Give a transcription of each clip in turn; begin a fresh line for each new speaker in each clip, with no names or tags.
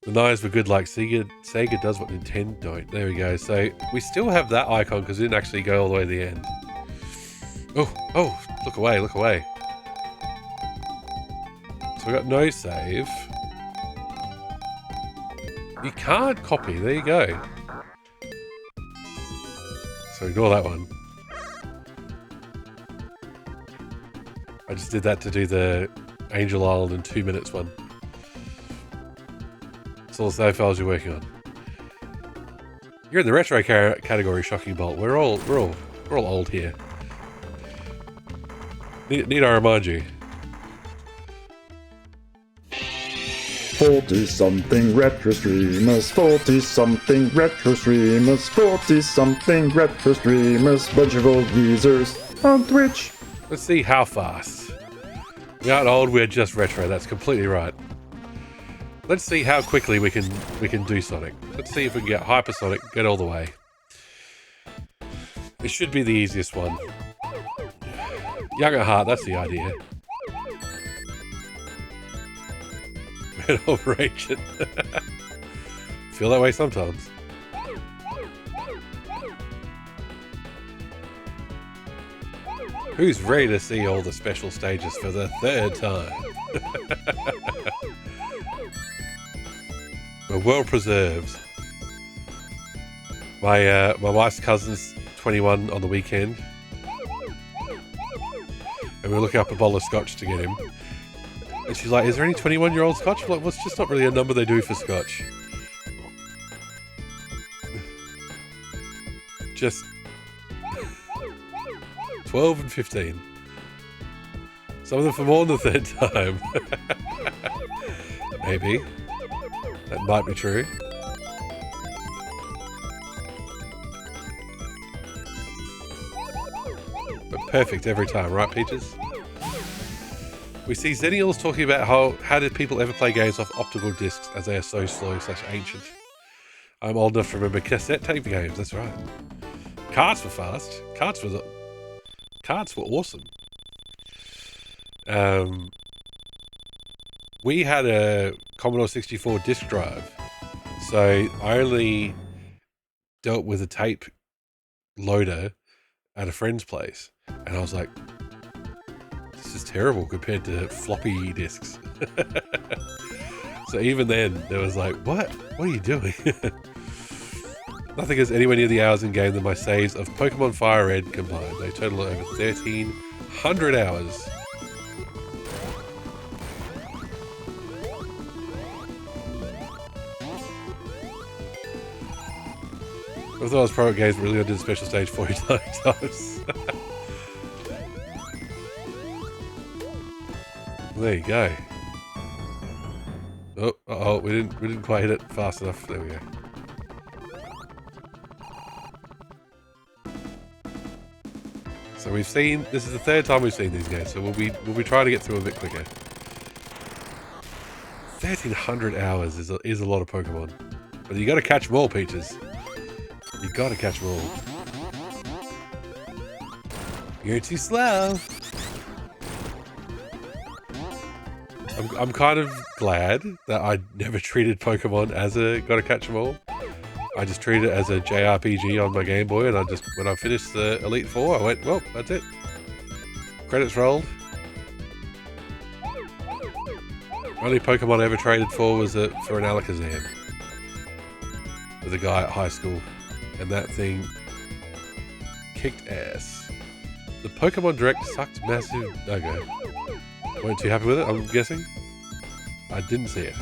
The knives were good like Sega does what Nintendo don't. There we go. So we still have that icon because we didn't actually go all the way to the end. Oh, look away, look away. So we got no save. You can't copy, there you go. So ignore that one. I just did that to do the Angel Island in 2 minutes one. That's all the save files you're working on. You're in the retro category, Shocking Bolt. We're all old here. Need I remind you?
40-something retro streamers, 40-something retro streamers, 40-something retro streamers, bunch of old users on Twitch.
Let's see how fast. We aren't old, we're just retro. That's completely right. Let's see how quickly we can do Sonic. Let's see if we can get Hypersonic, get all the way. It should be the easiest one. Young at heart, that's the idea. Operation. Feel that way sometimes. Who's ready to see all the special stages for the 3rd time? We're well preserved. My wife's cousin's 21 on the weekend, and we're looking up a bottle of scotch to get him. And she's like, "Is there any 21-year-old scotch?" I'm like, "Well, it's just not really a number they do for scotch. Just 12 and 15. Some of them for more than the 3rd time." Maybe. That might be true. But perfect every time, right, Peaches? We see Zennials talking about how did people ever play games off optical discs as they are so slow / ancient. I'm old enough to remember cassette tape games, that's right. Carts were fast. Carts were awesome. We had a Commodore 64 disk drive, so I only dealt with a tape loader at a friend's place, and I was like, this is terrible compared to floppy disks. So even then, there was like, what are you doing? Nothing is anywhere near the hours in game than my saves of Pokemon Fire Red combined. They total over 1,300 hours. I thought I was pro games, but really I did a special stage 49 times. There you go. Oh, we didn't quite hit it fast enough. There we go. So we've seen, this is the 3rd time we've seen these games, so we'll be trying to get through a bit quicker. 1,300 hours is a lot of Pokemon, but you got to catch them all, Peaches. You got to catch them all. You're too slow. I'm kind of glad that I never treated Pokemon as a gotta catch 'em all. I just treated it as a JRPG on my Game Boy, and when I finished the Elite Four, I went, well, that's it. Credits rolled. Only Pokemon I ever traded for was for an Alakazam with a guy at high school, and that thing kicked ass. The Pokemon Direct sucked massive. Okay. Weren't too happy with it, I'm guessing? I didn't see it.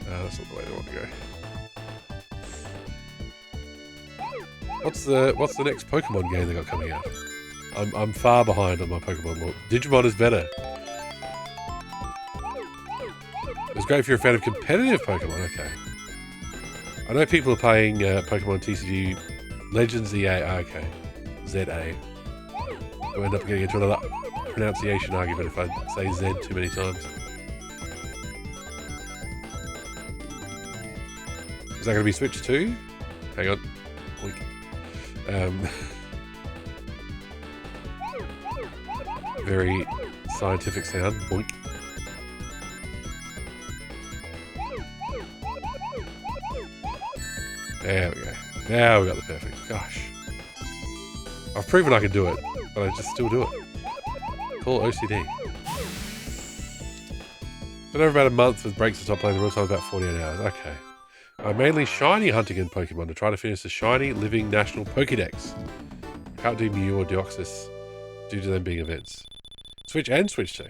That's not the way I want to go. What's the next Pokemon game they got coming out? I'm far behind on my Pokemon lore. Digimon is better. It's great if you're a fan of competitive Pokemon, okay. I know people are playing Pokemon TCG Legends EA, okay. ZA. I'll end up getting into another pronunciation argument if I say Z too many times. Is that going to be Switch 2? Hang on. very scientific sound. Boink. There we go. Now we got the perfect. Gosh. I've proven I can do it, but I just still do it. Call OCD. Been over about a month with breaks to stop playing the real time, about 48 hours. Okay. I'm mainly shiny hunting in Pokemon to try to finish the shiny living national Pokédex. Can't do Mew or Deoxys due to them being events. Switch and Switch 2.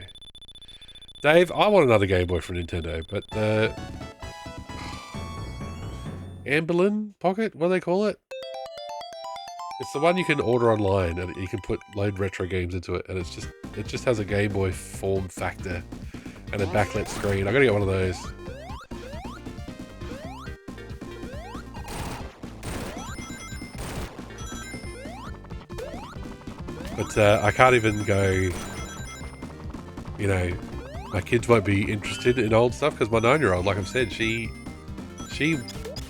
Dave, I want another Game Boy from Nintendo, but the Amberlin Pocket, what do they call it? It's the one you can order online and you can load retro games into it, and it just has a Game Boy form factor and a backlit screen. I gotta get one of those. But I can't even go, you know, my kids won't be interested in old stuff because my 9-year-old, like I've said, she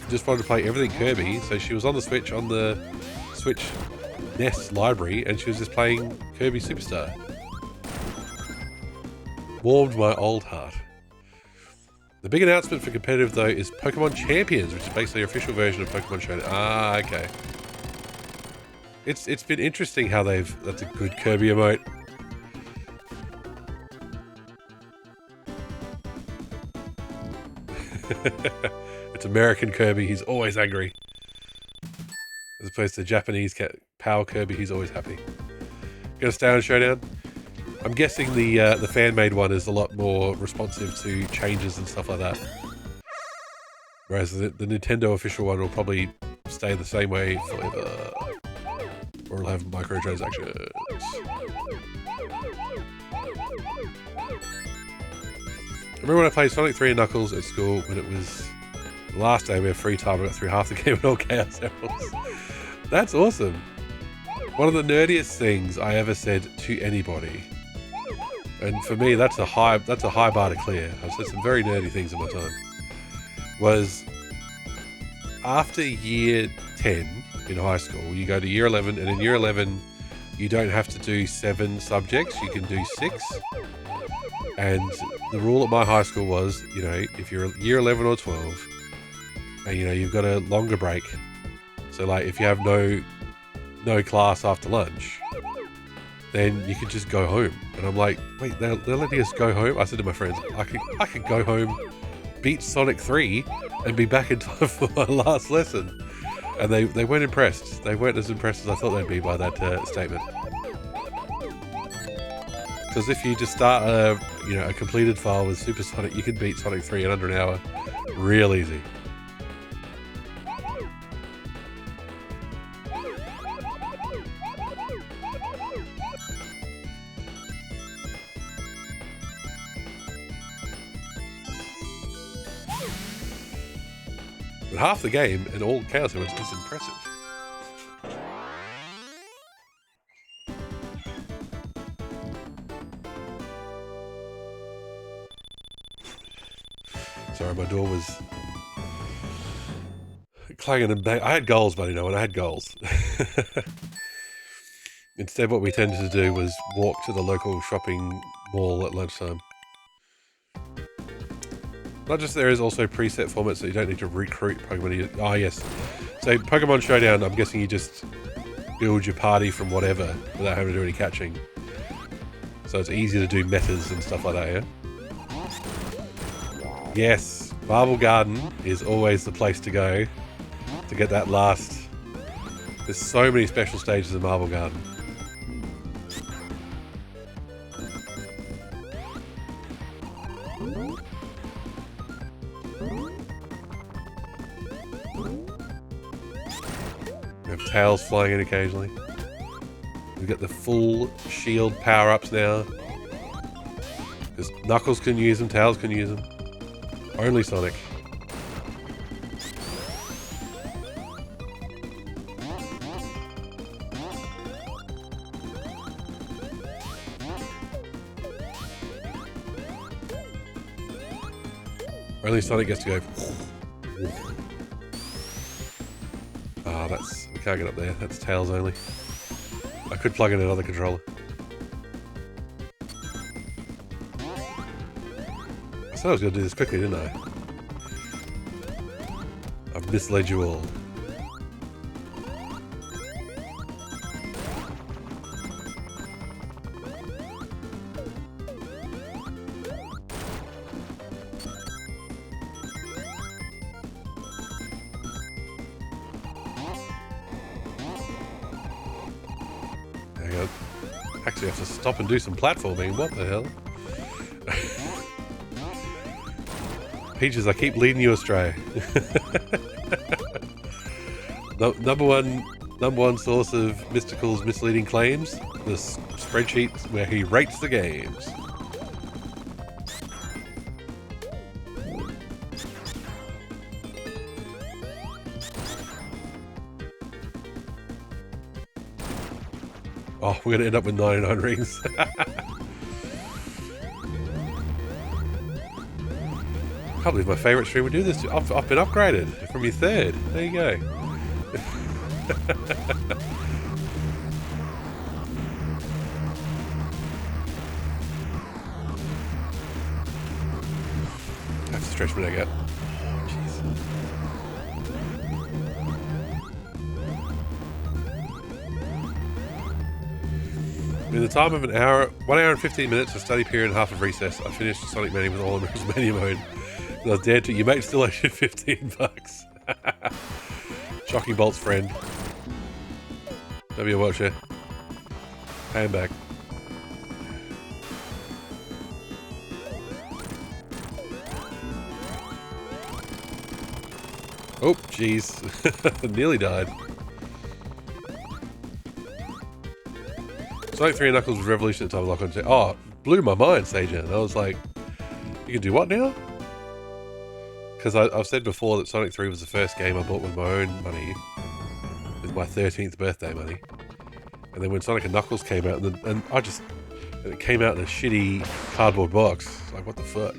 just wanted to play everything Kirby, so she was on the Switch, on the Switch NES library, and she was just playing Kirby Superstar. Warmed my old heart. The big announcement for competitive, though, is Pokemon Champions, which is basically an official version of Pokemon Showdown. Ah, okay. It's been interesting how that's a good Kirby emote. It's American Kirby, he's always angry. As opposed to Japanese Power Kirby, he's always happy. Gonna stay on Showdown? I'm guessing the fan-made one is a lot more responsive to changes and stuff like that. Whereas the Nintendo official one will probably stay the same way forever. Or it'll have microtransactions. I remember when I played Sonic 3 and Knuckles at school when it was the last day we had free time. I got through half the game with all Chaos Emeralds. That's awesome. One of the nerdiest things I ever said to anybody, and for me that's a high bar to clear. I've said some very nerdy things in my time. Was after year 10 in high school, you go to year 11, and in year 11 you don't have to do 7 subjects, you can do 6. And the rule at my high school was, you know, if you're year 11 or 12 and you know you've got a longer break, so like if you have no class after lunch, then you could just go home. And I'm like, wait, they're letting us go home? I said to my friends, I could go home, beat Sonic 3 and be back in time for my last lesson. And they weren't impressed. They weren't as impressed as I thought they'd be by that statement. Because if you just start a completed file with Super Sonic, you can beat Sonic 3 in under an hour real easy. But half the game and all Chaos Emeralds is impressive. Sorry, my door was clanging and bang. I had goals, buddy, no, and I had goals. Instead, what we tended to do was walk to the local shopping mall at lunchtime. Not just there is also preset formats, so you don't need to recruit Pokemon. Oh, yes. So Pokemon Showdown, I'm guessing you just build your party from whatever without having to do any catching. So it's easier to do metas and stuff like that, yeah? Yes, Marble Garden is always the place to go to get that last. There's so many special stages in Marble Garden. We have tails flying in occasionally. We've got the full shield power-ups now. Because Knuckles can use them, Tails can use them. Only Sonic. Only Sonic gets to go. Ah, we can't get up there. That's Tails only. I could plug in another controller. said I was going to do this quickly, didn't I? I've misled you all. Hang on. Actually, I have to stop and do some platforming. What the hell? Peaches, I keep leading you astray. Number one source of Mystical's misleading claims: the spreadsheet where he rates the games. Oh, we're gonna end up with 99 rings. I can't believe my favourite stream would do this. I've been upgraded from your third. There you go. I have to stretch my neck out. Jeez. In the time of 1 hour and 15 minutes, a study period and half of recess, I finished Sonic Mania with all of Mirror's Mania mode. I was dared to. Your mate still owes you 15 bucks. Shocking Bolt's friend. Maybe a watcher. Pay him back. Oh, jeez. Nearly died. Sonic 3 and Knuckles was revolution at the time of lock-on. Oh, blew my mind, Sajan. I was like, you can do what now? Because I've said before that Sonic 3 was the first game I bought with my own money. With my 13th birthday money. And then when Sonic and Knuckles came out, and it came out in a shitty cardboard box. Like, what the fuck?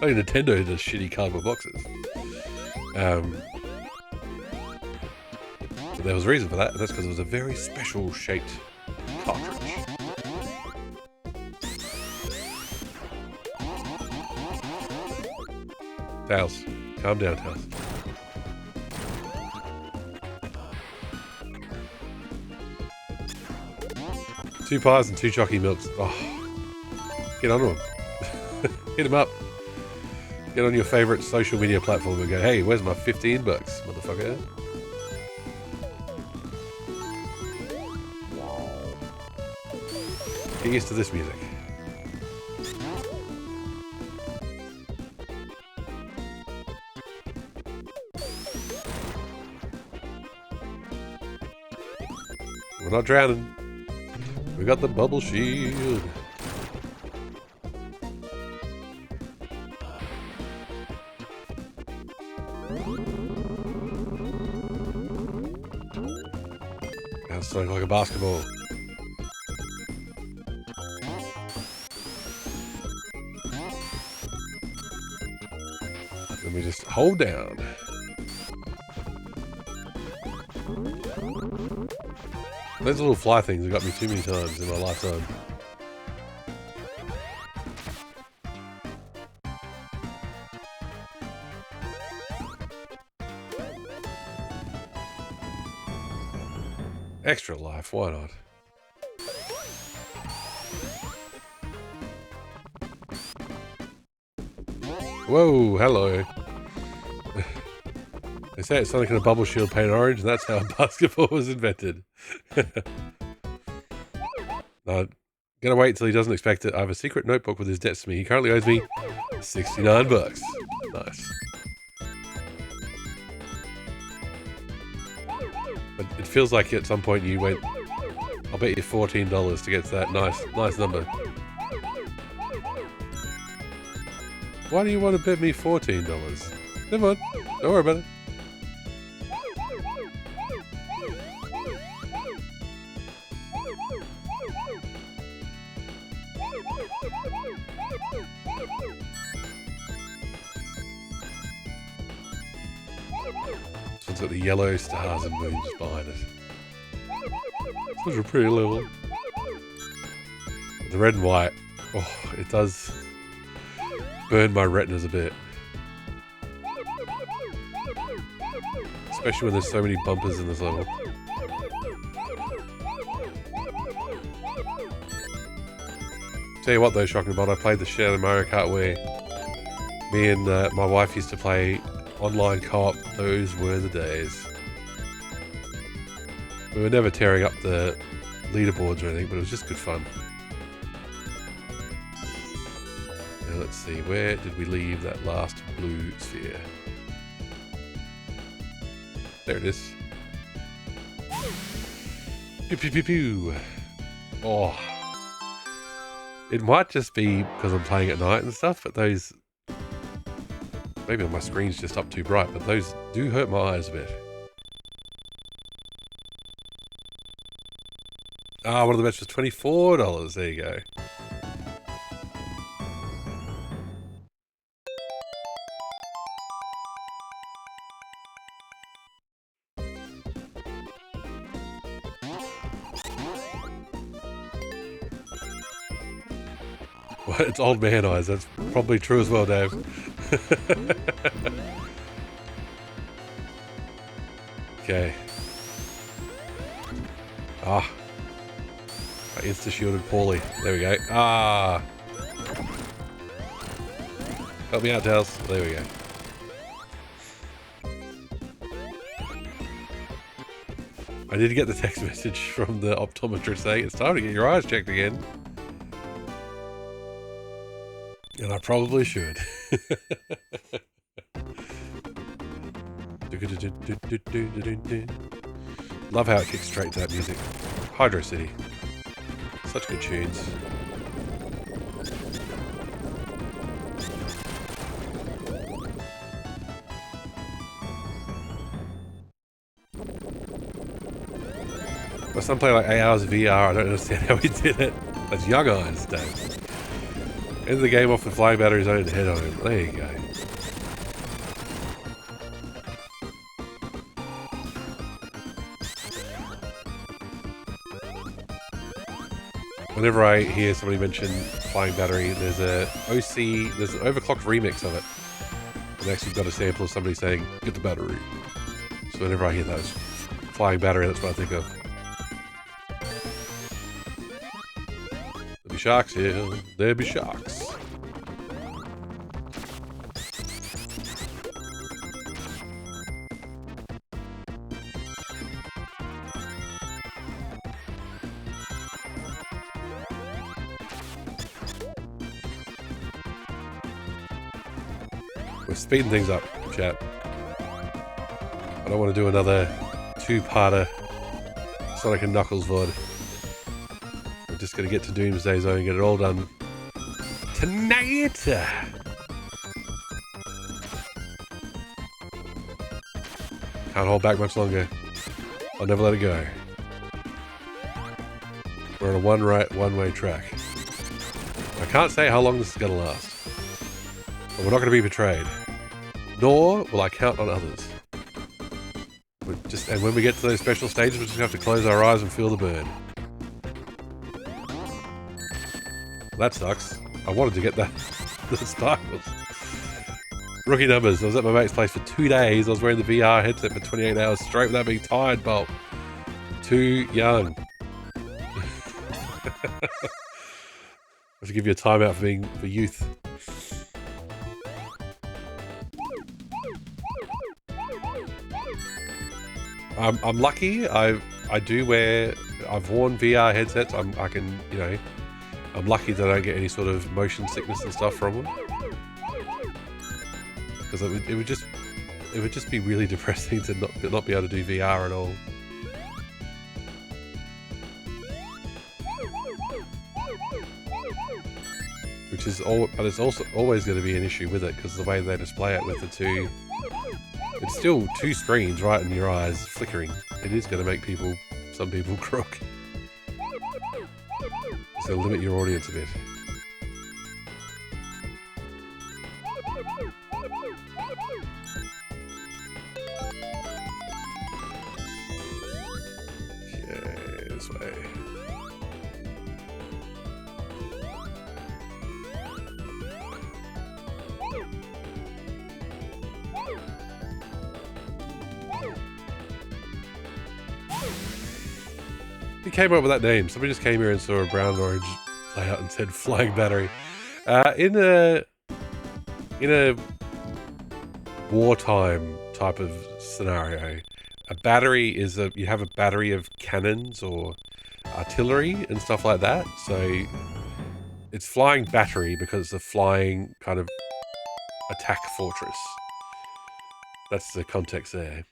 Only Nintendo does shitty cardboard boxes. So there was a reason for that, and that's because it was a very special shaped cartridge. Tails, calm down, Tails. Two pies and 2 chocky milks. Oh, get onto him. Hit him up. Get on your favourite social media platform and go, hey, where's my 15 bucks, motherfucker? Get used to this music. We're not drowning. We got the bubble shield. Now it's like a basketball. Let me just hold down. Those little fly things have got me too many times in my lifetime. Extra life, why not? Whoa, hello. They say it's Sonic in a bubble shield paint orange, and that's how basketball was invented. No, gonna wait till he doesn't expect it. I have a secret notebook with his debts to me. He currently owes me 69 bucks. Nice. But it feels like at some point you went, I'll bet you $14 to get to that nice number. Why do you want to bet me $14? Never mind. Don't worry about it. This one's got the yellow stars and moons behind it. Such a pretty level. The red and white. Oh, it does. burned my retinas a bit. Especially when there's so many bumpers in this level. Tell you what though, Shocking Bot, I played the shit out of Mario Kart where me and my wife used to play online co-op. Those were the days. We were never tearing up the leaderboards or anything, but it was just good fun. Now let's see, where did we leave that last blue sphere? There it is. Pew pew pew pew. Oh. It might just be because I'm playing at night and stuff, but those... Maybe my screen's just up too bright, but those do hurt my eyes a bit. Ah, one of the bets was $24. There you go. Well, it's old man eyes. That's probably true as well, Dave. Okay. Ah. I insta-shielded poorly. There we go. Ah. Help me out, Tails. There we go. I did get the text message from the optometrist saying it's time to get your eyes checked again. And I probably should. Love how it kicks straight to that music. Hydro City. Such good tunes. My son played like 8 hours of VR. I don't understand how he did it. That's young eyes, Dave. End the game off with flying batteries own head on him. There you go. Whenever I hear somebody mention flying battery, there's an overclocked remix of it. And actually got a sample of somebody saying, get the battery. So whenever I hear those flying battery, that's what I think of. There'll be sharks here. There'll be sharks. We're speeding things up, chat. I don't want to do another two-parter Sonic and Knuckles VOD. We're just going to get to Doomsday Zone and get it all done tonight! Can't hold back much longer. I'll never let it go. We're on a one-way track. I can't say how long this is going to last. But we're not going to be betrayed. Nor will I count on others. And when we get to those special stages, we're just going to have to close our eyes and feel the burn. That sucks. I wanted to get that. The sparkles. Rookie numbers. I was at my mate's place for 2 days. I was wearing the VR headset for 28 hours straight without being tired, Bolt. Too young. I have to give you a timeout for youth. I'm lucky. I've worn VR headsets. I can, you know, I'm lucky that I don't get any sort of motion sickness and stuff from them. Because it would just be really depressing to not be able to do VR at all. But it's also always going to be an issue with it because the way they display it with the two. It's still two screens right in your eyes, flickering. It is going to make some people crook. So limit your audience a bit. Okay, this way. Who came up with that name? Somebody just came here and saw a brown and orange layout and said flying battery. In a wartime type of scenario, a battery is you have a battery of cannons or artillery and stuff like that. So it's flying battery because it's a flying kind of attack fortress. That's the context there.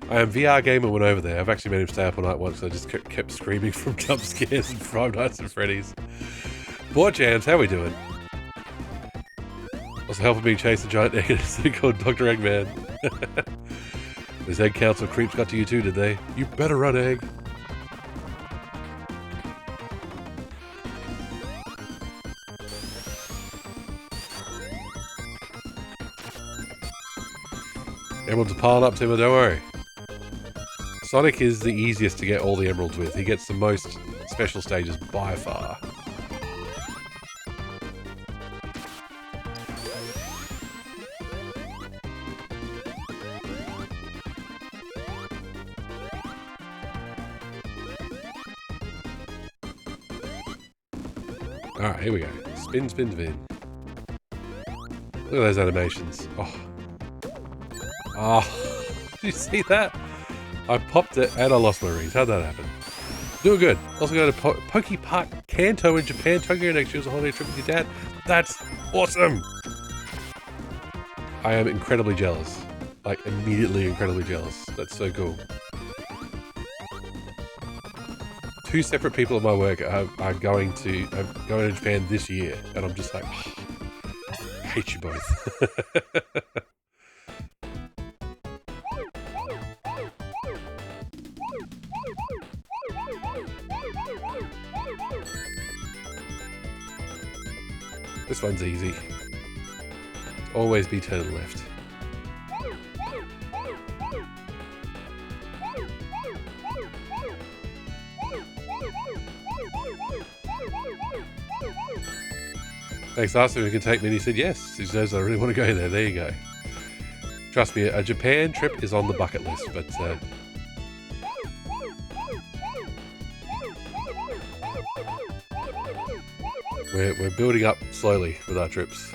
I am VR Gamer went over there. I've actually made him stay up all night once. I just kept screaming from jump scares and Five Nights at Freddy's. Board Jams, how we doing? Also helping me chase a giant egg in a city called Dr. Eggman. Those Egg Council creeps got to you too, did they? You better run, Egg. Emeralds are piling up, Timber, don't worry. Sonic is the easiest to get all the emeralds with. He gets the most special stages by far. Alright, here we go. Spin, spin, spin. Look at those animations. Oh. Oh. Did you see that? I popped it and I lost my rings. How'd that happen? Doing good. Also going to Poke Park Kanto in Japan, Tokyo next year as a holiday trip with your dad. That's awesome! I am incredibly jealous. Like, immediately incredibly jealous. That's so cool. 2 separate people at my work are going to Japan this year, and I'm just like, oh, I hate you both. This one's easy. Always be turn left. Thanks, asked him if he can take me and he said yes. He knows I really want to go there. There you go. Trust me, a Japan trip is on the bucket list, but we're building up slowly with our trips.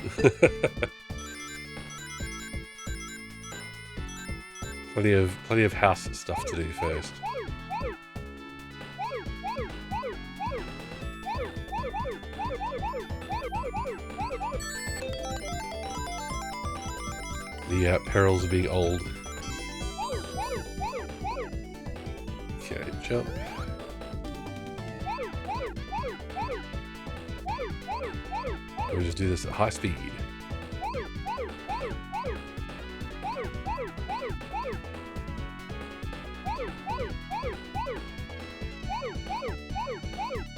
plenty of house stuff to do first. The perils of being old. Okay, jump. We'll just do this at high speed.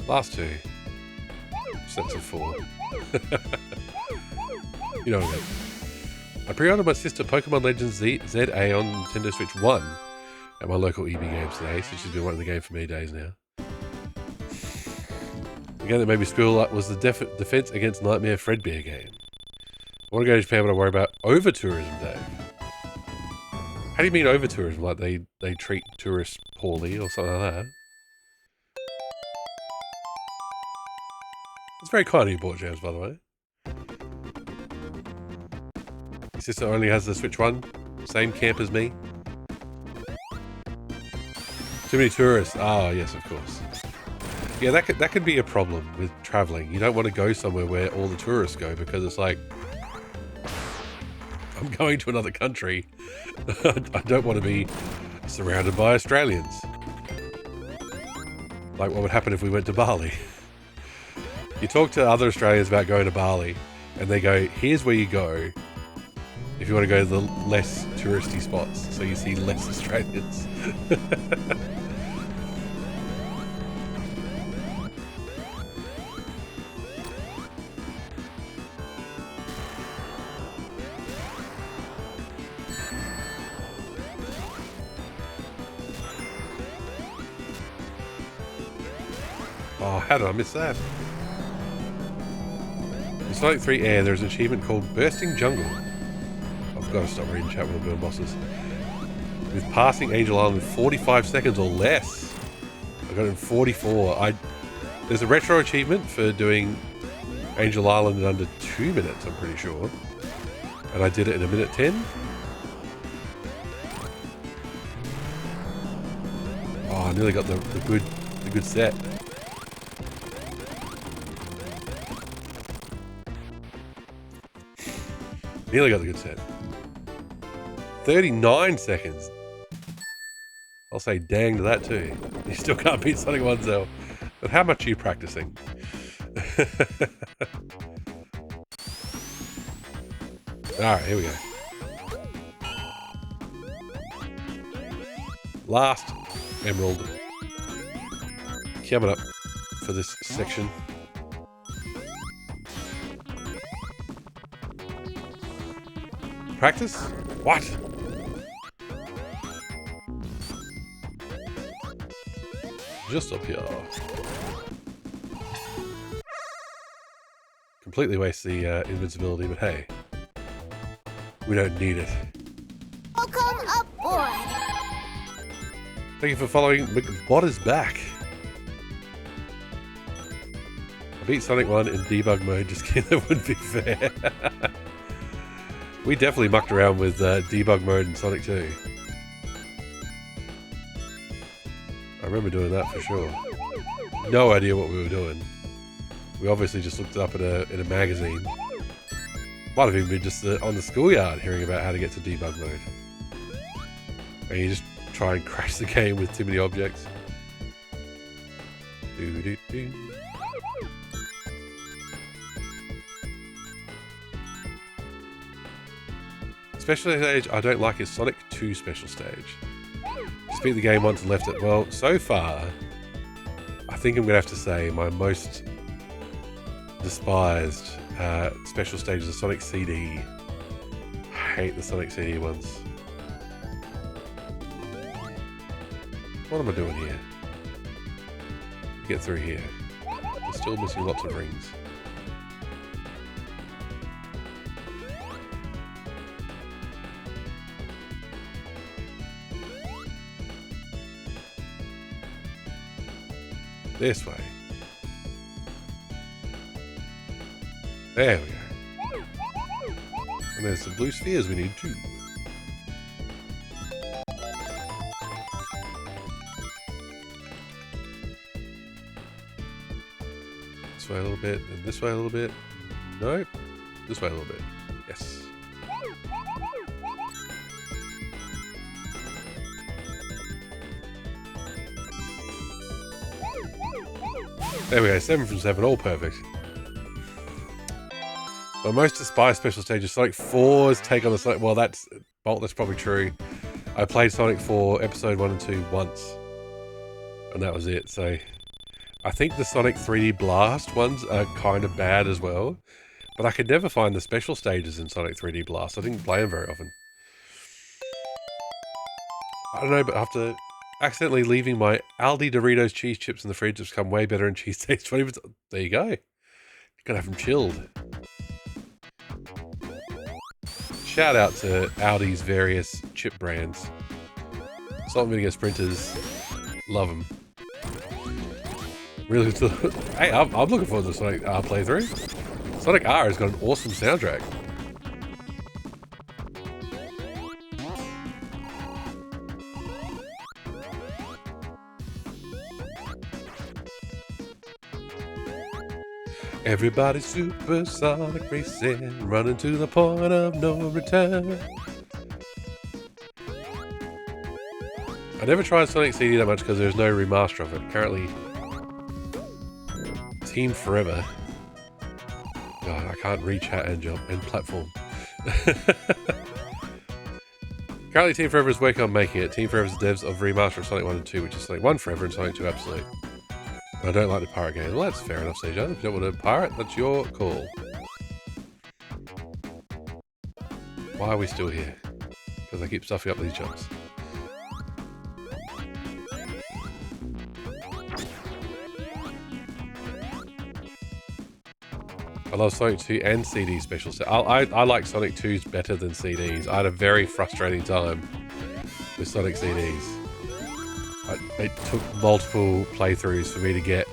Last 2. Sets of 4. You know what I mean. I pre-ordered my sister Pokemon Legends ZA on Nintendo Switch 1 at my local EB Games today, so she's been wanting the game for many days now. The game that made me squeal up was the Defense Against Nightmare Fredbear game. I want to go to Japan, but I worry about over-tourism, Dave. How do you mean over-tourism? Like they treat tourists poorly or something like that? It's very kind of you, Board Jams, by the way. Your sister only has the Switch 1, same camp as me. Too many tourists. Ah, yes, of course. Yeah, that could be a problem with traveling. You don't want to go somewhere where all the tourists go because it's like, I'm going to another country. I don't want to be surrounded by Australians. Like what would happen if we went to Bali? You talk to other Australians about going to Bali and they go, here's where you go if you want to go to the less touristy spots, so you see less Australians. Oh, how did I miss that? In Sonic 3 Air, there's an achievement called Bursting Jungle. I've got to stop reading chat when I'm doing bosses. With passing Angel Island in 45 seconds or less. I got it in 44. There's a retro achievement for doing Angel Island in under 2 minutes, I'm pretty sure. And I did it in 1:10. Oh, I nearly got the good set. Nearly got the good set. 39 seconds. I'll say dang to that too. You still can't beat Sonic 1 But how much are you practicing? Alright, here we go. Last emerald. Coming up for this section. Practice? What? Just up here. Completely waste the invincibility, but hey. We don't need it.
Welcome aboard!
Thank you for following. McBot is back. I beat Sonic 1 in debug mode, just kidding, that wouldn't be fair. We definitely mucked around with debug mode in Sonic 2. I remember doing that for sure. No idea what we were doing. We obviously just looked it up in a magazine. Might have even been just on the schoolyard hearing about how to get to debug mode. And you just try and crash the game with too many objects. Doo-doo-doo. Special stage I don't like is Sonic 2 special stage. Just beat the game once and left it. Well, so far, I think I'm going to have to say my most despised special stage is the Sonic CD. I hate the Sonic CD ones. What am I doing here? Get through here. I'm still missing lots of rings. This way. There we go. And there's some blue spheres we need too. This way a little bit, and this way a little bit. Nope. This way a little bit. Yes. There we go, 7 from 7, all perfect. My most despised special stage is Sonic 4's take on the Sonic... Well, that's probably true. I played Sonic 4 Episode 1 and 2 once. And that was it, so... I think the Sonic 3D Blast ones are kind of bad as well. But I could never find the special stages in Sonic 3D Blast. I didn't play them very often. I don't know, but after accidentally leaving my Aldi Doritos cheese chips in the fridge, it's become way better in cheese taste 20%. There you go. You gotta have them chilled. Shout out to Aldi's various chip brands. Salt and vinegar sprinters. Love them. Really good. Hey, I'm looking forward to the Sonic R playthrough. Sonic R has got an awesome soundtrack. Everybody's supersonic racing, running to the point of no return. I never tried Sonic CD that much because there's no remaster of it. Currently, Team Forever. God, I can't reach hat and jump and platform. Currently, Team Forever is working on making it. Team Forever is the devs of remaster of Sonic 1 and 2, which is Sonic 1 Forever and Sonic 2 Absolute. I don't like the pirate game. Well, that's fair enough, CJ. If you don't want to pirate, that's your call. Why are we still here? Because I keep stuffing up these jumps. I love Sonic 2 and CD special set. I like Sonic 2's better than CDs. I had a very frustrating time with Sonic CDs. it took multiple playthroughs for me to get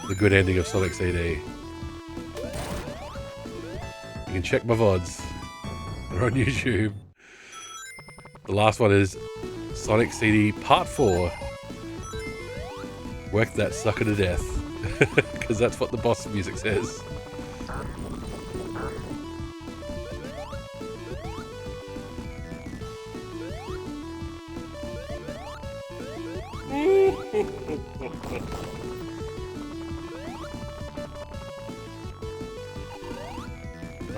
the good ending of Sonic CD. You can check my VODs. They're on YouTube. The last one is Sonic CD Part 4. Work that sucker to death. Because that's what the boss music says.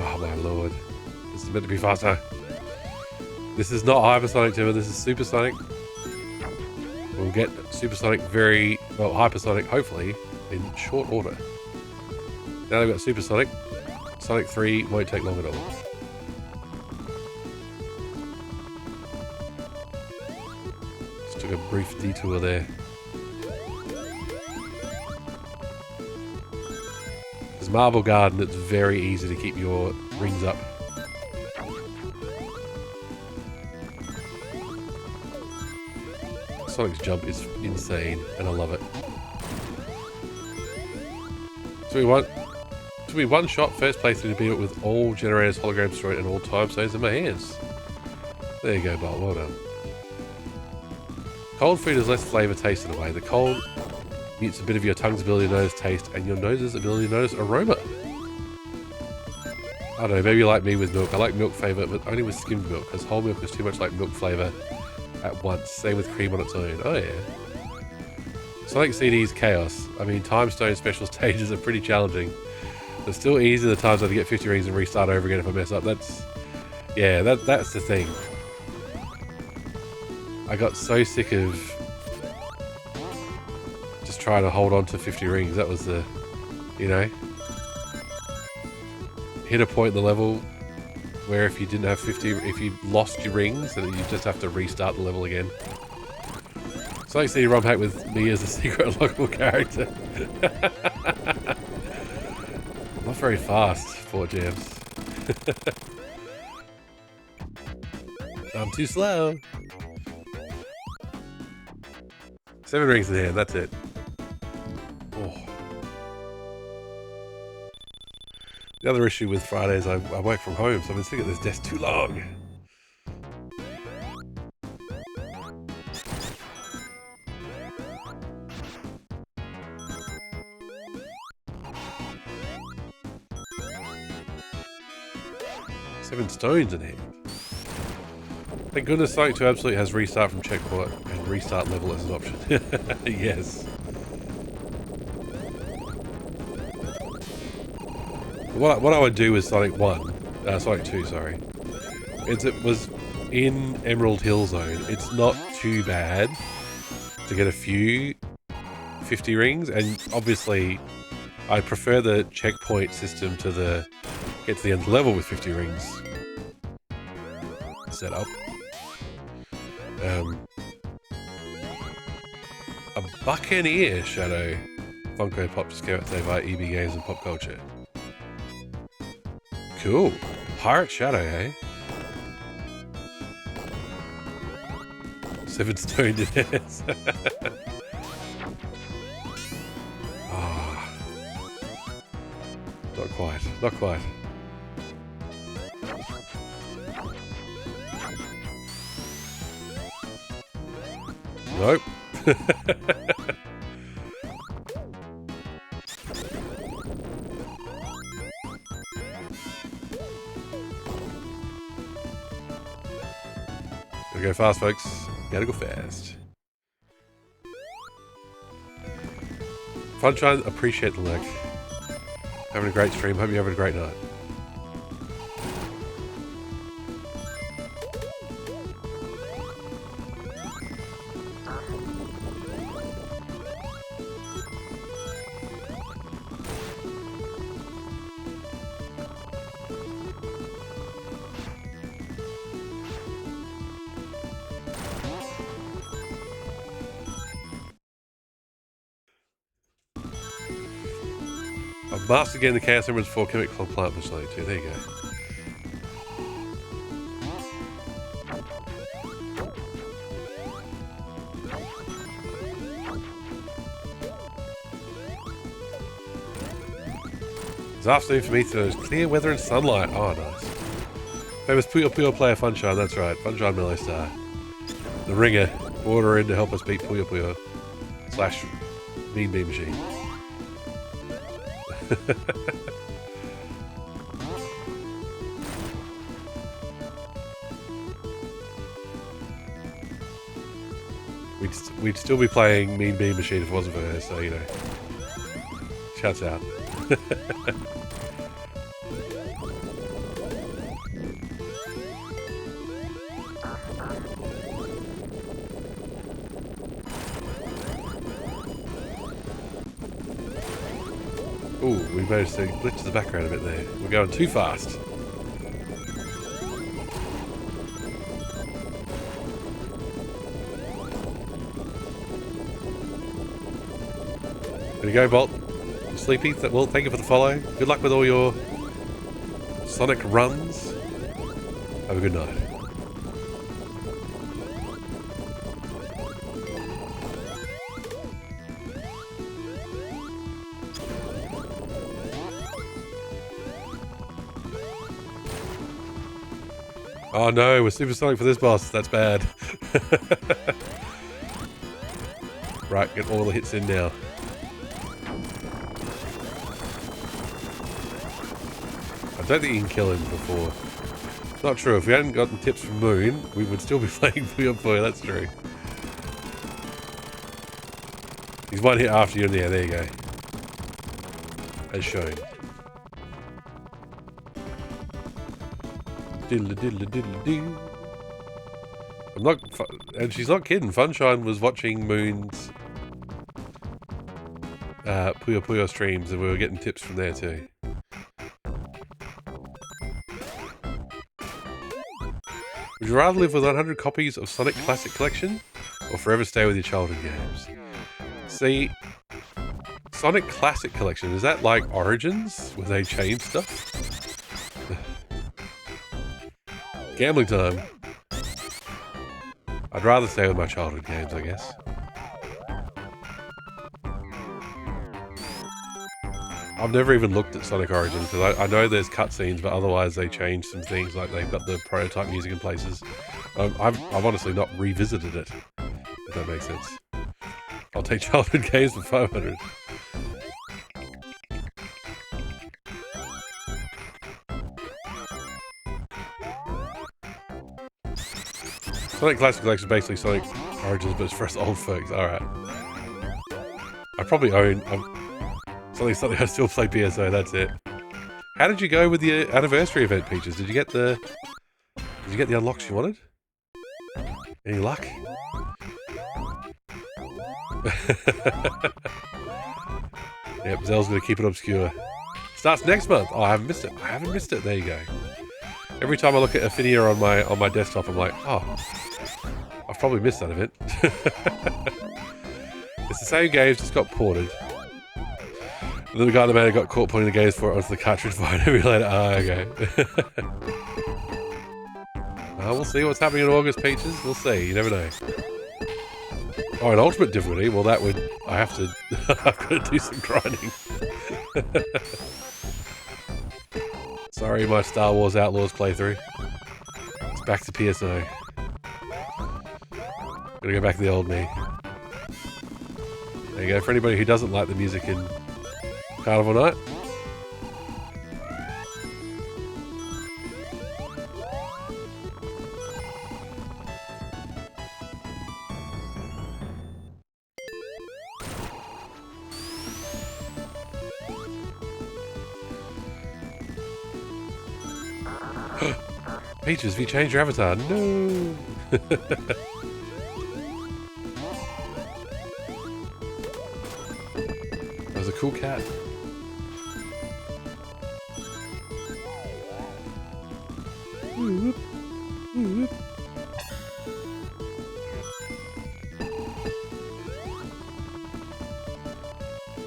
Oh my lord. This is meant to be faster. This is not hypersonic, Timber, this is supersonic. We'll get supersonic hypersonic, hopefully, in short order. Now they've got supersonic. Sonic 3 won't take long at all. Just took a brief detour there. There's Marble Garden, it's very easy to keep your rings up. Sonic's jump is insane, and I love it. So we one shot first playthrough to beat it with all generators, holograms destroyed, and all time stones in my hands. There you go, Bolt. Well done. Cold food has less flavour taste in a way. The cold mutes a bit of your tongue's ability to notice taste and your nose's ability to notice aroma. I don't know, maybe like me with milk. I like milk flavour, but only with skimmed milk, because whole milk is too much like milk flavour at once. Same with cream on its own. Oh yeah. Sonic CD's chaos. I mean, time stone special stages are pretty challenging. It's still easy the times I have to get 50 rings and restart over again if I mess up. That's the thing. I got so sick of just trying to hold on to 50 rings. That was the, you know, hit a point in the level where if you didn't have 50, if you lost your rings, then you just have to restart the level again. Sonic CD ROM hack with me as a secret unlockable character. Not very fast, 4Jams. I'm too slow. 7 rings in hand, that's it. Oh. The other issue with Fridays, I work from home, so I've been sitting at this desk too long. Seven stones in hand. Thank goodness Sonic 2 Absolute has restart from checkpoint and restart level as an option. Yes. What I would do with Sonic 2, sorry, is it was in Emerald Hill Zone. It's not too bad to get a few 50 rings, and obviously I prefer the checkpoint system to the get to the end of the level with 50 rings set up. A Buccaneer Shadow Funko Pop just came out today via EB Games and Pop Culture. Cool. Pirate Shadow, hey? 7 stone yes. Ah. Not quite. Not quite. Nope. Gotta go fast, folks. Gotta go fast. Funshine, appreciate the lurk. Having a great stream. Hope you're having a great night. I've mastered again the Chaos Emeralds 4 chemical plant for Sonic 2. There you go. It's afternoon for me to there's clear weather and sunlight. Oh, nice. Famous Puyo Puyo player Funshine, that's right. Funshine Mellow Star. The ringer. Order in to help us beat Puyo Puyo. / Mean Bean Machine. We'd still be playing Mean Bean Machine if it wasn't for her, so you know. Shouts out. Ooh, we managed to glitch the background a bit there. We're going too fast. There you go, Bolt. You sleepy? Well, thank you for the follow. Good luck with all your Sonic runs. Have a good night. Oh no, we're supersonic for this boss. That's bad. Right, get all the hits in now. I don't think you can kill him before. Not true. If we hadn't gotten tips from Moon, we would still be playing Puyo Puyo. That's true. He's one hit after you in the air. There you go. As shown. Diddle diddle diddle doo. I'm not, and she's not kidding. Funshine was watching Moon's Puyo Puyo streams, and we were getting tips from there too. Would you rather live with 100 copies of Sonic Classic Collection, or forever stay with your childhood games? See, Sonic Classic Collection, is that like Origins, where they change stuff? Gambling time. I'd rather stay with my childhood games, I guess. I've never even looked at Sonic Origins, because I know there's cutscenes, but otherwise they change some things, like they've got the prototype music in places. I've honestly not revisited it, if that makes sense. I'll take childhood games for 500. Sonic Classic Collection is basically Sonic Origins, but it's for us old folks. Alright. I probably own... something I still play PSO, that's it. How did you go with the anniversary event, Peaches? Did you get the unlocks you wanted? Any luck? Yep, Zell's gonna keep it obscure. Starts next month. Oh, I haven't missed it. I haven't missed it. There you go. Every time I look at Affinia on my desktop, I'm like, oh, I've probably missed that event. It's the same games, just got ported. And then the guy that made it got caught putting the games for it onto the cartridge behind him. Later, okay. We'll see what's happening in August, Peaches. We'll see. You never know. Oh, an ultimate difficulty? Well, that would... I have to... I've got to do some grinding. Sorry, my Star Wars Outlaws playthrough. It's back to PSO. Gonna go back to the old me. There you go. For anybody who doesn't like the music in Carnival Night. Peaches, have you changed your avatar? No! That was a cool cat. Whoop, whoop.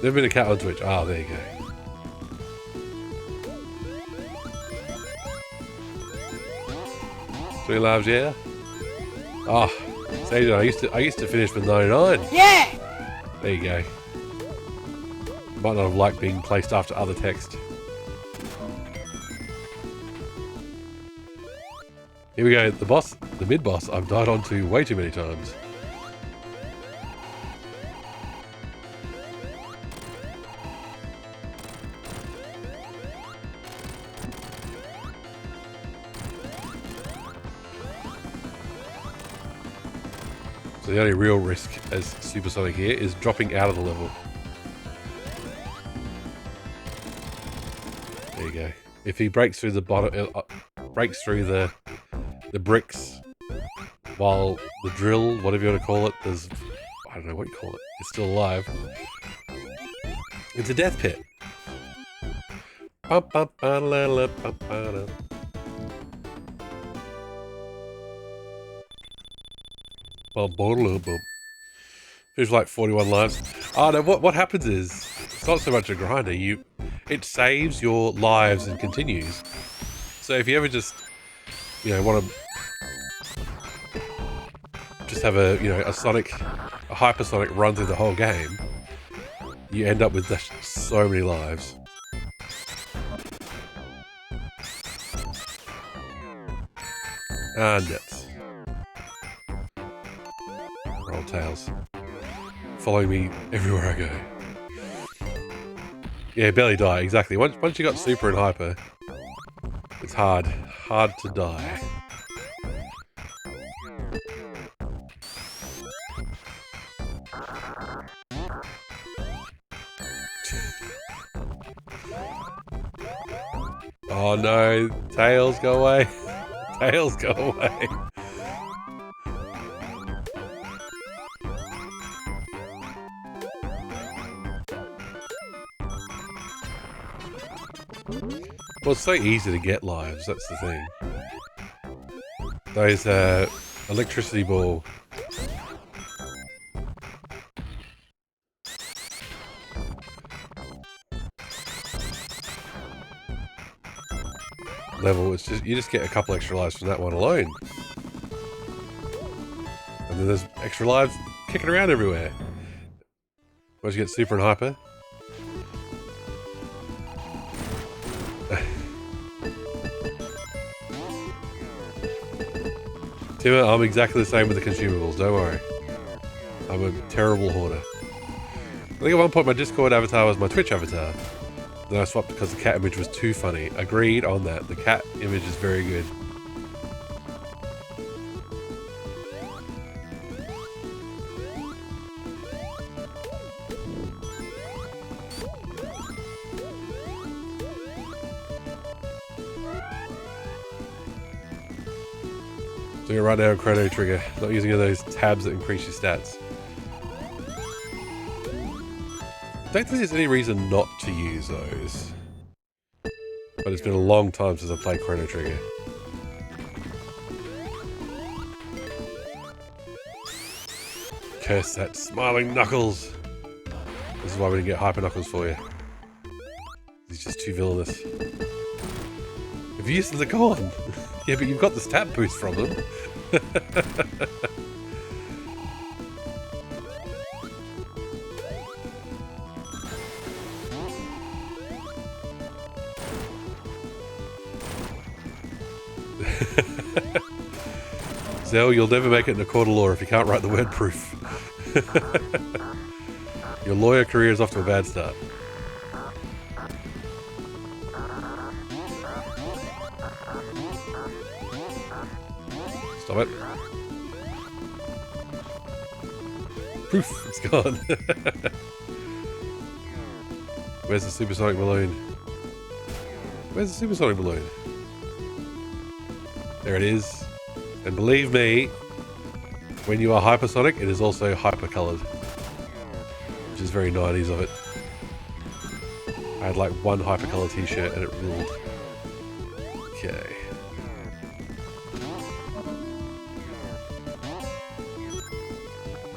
Never been a cat on Twitch. Ah, there you go. Three lives, yeah. Ah, Sage, I used to finish with 99.
Yeah!
There you go. Might not have liked being placed after other text. Here we go. The boss, the mid-boss, I've died onto way too many times. So the only real risk as Supersonic here is dropping out of the level. There you go. If he breaks through the bottom, breaks through the bricks, while the drill, whatever you want to call it, there's, I don't know what you call it, it's still alive. It's a death pit. There's like 41 lives. Oh no, what happens is, it's not so much a grinder, it saves your lives and continues. So if you ever just, want to just have a hypersonic run through the whole game, you end up with so many lives. And nuts. Roll tails. Following me everywhere I go. Yeah, barely die, exactly. Once you got super and hyper, it's hard to die. Oh no, tails go away. Tails go away. Well, it's so easy to get lives, that's the thing. Those electricity ball. Level, it's just, you just get a couple extra lives from that one alone. And then there's extra lives kicking around everywhere. Once you get super and hyper. Timmer, I'm exactly the same with the consumables, don't worry. I'm a terrible hoarder. I think at one point my Discord avatar was my Twitch avatar. Then I swapped because the cat image was too funny. Agreed on that. The cat image is very good. Doing it right now on Chrono Trigger. Not using any of those tabs that increase your stats. I don't think there's any reason not to use those. But it's been a long time since I played Chrono Trigger. Curse that smiling Knuckles! This is why we didn't get Hyper Knuckles for you. He's just too villainous. If you used them, they're gone! Yeah, but you've got the stat boost from them. Zell, you'll never make it in a court of law if you can't write the word proof. Your lawyer career is off to a bad start. Stop it. Proof, it's gone. Where's the supersonic balloon? Where's the supersonic balloon? There it is. And believe me, when you are hypersonic, it is also hyper-coloured. Which is very 90s of it. I had like one hyper-colour t-shirt and it ruled. Okay.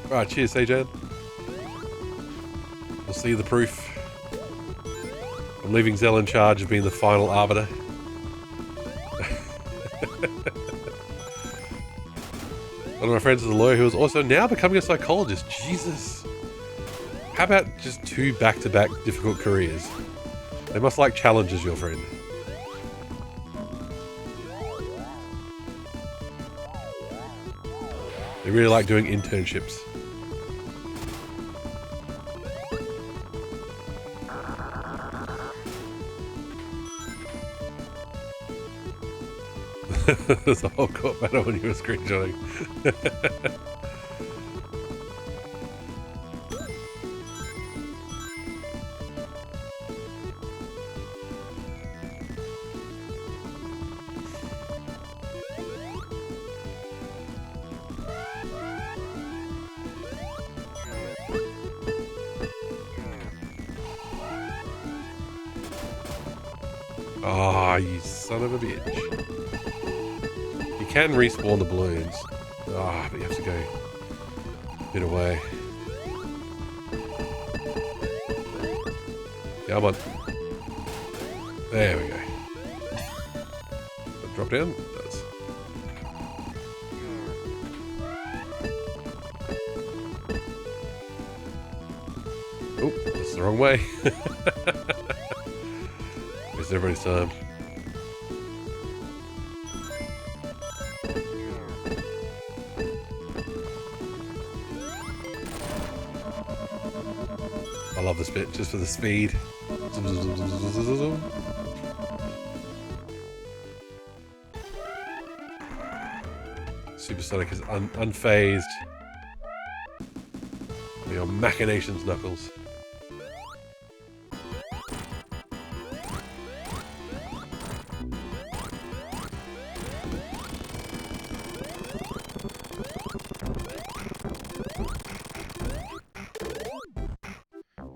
Right, cheers, Sejan. We'll see the proof. I'm leaving Zell in charge of being the final arbiter. One of my friends is a lawyer who is also now becoming a psychologist. Jesus. How about just two back-to-back difficult careers? They must like challenges, your friend. They really like doing internships. There's a whole court battle when you were screenshotting. Ah, oh, you son of a bitch. You can respawn the balloons. Ah, but you have to go a bit away. Come on. There we go. Drop down? It does. Oh, that's the wrong way. Waste everybody's time. I love this bit just for the speed. Supersonic is unfazed. Your machinations, Knuckles.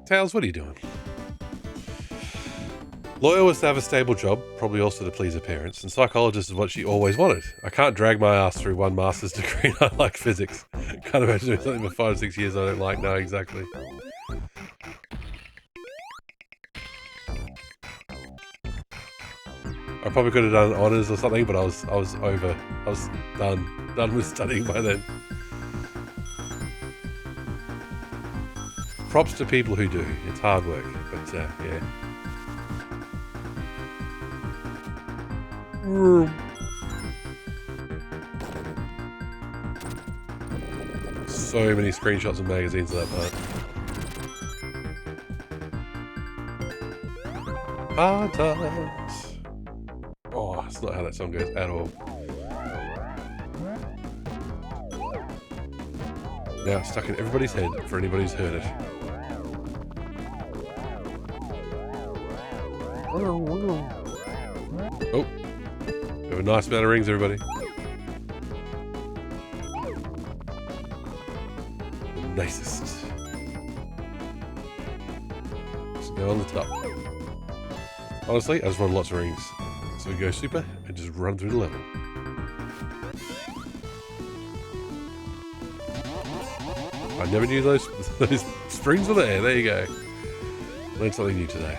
Tails, what are you doing? Lawyer was to have a stable job, probably also to please her parents, and psychologist is what she always wanted. I can't drag my ass through one master's degree and I like physics. Can't imagine doing something for 5 or 6 years I don't like. No, exactly. I probably could have done honours or something, but I was done with studying by then. Props to people who do. It's hard work, but yeah. So many screenshots and magazines of that part. Hard times. Oh, that's not how that song goes at all. Now it's stuck in everybody's head for anybody who's heard it. Oh, we have a nice amount of rings, everybody. The nicest. Just go on the top. Honestly, I just want lots of rings. So we go super and just run through the level. I never knew those springs were there. There you go. Learned something new today.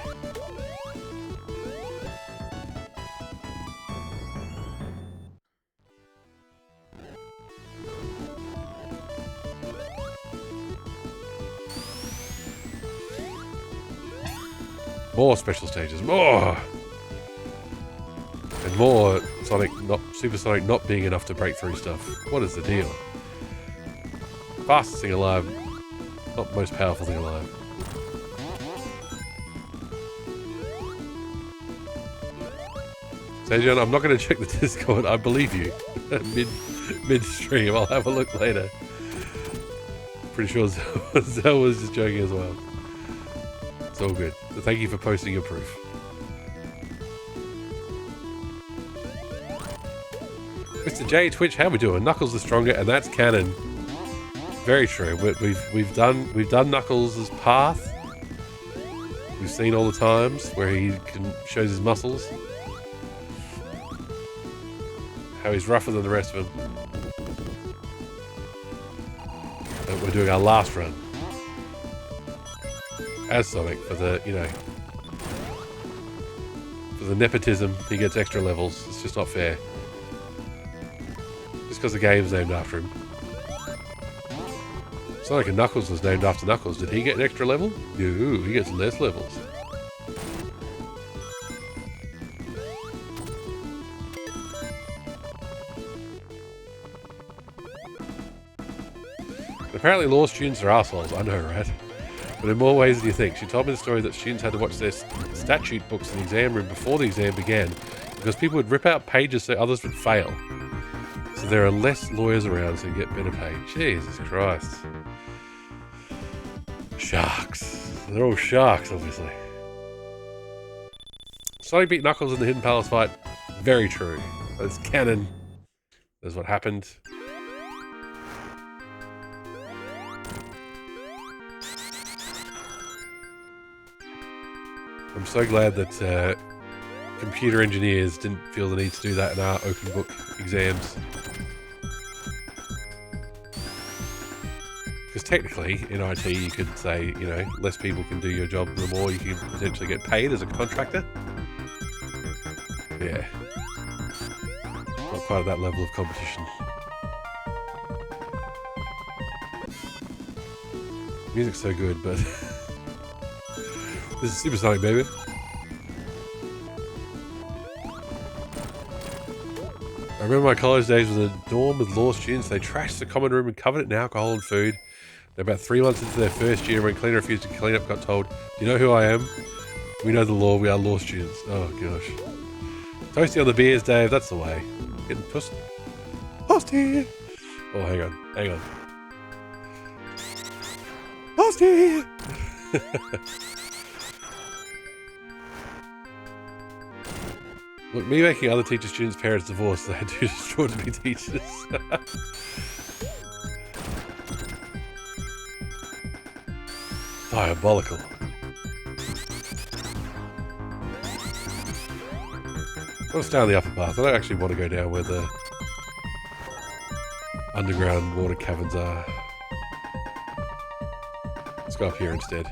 More special stages, more! And more Super Sonic not being enough to break through stuff. What is the deal? Fastest thing alive, not most powerful thing alive. So, John, I'm not going to check the Discord, I believe you. Mid-stream, I'll have a look later. Pretty sure Zell was just joking as well. It's all good. So thank you for posting your proof. Mr. J Twitch, how we doing? Knuckles is stronger, and that's canon. Very true. We've done Knuckles' path. We've seen all the times where he shows his muscles. How he's rougher than the rest of them. And we're doing our last run as Sonic for the, for the nepotism. He gets extra levels. It's just not fair. Just because the game's named after him. Sonic and Knuckles was named after Knuckles. Did he get an extra level? No, he gets less levels. Apparently law students are assholes, I know, right? But in more ways than you think. She told me the story that students had to watch their statute books in the exam room before the exam began because people would rip out pages so others would fail. So there are less lawyers around so you get better paid. Jesus Christ. Sharks. They're all sharks, obviously. Sonic beat Knuckles in the Hidden Palace fight. Very true. That's canon. That's what happened. I'm so glad that computer engineers didn't feel the need to do that in our open book exams. Because technically, in IT, you could say, you know, less people can do your job, the more you can potentially get paid as a contractor. Yeah. Not quite at that level of competition. Music's so good, but... This is Supersonic, baby. I remember my college days with a dorm with law students. They trashed the common room and covered it in alcohol and food. They're about 3 months into their first year when cleaner refused to clean up, got told, "Do you know who I am? We know the law, we are law students." Oh gosh. Toasty on the beers, Dave, that's the way. Getting pussed. Toasty! Oh, hang on. Toasty! Look, me making other teacher students' parents divorce, they had to destroy to be teachers. Diabolical. I want to stay on the upper path. I don't actually want to go down where the underground water caverns are. Let's go up here instead.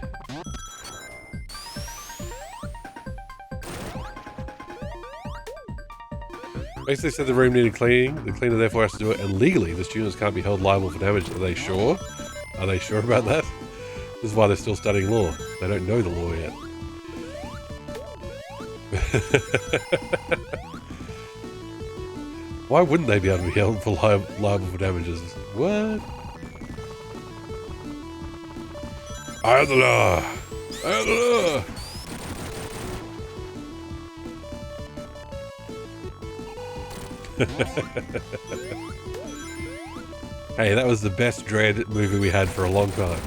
Basically said the room needed cleaning. The cleaner therefore has to do it, and legally the students can't be held liable for damage. Are they sure? Are they sure about that? This is why they're still studying law. They don't know the law yet. Why wouldn't they be able to be held for liable for damages? What? I am the law! I am the law! Hey, that was the best Dread movie we had for a long time.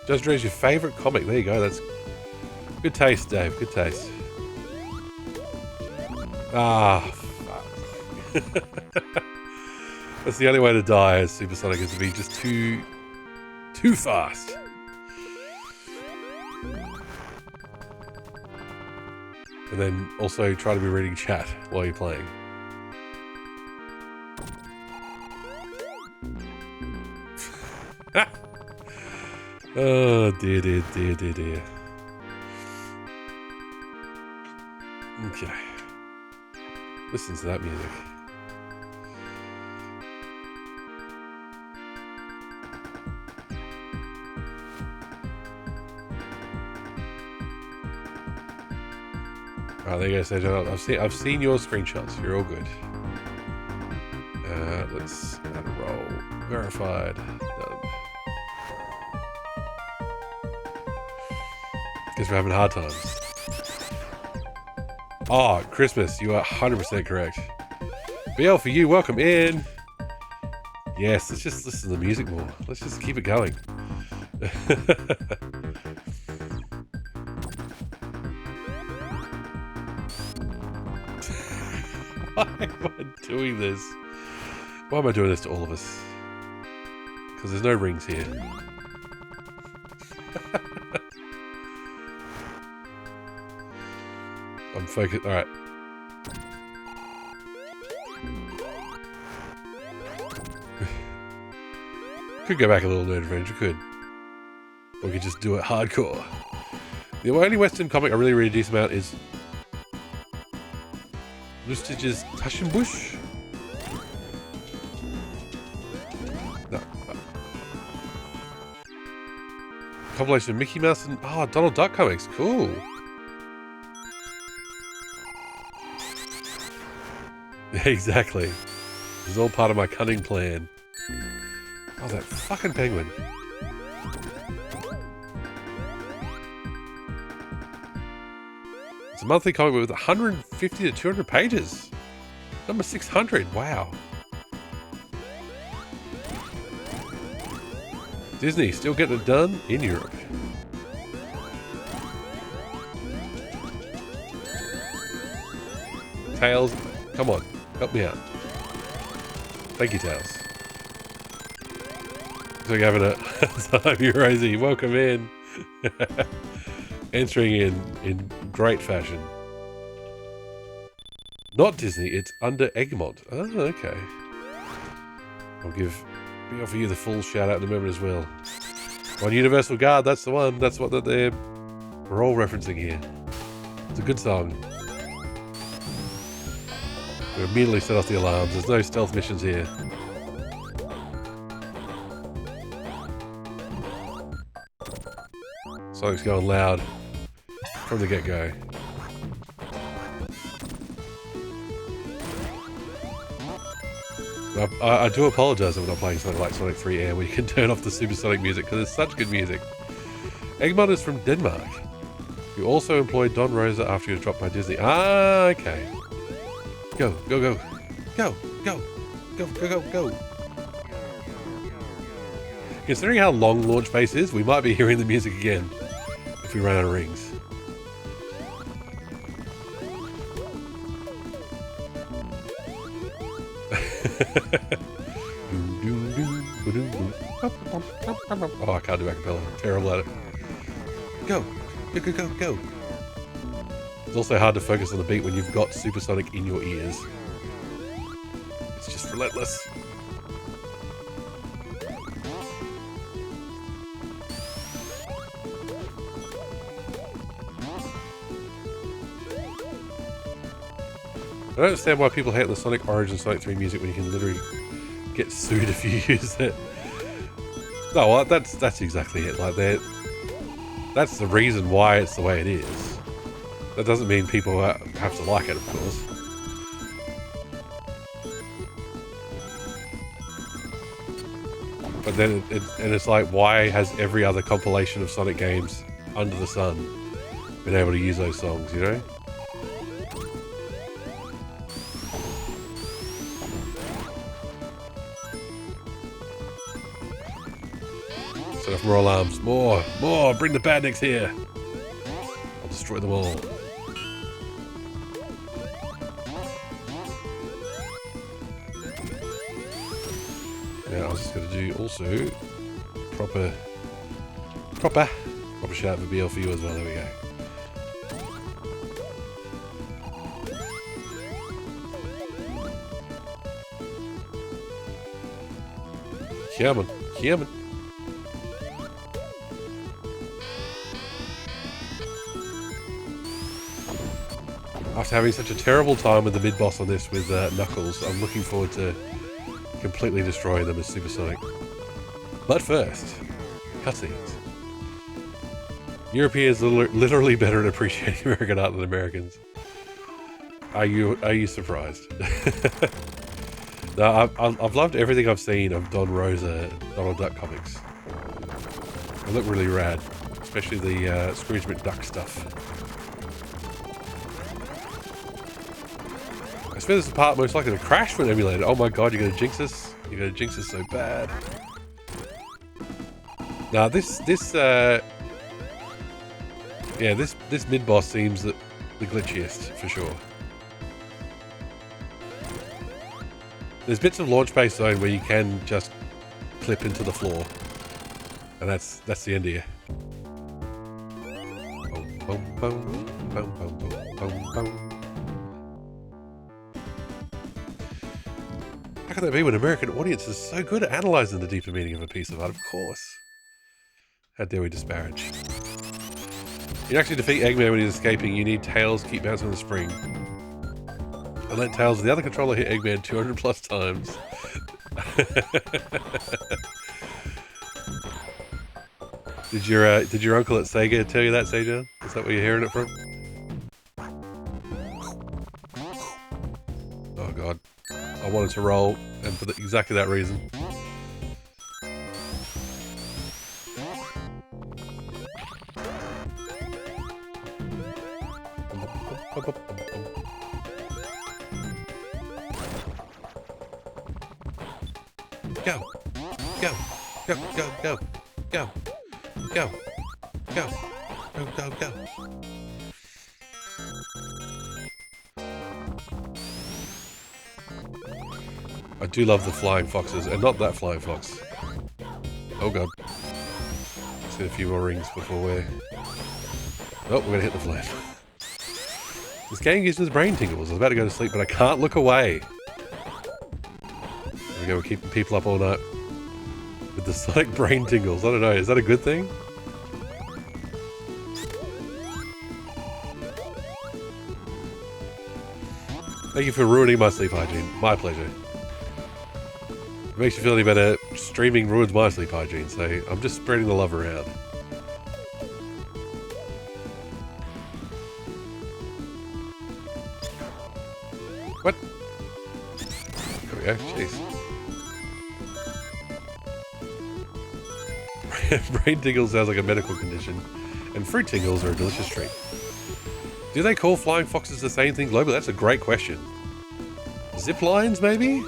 Judge Dredd's your favourite comic. There you go. That's good taste, Dave. Good taste. Ah, fuck. That's the only way to die as Supersonic, is to be just too fast. And then also try to be reading chat while you're playing. Oh dear, dear, dear, dear, dear. Okay. Listen to that music. Oh, there you go, Sergio. I've seen your screenshots. You're all good. Let's add a roll. Verified. Done. Guess we're having hard times. Oh, Christmas. You are 100% correct. BL for you. Welcome in. Yes, let's just listen to the music more. Let's just keep it going. Why am I doing this? Why am I doing this to all of us? Because there's no rings here. I'm focused. Alright. Could go back a little Nerd Adventure, could. Or we could just do it hardcore. The only Western comic I really read a decent amount is Lustige's Taschenbusch? No. compilation of Mickey Mouse and Donald Duck comics. Cool. Exactly. This is all part of my cunning plan. Oh, that fucking penguin. It's a monthly comic book with 150 to 200 pages. Number 600. Wow. Disney still getting it done in Europe. Tails, come on, help me out. Thank you, Tails. So you're having a you're Rosie, welcome in. Entering in great fashion. Not Disney, it's under Eggma'am. Oh, okay. I'll offer you the full shout out in a moment as well. On Universal Guard, that's the one. That's what we're all referencing here. It's a good song. We immediately set off the alarms. There's no stealth missions here. Sonic's going loud from the get-go. I do apologise that we're not playing something like Sonic 3 Air where you can turn off the supersonic music because it's such good music. Eggma'am is from Denmark. You also employed Don Rosa after you were dropped by Disney. Ah, okay. Go, go, go. Go, go. Go, go, go, go. Considering how long launch base is, we might be hearing the music again if we run out of rings. Oh, I can't do acapella. I'm terrible at it. Go! Go, go, go, go! It's also hard to focus on the beat when you've got supersonic in your ears. It's just relentless. I don't understand why people hate the Sonic Origins Sonic 3 music when you can literally get sued if you use it. No, well, that's exactly it. Like that's the reason why it's the way it is. That doesn't mean people have to like it, of course. But then it's like, why has every other compilation of Sonic games under the sun been able to use those songs, you know? Set off more alarms. More! Bring the badniks here! I'll destroy them all. Now I was just going to do also proper shout for BL for you as well. There we go. Come on. After having such a terrible time with the mid-boss on this with Knuckles, I'm looking forward to completely destroying them as Supersonic. But first, cutscenes. Europeans are literally better at appreciating American art than Americans. Are you surprised? No, I've loved everything I've seen of Don Rosa, Donald Duck comics. They look really rad, especially the Scrooge McDuck stuff. I suppose this is the part most likely to crash when emulated. Oh my god, you're gonna jinx us? You're gonna jinx us so bad. Now this mid-boss seems the glitchiest, for sure. There's bits of launch base zone where you can just clip into the floor. And that's the end of you. Boom, boom, boom, boom, boom, boom, boom. How can that be when American audience is so good at analysing the deeper meaning of a piece of art? Of course. How dare we disparage? You can actually defeat Eggman when he's escaping. You need Tails, keep bouncing on the spring. And let Tails, the other controller, hit Eggman 200 plus times. Did your uncle at Sega tell you that, Sejan? Is that where you're hearing it from? Oh god, I wanted to roll, and for exactly that reason. Go, go, go, go, go, go, go, go, go, go, go. I do love the flying foxes, and not that flying fox. Oh god. Let's hit a few more rings before we're... Oh, we're gonna hit the flame. This game gives us brain tingles. I was about to go to sleep, but I can't look away. There we go, we're keeping people up all night with the Sonic brain tingles. I don't know, is that a good thing? Thank you for ruining my sleep hygiene. My pleasure. If it makes you feel any better, streaming ruins my sleep hygiene, so I'm just spreading the love around. What? There we go, jeez. Brain tingles sounds like a medical condition, and fruit tingles are a delicious treat. Do they call flying foxes the same thing globally? That's a great question. Zip lines, maybe?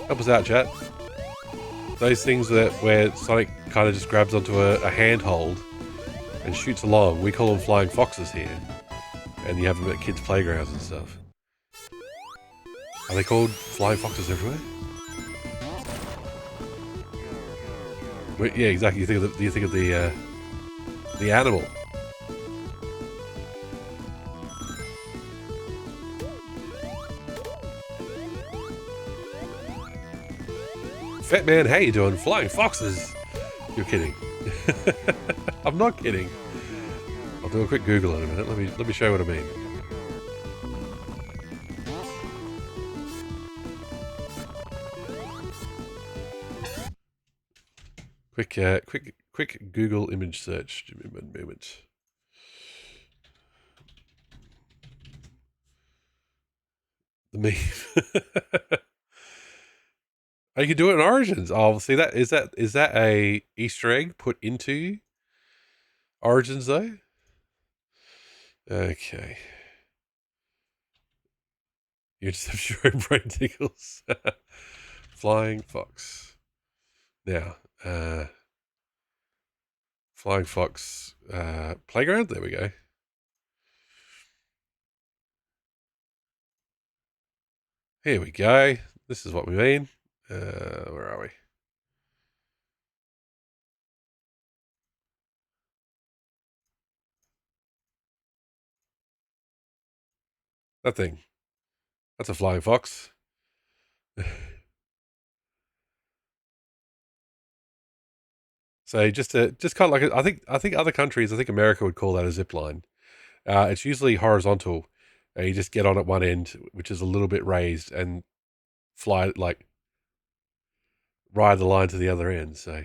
Help us out, chat. Those things where Sonic kind of just grabs onto a handhold and shoots along, we call them flying foxes here. And you have them at kids' playgrounds and stuff. Are they called flying foxes everywhere? Yeah, exactly. You think of the animal. Fat man, how you doing? Flying foxes. You're kidding. I'm not kidding. I'll do a quick Google in a minute. Let me show you what I mean. Quick Google image search. Give me a moment. The meme. Oh, you can do it in Origins. Oh, see that is that a Easter egg put into Origins though? Okay. You just have showing brain tingles. Flying fox. Now, flying fox playground. There we go. Here we go. This is what we mean. Where are we? That thing. That's a flying fox. So just kind of like I think other countries, I think America would call that a zip line. It's usually horizontal, and you just get on at one end, which is a little bit raised, and fly like ride the line to the other end. So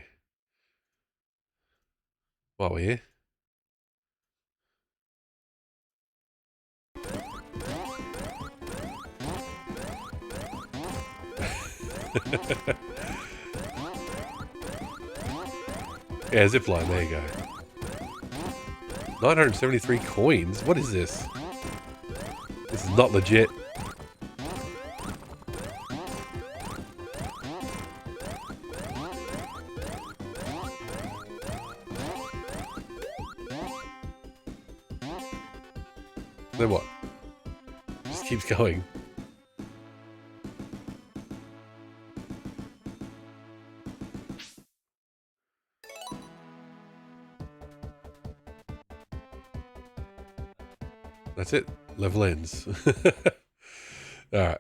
while we're here. Yeah, zipline, there you go. 973 coins? What is this? This is not legit. Then what? Just keeps going. That's it. Level ends. Alright.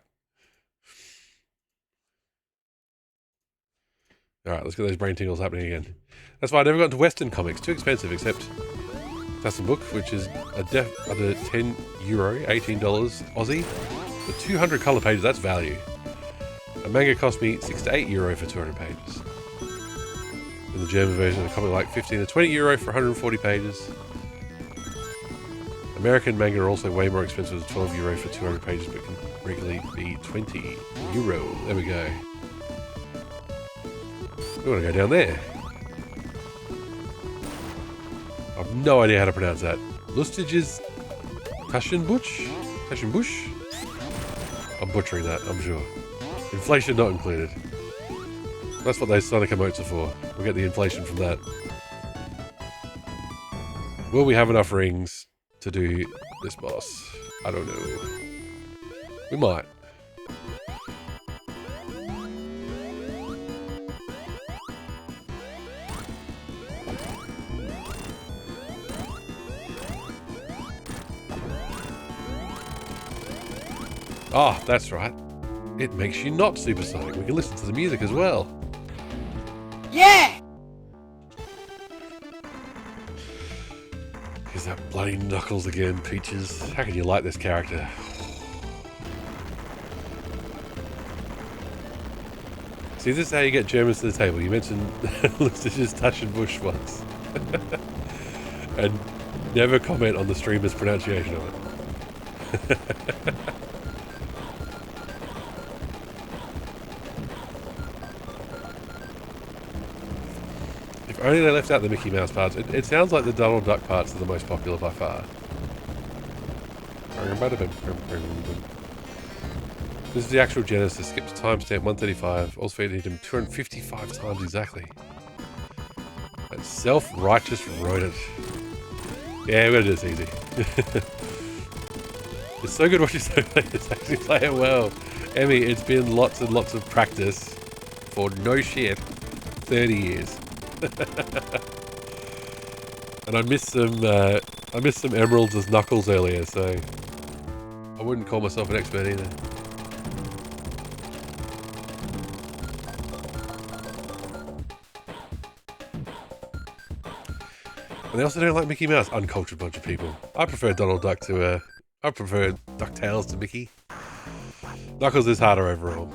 Alright, let's get those brain tingles happening again. That's why I never got into Western comics. Too expensive, except Tassin Book, which is under €10, $18 Aussie. For 200 colour pages, that's value. A manga cost me €6 to €8 for 200 pages. in the German version, a comic like 15 to 20 euro for 140 pages. American manga are also way more expensive than 12 euro for 200 pages, but can regularly be 20 euro. There we go. We want to go down there. I've no idea how to pronounce that. Lustiges Taschenbusch? Taschenbusch? I'm butchering that, I'm sure. Inflation not included. That's what those Sonic emotes are for. We'll get the inflation from that. Will we have enough rings to do this boss? I don't know. We might. Ah, that's right. It makes you not supersonic. We can listen to the music as well.
Yeah!
Is that bloody Knuckles again, Peaches? How can you like this character? See, this is how you get Germans to the table. You mentioned Lustiges Taschenbusch once. And never comment on the streamer's pronunciation of it. If only they left out the Mickey Mouse parts. It sounds like the Donald Duck parts are the most popular by far. This is the actual Genesis. Skip to timestamp 135. Also featured him 255 times exactly. That self-righteous rodent. Yeah, we're gonna do this easy. It's so good watching so many just actually play it well. Emmy, it's been lots and lots of practice for no shit 30 years. And I missed some emeralds as Knuckles earlier, so I wouldn't call myself an expert either. And they also don't like Mickey Mouse. Uncultured bunch of people. I prefer Donald Duck to I prefer DuckTales to Mickey. Knuckles is harder overall.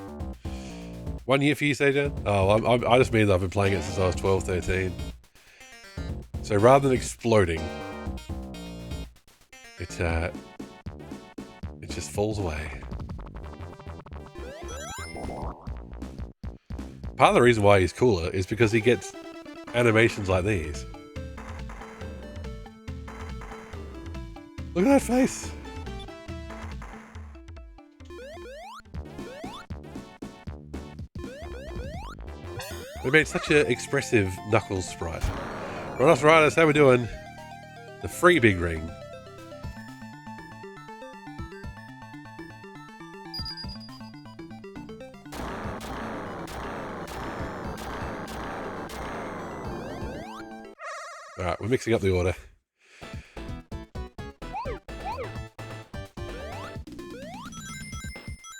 1 year for you, Sejan? Oh, I just mean that I've been playing it since I was 12, 13. So rather than exploding, it just falls away. Part of the reason why he's cooler is because he gets animations like these. Look at that face! They made such an expressive Knuckles sprite. Right, that's how we're doing. The free big ring. Alright, we're mixing up the order.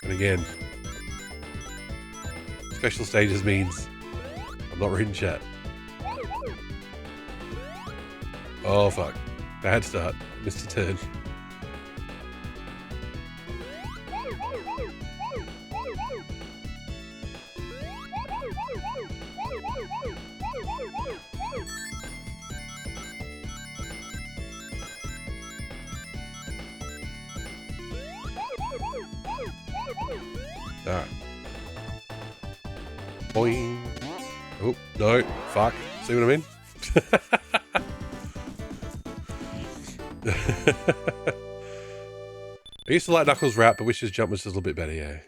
And again, special stages means I'm not reading chat. Oh fuck. Bad start. Missed a turn. Alright. Boing. Oh, no. Fuck. See what I mean? I used to like Knuckles' rap, but wish his jump was just a little bit better, yeah.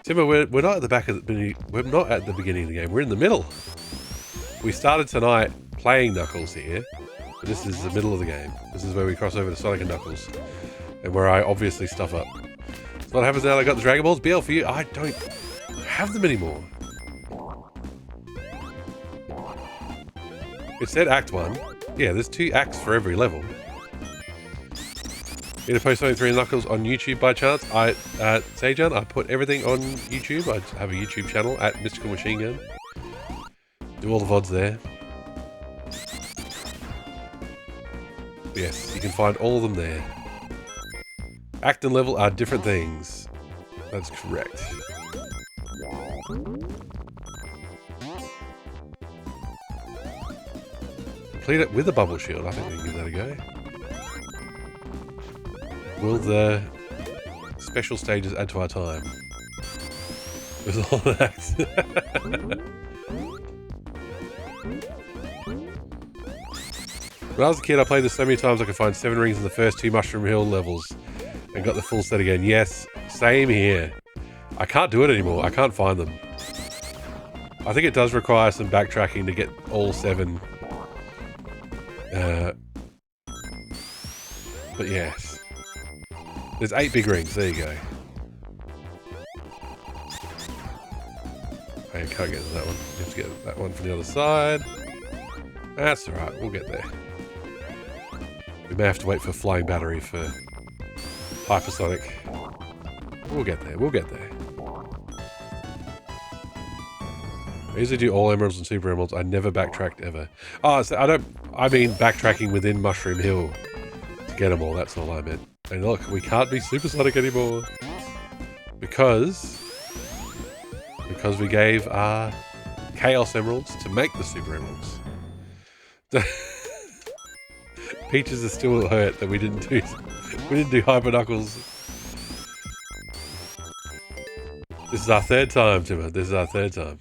Timber, we're not at the back of the... We're not at the beginning of the game. We're in the middle. We started tonight playing Knuckles here. But this is the middle of the game. This is where we cross over to Sonic and Knuckles. And where I obviously stuff up. So what happens now that I got the Dragon Balls? BL for you. I don't have them anymore. It said Act 1. Yeah, there's 2 acts for every level. You gonna post Sonic 3 and Knuckles on YouTube by chance? Sejan, I put everything on YouTube. I have a YouTube channel at Mystical Machine Gun. Do all the VODs there. Yes, you can find all of them there. Act and level are different things. That's correct. complete it with a bubble shield. I think we can give that a go. Will the special stages add to our time? With all that. When I was a kid, I played this so many times I could find 7 rings in the first 2 Mushroom Hill levels and got the full set again. Yes, same here. I can't do it anymore. I can't find them. I think it does require some backtracking to get all 7. But yes. There's 8 big rings. There you go. I can't get to that one. You have to get that one from the other side. That's alright. We'll get there. We may have to wait for Flying Battery for Hypersonic. We'll get there. We'll get there. I usually do all emeralds and super emeralds. I never backtracked ever. Oh, so I mean backtracking within Mushroom Hill to get them all. That's all I meant. And look, we can't be Supersonic anymore because we gave our Chaos Emeralds to make the Super Emeralds. Peaches are still hurt that we didn't do Hyper Knuckles. This is our 3rd time, Timmer. This is our 3rd time.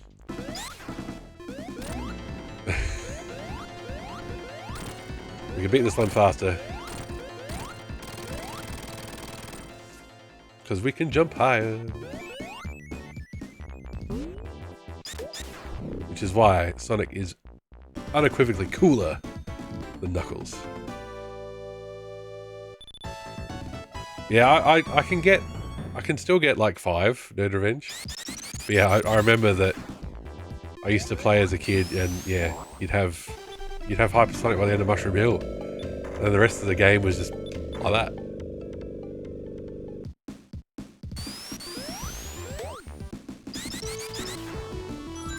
We can beat this one faster. Because we can jump higher. Which is why Sonic is unequivocally cooler than Knuckles. Yeah, I can still get like 5 Nerd Revenge. But yeah, I remember that I used to play as a kid, and yeah, you'd have Hypersonic by the end of Mushroom Hill, and the rest of the game was just like that.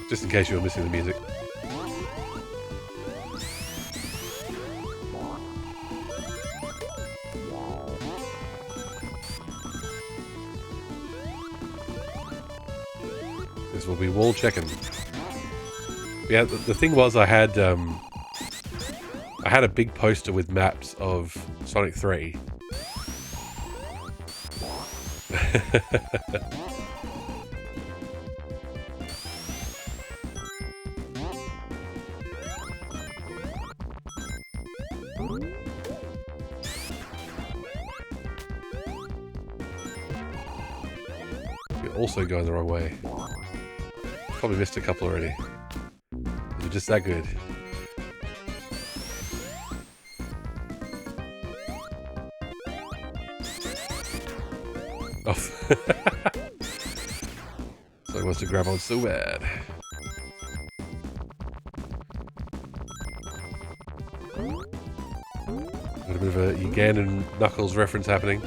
Just in case you were missing the music. This will be wall checking. Yeah, the thing was I had a big poster with maps of Sonic 3. You're also going the wrong way. Probably missed a couple already. You're just that good. Oh. So he wants to grab on so bad. Got a bit of a Ugandan Knuckles reference happening.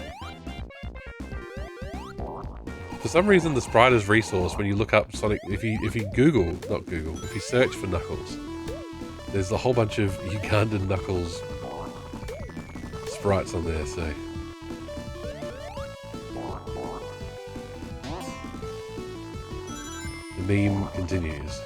For some reason, the sprite is resource when you look up Sonic. If you if you search for Knuckles, there's a whole bunch of Ugandan Knuckles sprites on there. So the meme continues.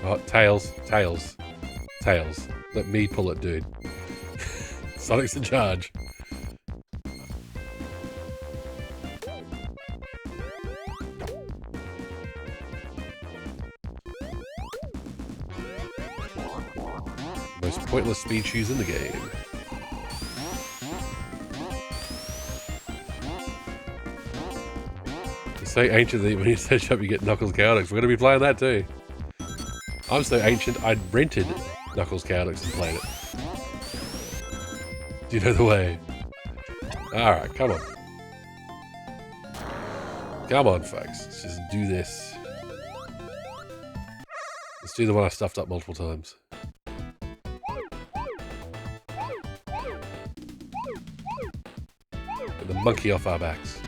Oh, Tails. Let me pull it, dude. Sonic's in charge. Most pointless speed shoes in the game. It's so ancient that when you search up you get Knuckles Chaotix. We're going to be playing that too. I'm so ancient, I rented Knuckles Chaotix and played it. Do you know the way? Alright, come on. Come on, folks. Let's just do this. Let's do the one I stuffed up multiple times. Get the monkey off our backs.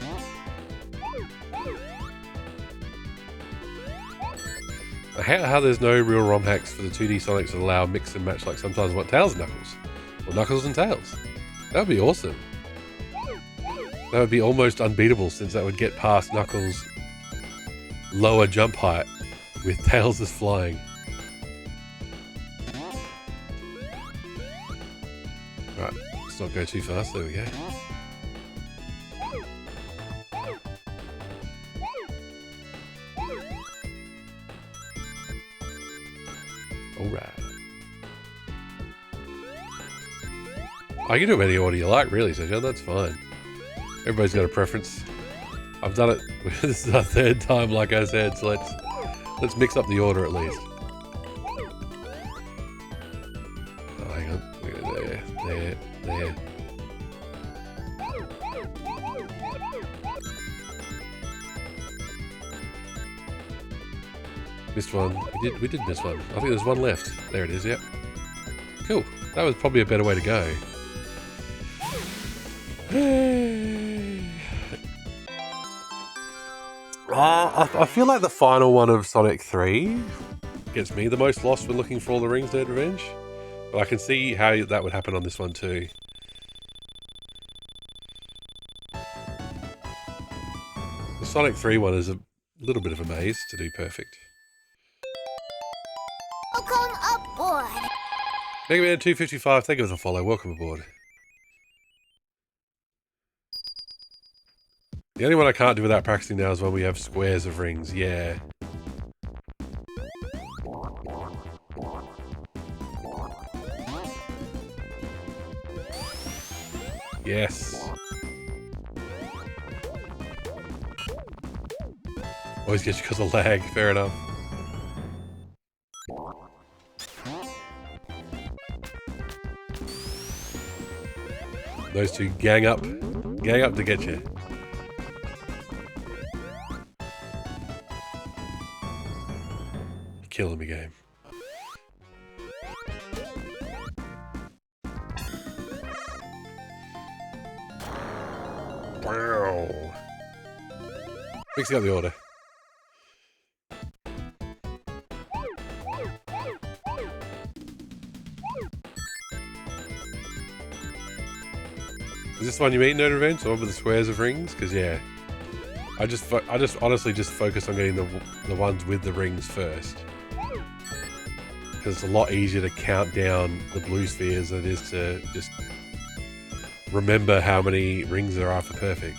How there's no real ROM hacks for the 2D Sonics that allow mix and match like sometimes what Tails and Knuckles. Or Knuckles and Tails. That would be awesome. That would be almost unbeatable since that would get past Knuckles' lower jump height with Tails is flying. Right, let's not go too fast. There we go. Alright. I can do any order you like, really, so John, that's fine. Everybody's got a preference. I've done it. This is our third time, like I said, so let's mix up the order at least. Oh, hang on. There. Missed one. We did miss one. I think there's one left. There it is, yep. Cool. That was probably a better way to go. I feel like the final one of Sonic 3 gets me the most lost when looking for all the rings, Nerd Revenge. But I can see how that would happen on this one too. The Sonic 3 one is a little bit of a maze to do perfect.
Welcome aboard.
Eggma'am 255, thank you for the follow. Welcome aboard. The only one I can't do without practicing now is when we have squares of rings. Yeah. Yes. Always gets you because of lag. Fair enough. Those two gang up to get you. You're killing me, game. Wow. Mixing up the order. Is this the one you mean, Nerd Revenge? The one with the squares of rings? Because yeah, I just honestly just focus on getting the ones with the rings first. Because it's a lot easier to count down the blue spheres than it is to just remember how many rings there are for perfect.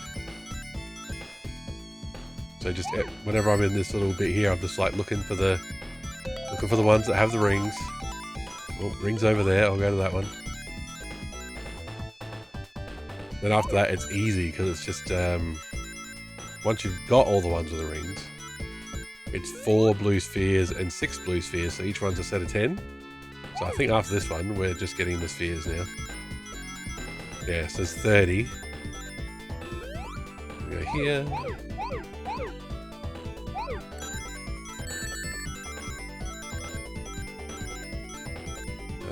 So just whenever I'm in this little bit here, I'm just like looking for the ones that have the rings. Oh, rings over there. I'll go to that one. Then after that, it's easy because it's just once you've got all the ones with the rings, it's 4 blue spheres and 6 blue spheres, so each one's a set of 10. So I think after this one, we're just getting the spheres now. Yeah, so it's 30. We go here.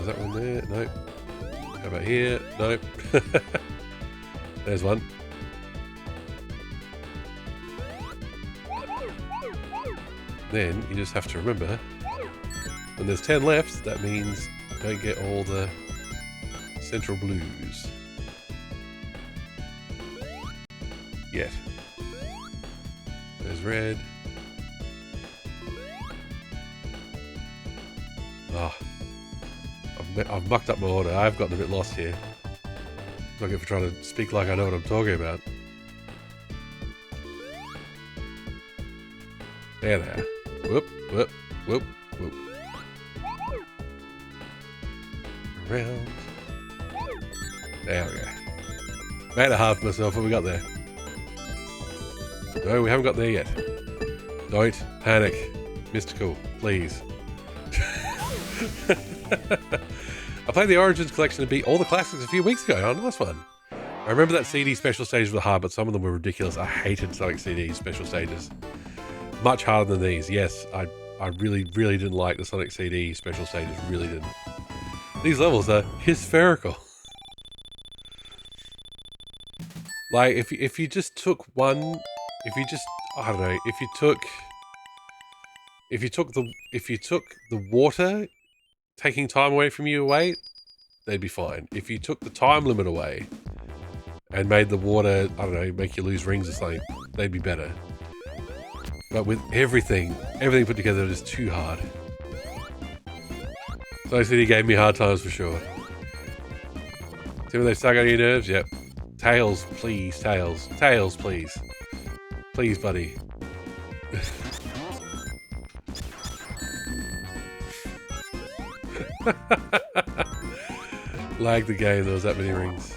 Is that one there? Nope. How about here? Nope. There's one. Then you just have to remember, when there's 10 left, that means don't get all the central blues. Yet. There's red. Ah. I've mucked up my order. I've gotten a bit lost here. Not good for trying to speak like I know what I'm talking about. There they are. Whoop, whoop, whoop, whoop. Around. There we go. Made a half myself. What we got there? No, we haven't got there yet. Don't panic. Mystical, please. I played the Origins collection to beat all the classics a few weeks ago. Oh, nice one. I remember that CD special stages were hard, but some of them were ridiculous. I hated Sonic CD special stages. Much harder than these. Yes, I really, really didn't like the Sonic CD special stages. Really didn't. These levels are hysterical. Like, if you just took one... I don't know, if you took the water taking time away from you away, they'd be fine. If you took the time limit away and made the water, I don't know, make you lose rings or something, they'd be better. But with everything put together, it is too hard. So City gave me hard times for sure. Tim, they suck on your nerves? Yep. Tails, please, Tails. Tails, please. Please, buddy. Lag the game, there was that many rings.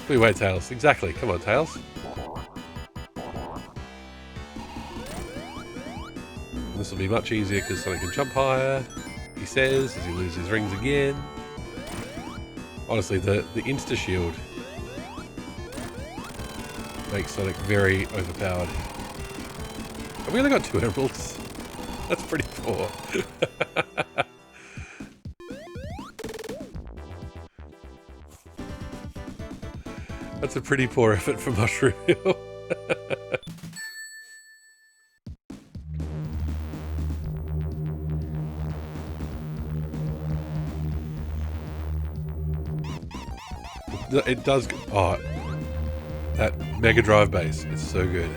Wait, Tails. Exactly. Come on, Tails. This will be much easier because Sonic can jump higher, he says, as he loses rings again. Honestly, the insta-shield makes Sonic very overpowered. Have we only got 2 emeralds? That's pretty poor. That's a pretty poor effort for Mushroom Hill. It does. Oh, that Mega Drive bass is so good.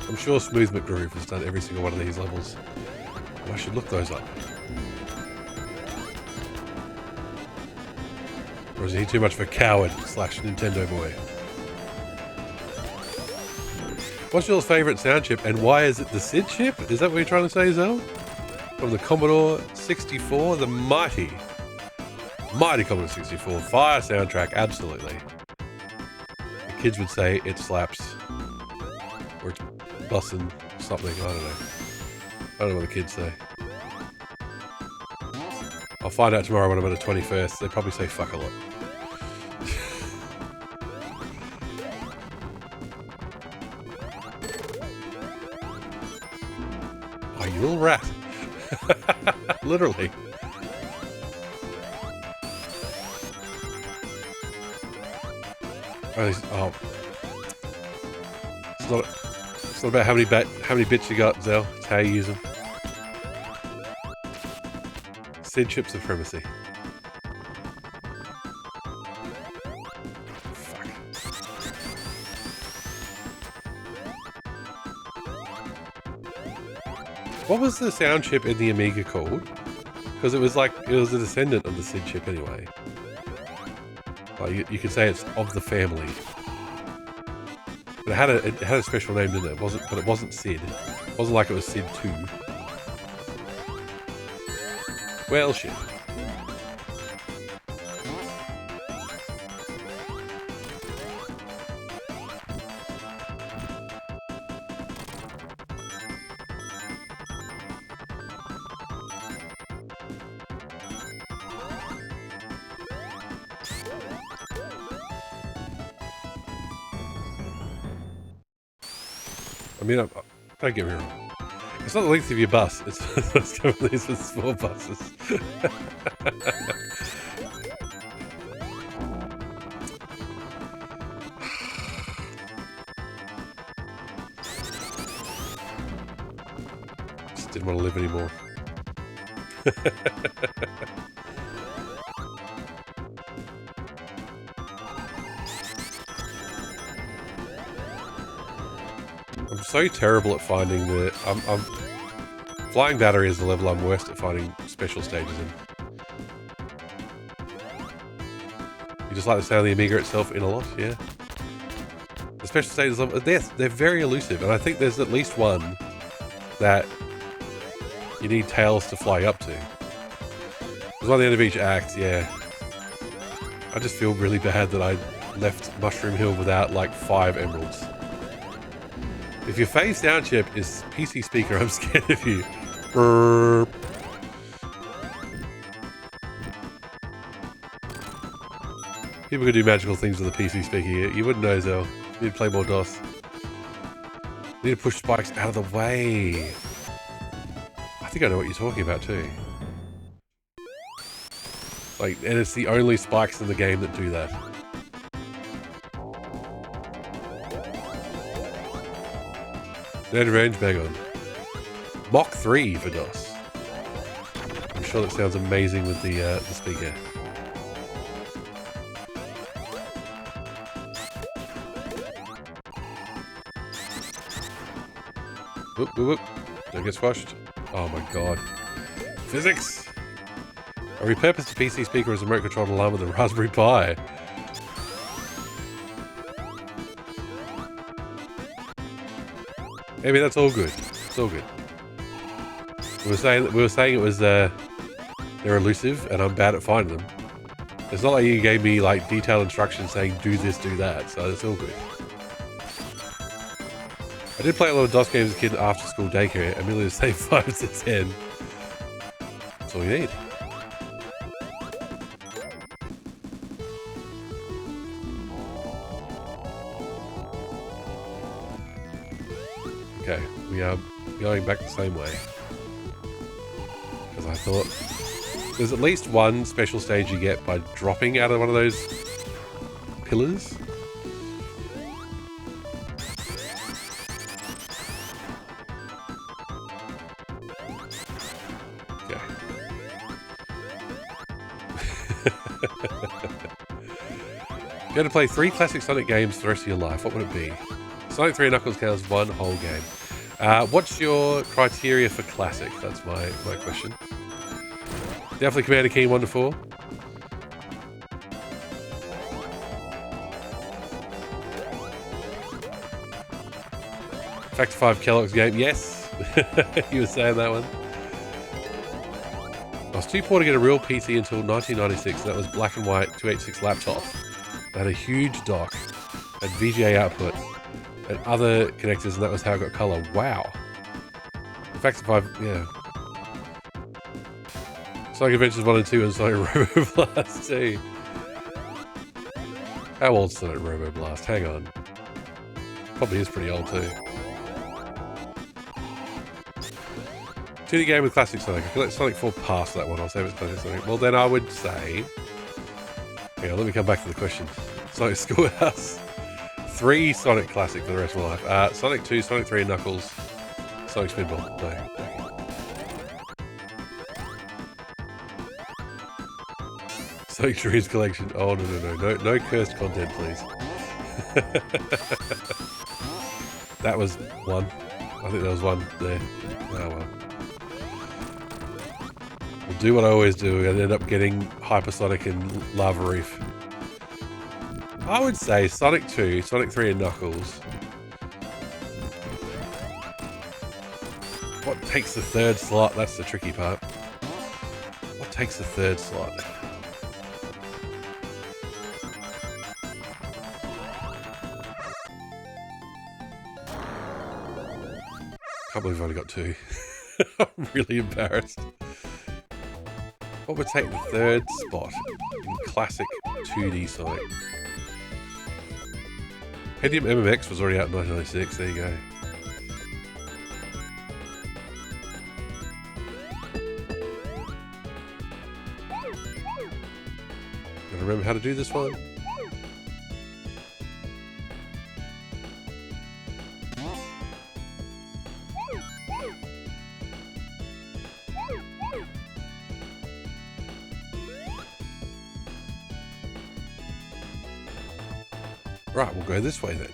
I'm sure Smooth McGroove has done every single one of these levels. I should look those up. Or is he too much of a coward / Nintendo boy? What's your favourite sound chip and why is it the SID chip? Is that what you're trying to say, Zell? From the Commodore 64, the mighty Commodore 64 fire soundtrack, absolutely. The kids would say it slaps. Or it's bussin' something, I don't know. I don't know what the kids say. I'll find out tomorrow when I'm at a 21st. They probably say fuck a lot. Oh, you little rat. Literally. Oh. It's not about how many bits you got, Zell. It's how you use them. SID chip supremacy. Fuck. What was the sound chip in the Amiga called? Because it was a descendant of the SID chip anyway. Like you could say it's of the family. But it had a special name, didn't it? But it wasn't SID. It wasn't like it was SID 2. Well, shit. I mean, don't get me wrong. It's not the length of your bus. It's these are small buses. Just didn't want to live anymore. I'm so terrible at finding the... Flying Battery is the level I'm worst at finding special stages in. You just like the sound of the Amiga itself in a lot, yeah? The special stages, they're very elusive, and I think there's at least one that you need Tails to fly up to. There's one at the end of each act, yeah. I just feel really bad that I left Mushroom Hill without like 5 emeralds. If your fave sound chip is PC speaker, I'm scared of you. Burp. People could do magical things with a PC speaker. You wouldn't know, Zell. You'd play more DOS. Need to push spikes out of the way. I think I know what you're talking about too. Like, and it's the only spikes in the game that do that. Nerd Revenge Bagon. Mach 3 for DOS. I'm sure that sounds amazing with the speaker. Whoop, whoop, whoop. Don't get squashed. Oh my god. Physics! I repurposed the PC speaker as a remote controlled alarm with a Raspberry Pi. I mean, that's all good. It's all good. We were saying it was they're elusive, and I'm bad at finding them. It's not like you gave me like detailed instructions saying do this, do that, so it's all good. I did play a lot of DOS games as a kid after school daycare. Amelia to save 5 to 10. That's all you need. Okay, we are going back the same way. Because I thought there's at least one special stage you get by dropping out of one of those pillars. Okay. You had to play 3 classic Sonic games for the rest of your life. What would it be? Sonic 3 and Knuckles counts one whole game. What's your criteria for classic? That's my question. Definitely Commander Keen 1 to 4. Factor 5 Kellogg's game. Yes! You were saying that one. I was too poor to get a real PC until 1996. That was black and white 286 laptop. It had a huge dock, had VGA output, and other connectors, and that was how I got color. Wow. Factor 5, yeah. Sonic Adventures 1 and 2 and Sonic Robo Blast 2. How old's Sonic Robo Blast? Hang on. Probably is pretty old too. 2D game with classic Sonic. I can let Sonic 4 pass that one. I'll save it as classic Sonic. Well, then I would say... Hang on, let me come back to the question. Sonic Schoolhouse. 3 Sonic classic for the rest of my life. Sonic 2, Sonic 3 and Knuckles. Sonic Spinball. No. Sonic Dreams Collection. Oh, no cursed content, please. That was one. I think there was one there. Oh, well. We'll do what I always do and end up getting Hypersonic and Lava Reef. I would say Sonic 2, Sonic 3 and Knuckles. What takes the third slot? That's the tricky part. What takes the third slot? Can't believe I've only got 2. I'm really embarrassed. What would take the third spot in classic 2D Sonic? Pentium MMX was already out in 1996. There you go. Gotta remember how to do this one. Right, we'll go this way then.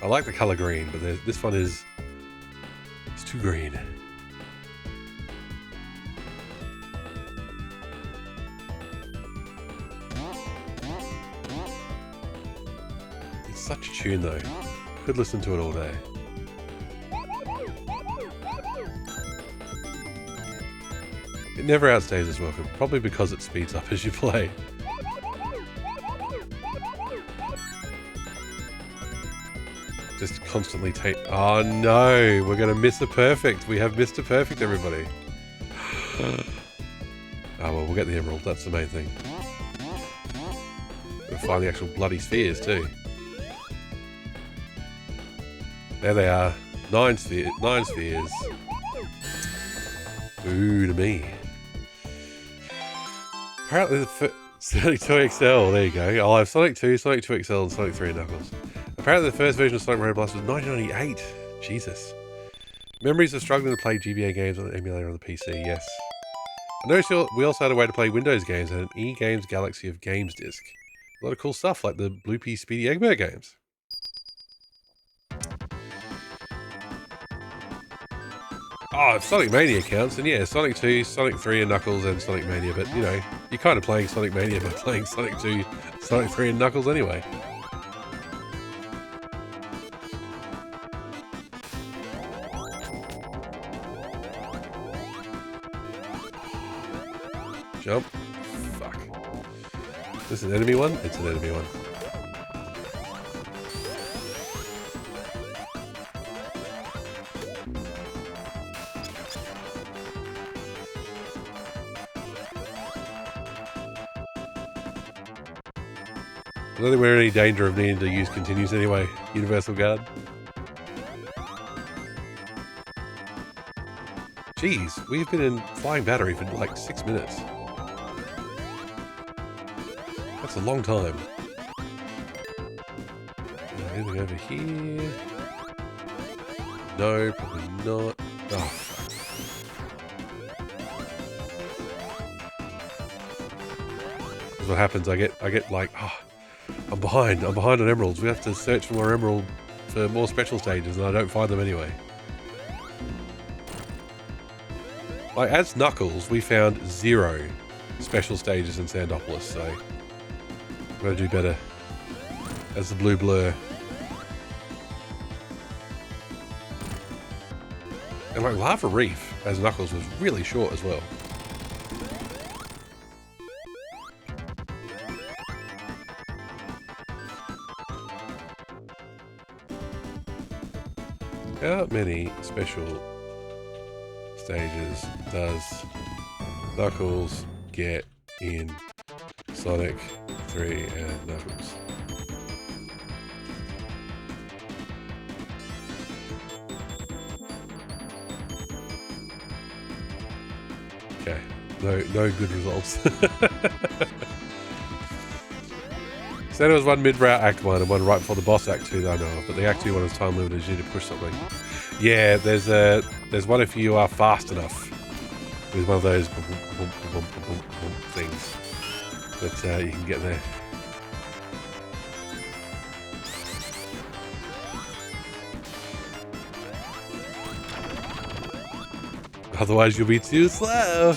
I like the color green, but this one it's too green. It's such a tune though. Could listen to it all day. It never outstays its welcome, probably because it speeds up as you play. Just constantly take... Oh no, we're going to miss a perfect. We have missed a perfect, everybody. Oh well, we'll get the emerald, that's the main thing. to find the actual bloody spheres too. There they are. 9 spheres. 9 spheres. Ooh, to me. Apparently the Sonic 2 XL, there you go. I'll have Sonic 2, Sonic 2 XL, and Sonic 3 and Knuckles. Apparently the first version of Sonic Mario Blast was 1998. Jesus. Memories of struggling to play GBA games on an emulator on the PC, yes. I noticed we also had a way to play Windows games and an E-Games Galaxy of Games disc. A lot of cool stuff like the Bloopy Speedy Eggma'am games. Oh, if Sonic Mania counts, then yeah, Sonic 2, Sonic 3 and Knuckles and Sonic Mania, but you know, you're kind of playing Sonic Mania by playing Sonic 2, Sonic 3 and Knuckles anyway. Jump. Fuck. Is this an enemy one? It's an enemy one. I don't think we're in any danger of needing to use continues anyway. Universal Guard. Jeez, we've been in flying battery for like 6 minutes. That's a long time. Anything over here? No, probably not. Oh, fuck. This is what happens. I get like, oh, I'm behind on emeralds. We have to search for more emerald for more special stages, and I don't find them anyway. Like, as Knuckles, we found 0 special stages in Sandopolis, so we've got to do better as the blue blur. And like Lava Reef, as Knuckles, was really short as well. How many special stages does Knuckles get in Sonic 3 and Knuckles? Okay, no good results. So there was one mid-route Act 1 and one right before the boss Act 2 that I know of, but the Act 2 one is time limited, you need to push something. Yeah, there's one if you are fast enough with one of those things that you can get there. Otherwise you'll be too slow.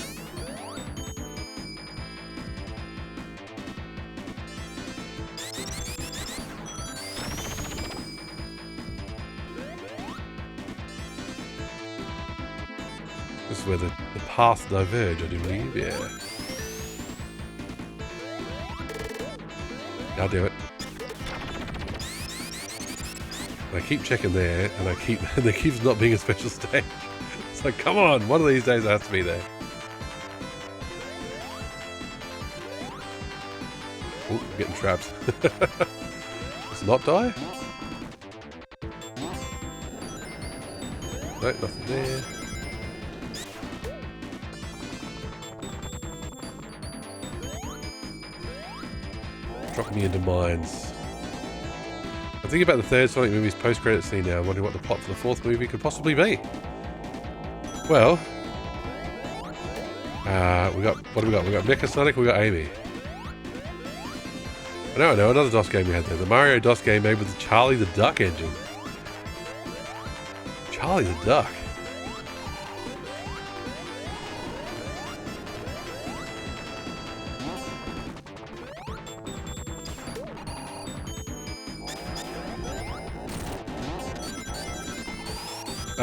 This is where the paths diverge, I do believe, yeah. God damn it. I keep checking there, and there keeps not being a special stage. It's like, come on, one of these days I have to be there. Oh, I'm getting trapped. Does it not die? No, nothing there. Dropping me into mines. I'm thinking about the third Sonic movie's post-credit scene now. I'm wondering what the plot for the fourth movie could possibly be. Well, what do we got? We got Mecha Sonic, we got Amy. I know, another DOS game we had there. The Mario DOS game made with the Charlie the Duck engine. Charlie the Duck.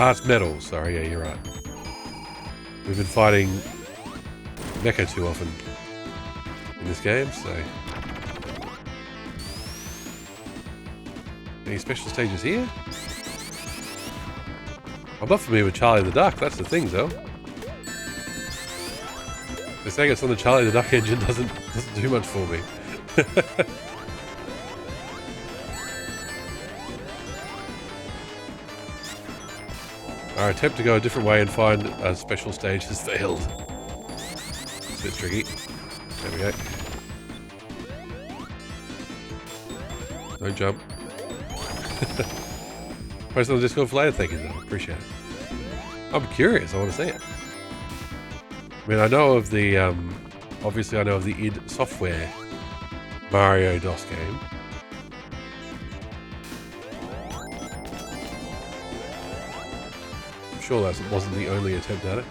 Ah, it's metal. Sorry, yeah, you're right. We've been fighting Mecha too often in this game, so... Any special stages here? I'm not familiar with Charlie the Duck, that's the thing, though. They're saying it's on the Charlie the Duck engine doesn't do much for me. Our attempt to go a different way and find a special stage has failed. It's a bit tricky. There we go. Don't jump. Post on the Discord for later, thank you, though. Appreciate it. I'm curious, I want to see it. I mean, I know of the, obviously I know of the id Software Mario DOS game. I'm sure that wasn't the only attempt at it.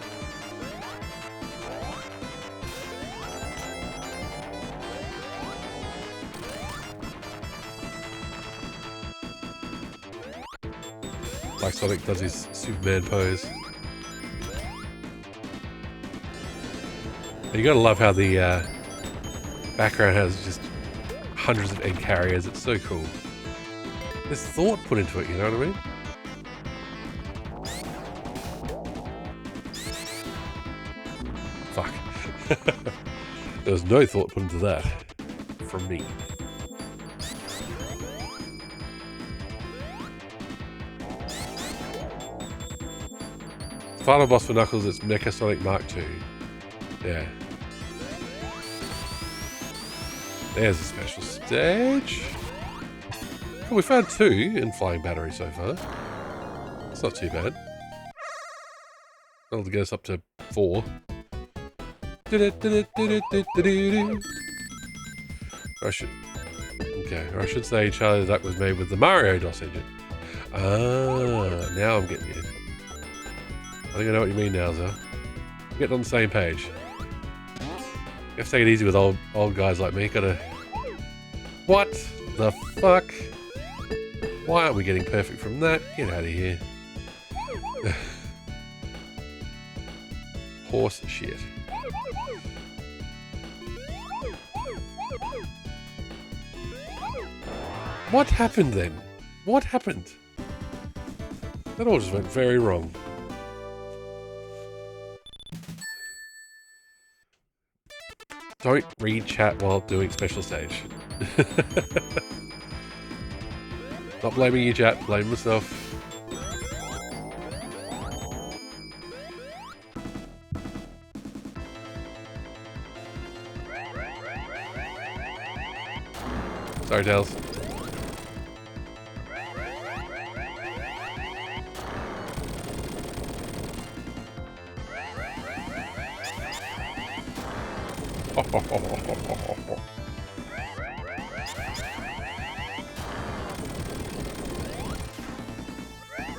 Like Sonic does his Superman pose. And you gotta love how the background has just hundreds of egg carriers. It's so cool. There's thought put into it, you know what I mean? Fuck. There was no thought put into that from me. Final boss for Knuckles is Mecha Sonic Mark II. Yeah. There's a special stage. Cool, we found 2 in Flying Battery so far. It's not too bad. That'll get us up to 4. I should say Charlie the Duck was made with the Mario DOS engine. Ah, now I'm getting you. I think I know what you mean now, Zah. We're getting on the same page. You have to take it easy with old guys like me. Gotta... What the fuck? Why aren't we getting perfect from that? Get out of here. Horse shit. What happened then? What happened? That all just went very wrong. Don't read chat while doing special stage. Not blaming you, chat. Blame myself. Sorry, Tails.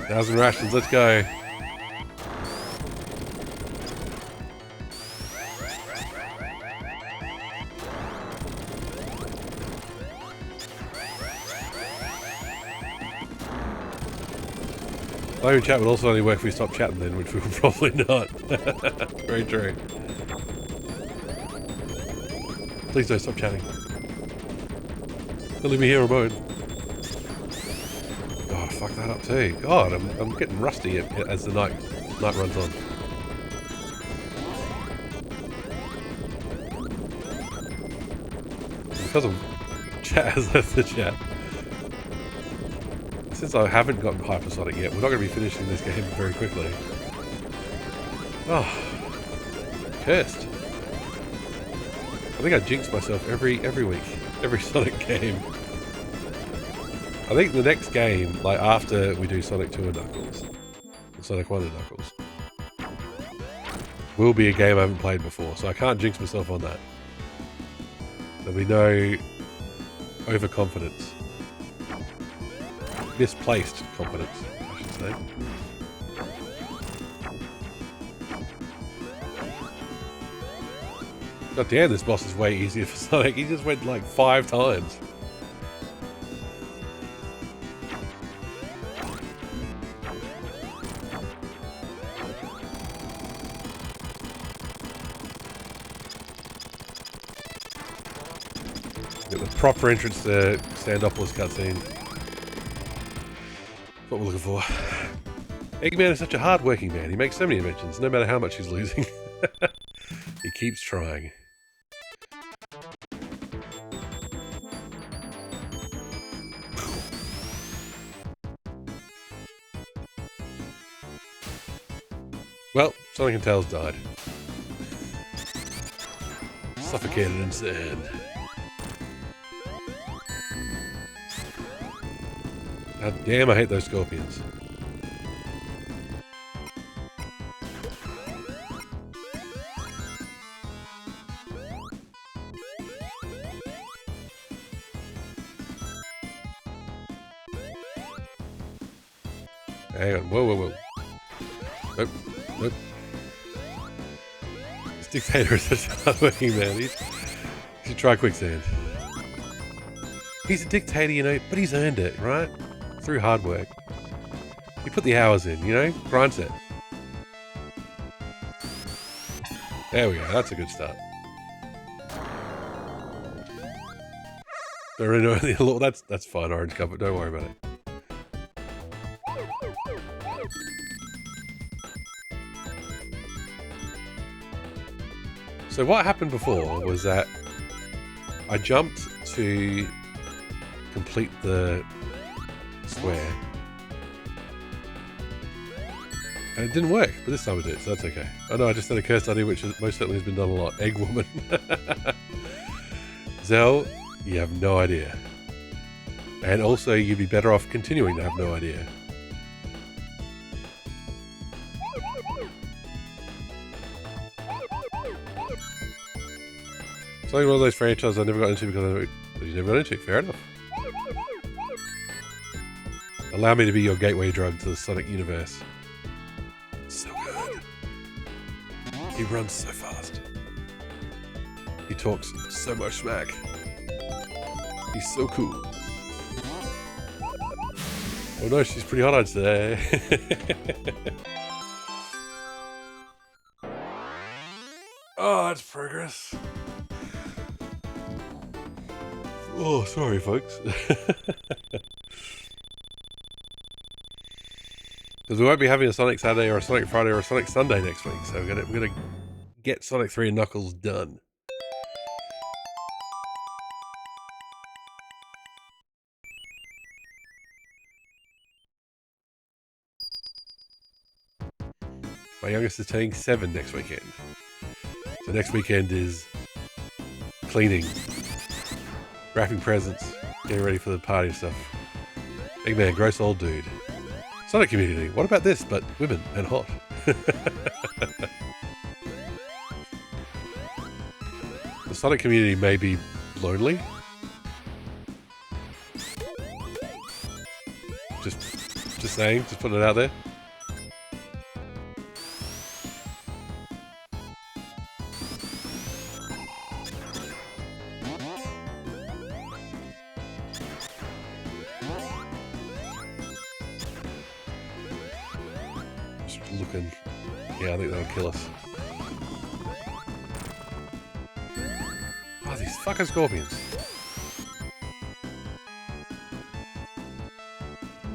Thousand rations, let's go. Live chat would also only work if we stopped chatting then, which we would probably not. Very true. Please don't stop chatting. Don't leave me here alone. God, fuck that up too. God, I'm getting rusty as the night runs on. Because of chat has left the chat. Since I haven't gotten hypersonic yet, we're not going to be finishing this game very quickly. Oh, cursed. I think I jinx myself every week, every Sonic game. I think the next game, like after we do Sonic 2 and Knuckles, and Sonic 1 and Knuckles, will be a game I haven't played before, so I can't jinx myself on that. There'll be no overconfidence. Misplaced confidence, I should say. God damn, this boss is way easier for Sonic. He just went like 5 times. Get the proper entrance to Standopolis cutscene. What we're looking for. Eggman is such a hard-working man. He makes so many inventions, no matter how much he's losing. He keeps trying. Well, Sonic and Tails died. Suffocated in sand. God damn, I hate those scorpions. Hang on, whoa, whoa, whoa. Nope, nope. This dictator is such a hard-working man. He should try quicksand. He's a dictator, you know, but he's earned it, right? Through hard work. He put the hours in, you know? Grind set. There we go, that's a good start. Don't really know anything. That's fine, orange cover, don't worry about it. So what happened before was that I jumped to complete the square. And it didn't work, but this time it did, so that's okay. Oh no, I just had a cursed idea, which most certainly has been done a lot. Eggwoman. Zell, you have no idea. And also, you'd be better off continuing to have no idea. It's like one of those franchises I never got into because you never got into. Fair enough. Allow me to be your gateway drug to the Sonic universe. So good. He runs so fast. He talks so much smack. He's so cool. Oh no, she's pretty hot, I'd say. Oh, that's progress. Oh, sorry, folks. Because we won't be having a Sonic Saturday or a Sonic Friday or a Sonic Sunday next week, so we're gonna get Sonic 3 and Knuckles done. My youngest is turning 7 next weekend. So next weekend is cleaning, wrapping presents, getting ready for the party stuff. Eggman, gross old dude. Sonic community, what about this, but women and hot? The Sonic community may be lonely. Just saying, just putting it out there. Looking. Yeah, I think that'll kill us. Oh, these fucking scorpions.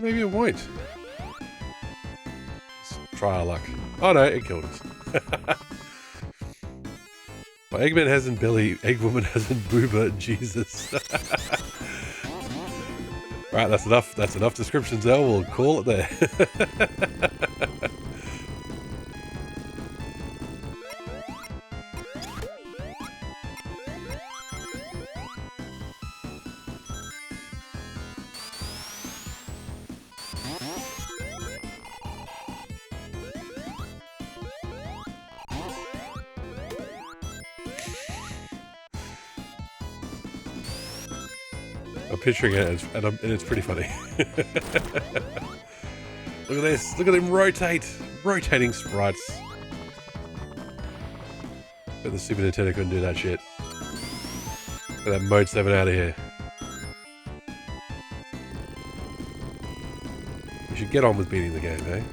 Maybe it won't. Let's try our luck. Oh no, it killed us. Well, Eggman hasn't Billy, Eggwoman hasn't Booba, Jesus. Right, that's enough. That's enough descriptions, Zell. We'll call it there. I'm picturing it, and it's pretty funny. Look at this. Look at them rotate. Rotating sprites. But the Super Nintendo couldn't do that shit. Get that Mode 7 out of here. We should get on with beating the game, eh?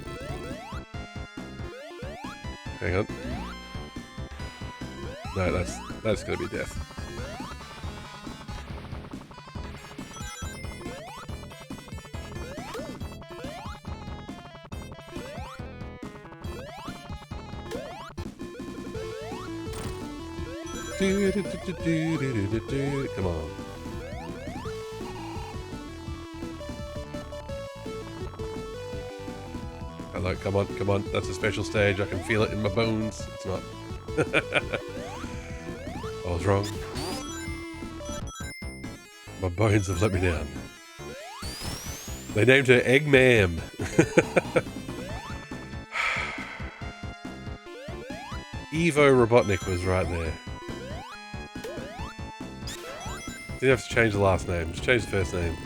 Hang on. No, that's gonna be death. Come on. Hello, come on, come on. That's a special stage. I can feel it in my bones. It's not. I was wrong. My bones have let me down. They named her Eggma'am. Evo Robotnik was right there. Didn't have to change the last name, just change the first name.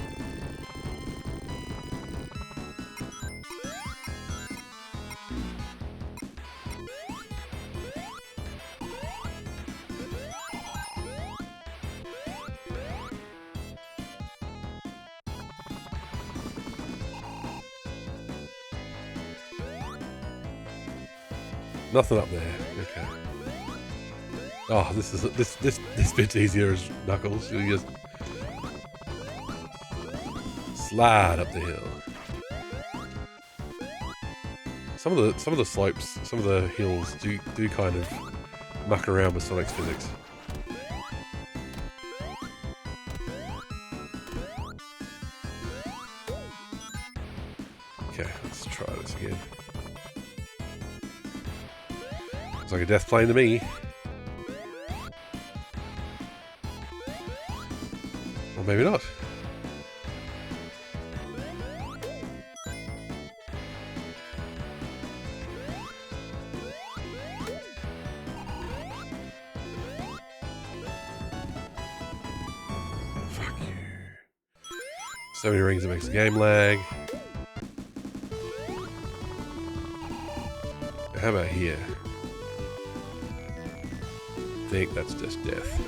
Nothing up there. Okay. Oh, this bit's easier as Knuckles. You just slide up the hill. Some of the slopes, some of the hills do kind of muck around with Sonic's physics. Okay, let's try this again. Looks like a death plane to me. Or maybe not. Fuck you. So many rings it makes the game lag. How about here? I think that's just death.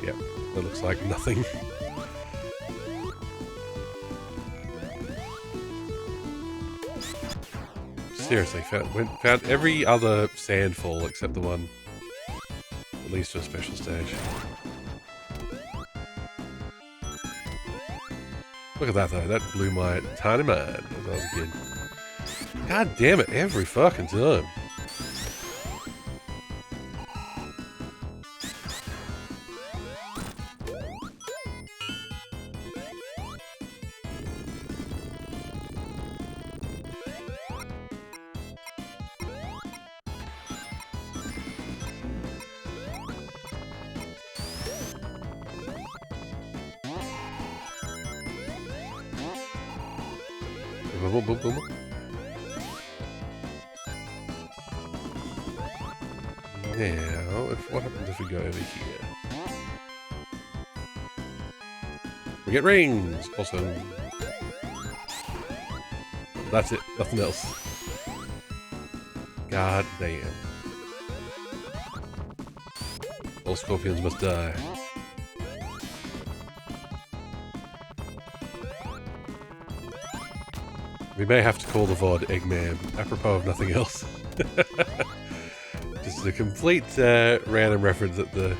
Yep, that looks like nothing. Seriously, found every other sandfall except the one that leads to a special stage. Look at that though, that blew my tiny mind as I was a kid. God damn it, every fucking time. Boom, boom, boom, boom. Now, what happens if we go over here? We get rings! Awesome. That's it, nothing else. God damn. All scorpions must die. We may have to call the VOD Eggma'am, apropos of nothing else. Just a complete random reference at the...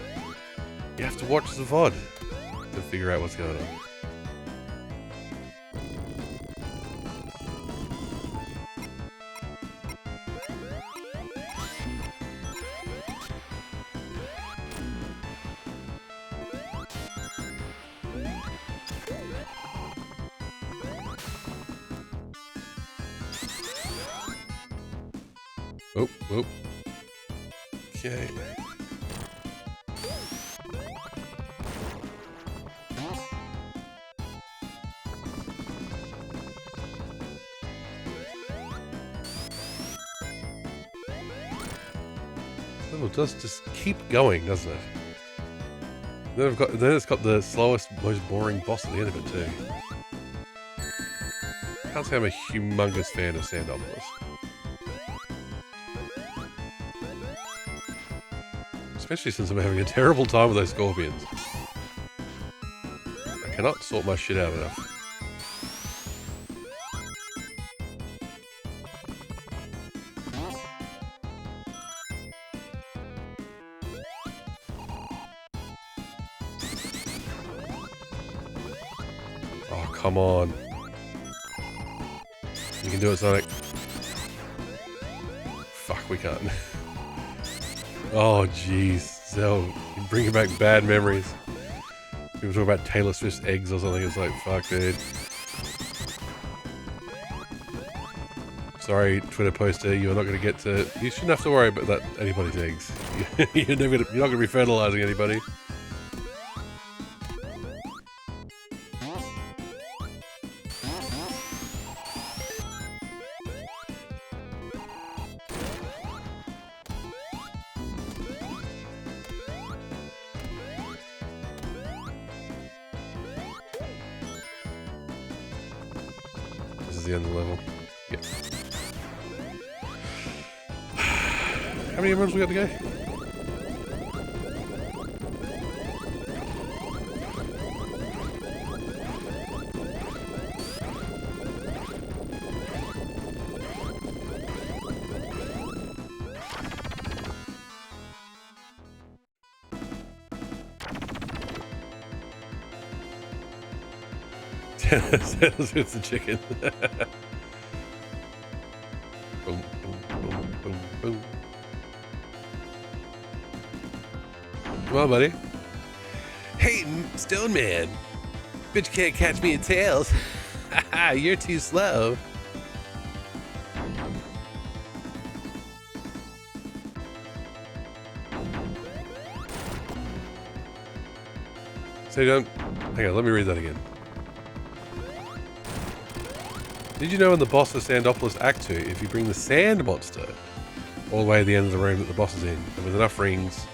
You have to watch the VOD to figure out what's going on. Oh, oh. Okay. Oh, it does just keep going, doesn't it? Then it's got the slowest, most boring boss at the end of it too. Can't say I'm a humongous fan of Sandopolis. Especially since I'm having a terrible time with those scorpions. I cannot sort my shit out enough. Oh, come on. You can do it, Sonic. Fuck, we can't. Oh, jeez. So, you're bringing back bad memories. People talk about Taylor Swift's eggs or something. It's like, fuck, dude. Sorry, Twitter poster, you're not going to get to... You shouldn't have to worry about that anybody thinks. You're not going to be fertilizing anybody. This is the end of the level. Yep. How many emeralds we got to go? Sandals with the chicken. Boom, boom, boom, boom, boom. Come on, buddy. Hey, Stone Man. Bitch can't catch me in tails. Haha, you're too slow. So you don't... Hang on, let me read that again. Did you know in the boss of Sandopolis Act 2, if you bring the sand monster all the way to the end of the room that the boss is in, and with enough rings,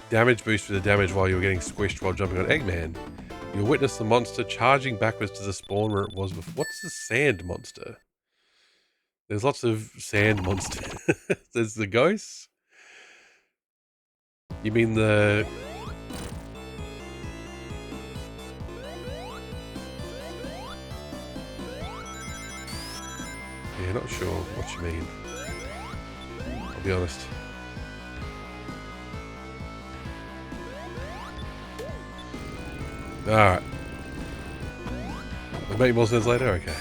damage boost for the damage while you're getting squished while jumping on Eggman, you'll witness the monster charging backwards to the spawn where it was before. What's the sand monster? There's lots of sand monsters. There's the ghosts? You mean the... Yeah, not sure what you mean. I'll be honest. Alright. We'll make more sense later? Okay.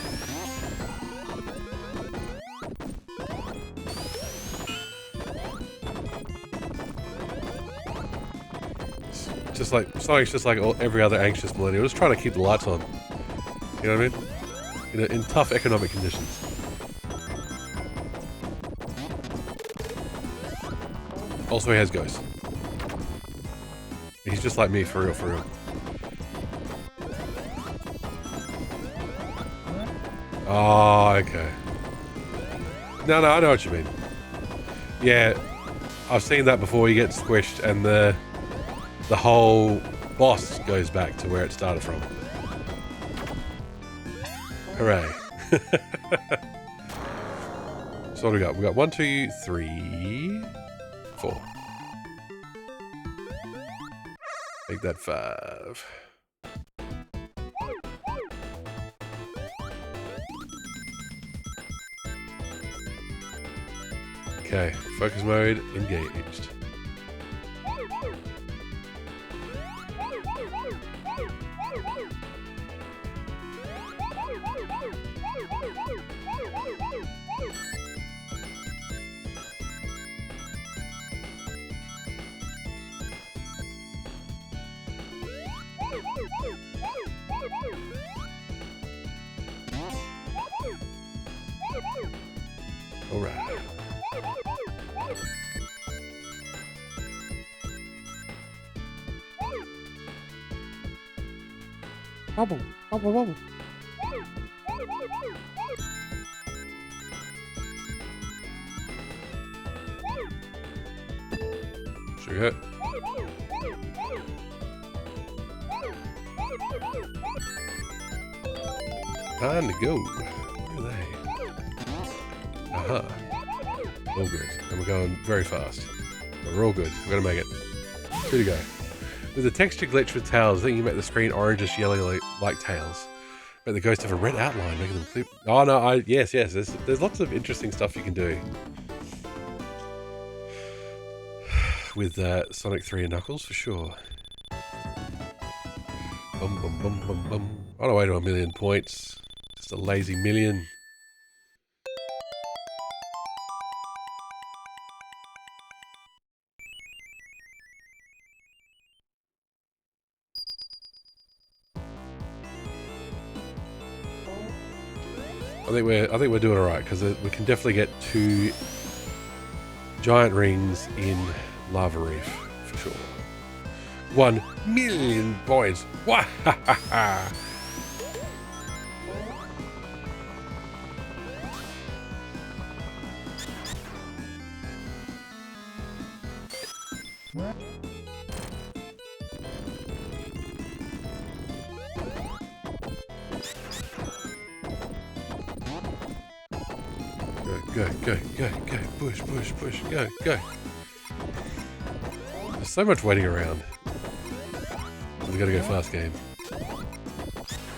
Just like Sonic's just like every other anxious millennial, just trying to keep the lights on. You know what I mean? In tough economic conditions. Also, he has ghosts. He's just like me, for real, for real. Oh, okay. No, I know what you mean. Yeah, I've seen that before. You get squished, and the whole boss goes back to where it started from. Hooray! So what do we got? We got 1, 2, 3, 4. Make that 5. Okay, focus mode engaged. All right. Bubble, bubble, bubble. Sugar. Time to go. Where are they? Aha. All good. And we're going very fast. But we're all good. We're gonna make it. 2 to go. With a texture glitch with tails, I think you make the screen orangish yellow like tails. But the ghosts have a red outline, making them clear. Oh no, yes. There's lots of interesting stuff you can do with Sonic 3 and Knuckles for sure. Bum bum bum bum bum. On our way to 1,000,000 points. Just a lazy million. I think we're doing all right because we can definitely get 2 giant rings in Lava Reef for sure. 1 million points. Wahahaha. Go, go, go, go, push, push, push, go, go. There's so much waiting around. We gotta go fast, game.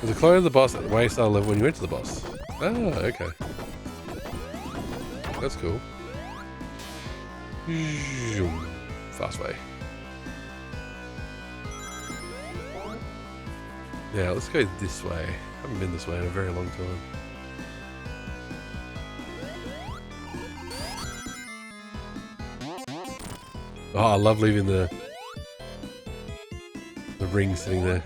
There's a clone of the boss at the way you start level when you enter the boss. Ah, okay. That's cool. Fast way. Now, let's go this way. I haven't been this way in a very long time. Oh, I love leaving the ring sitting there.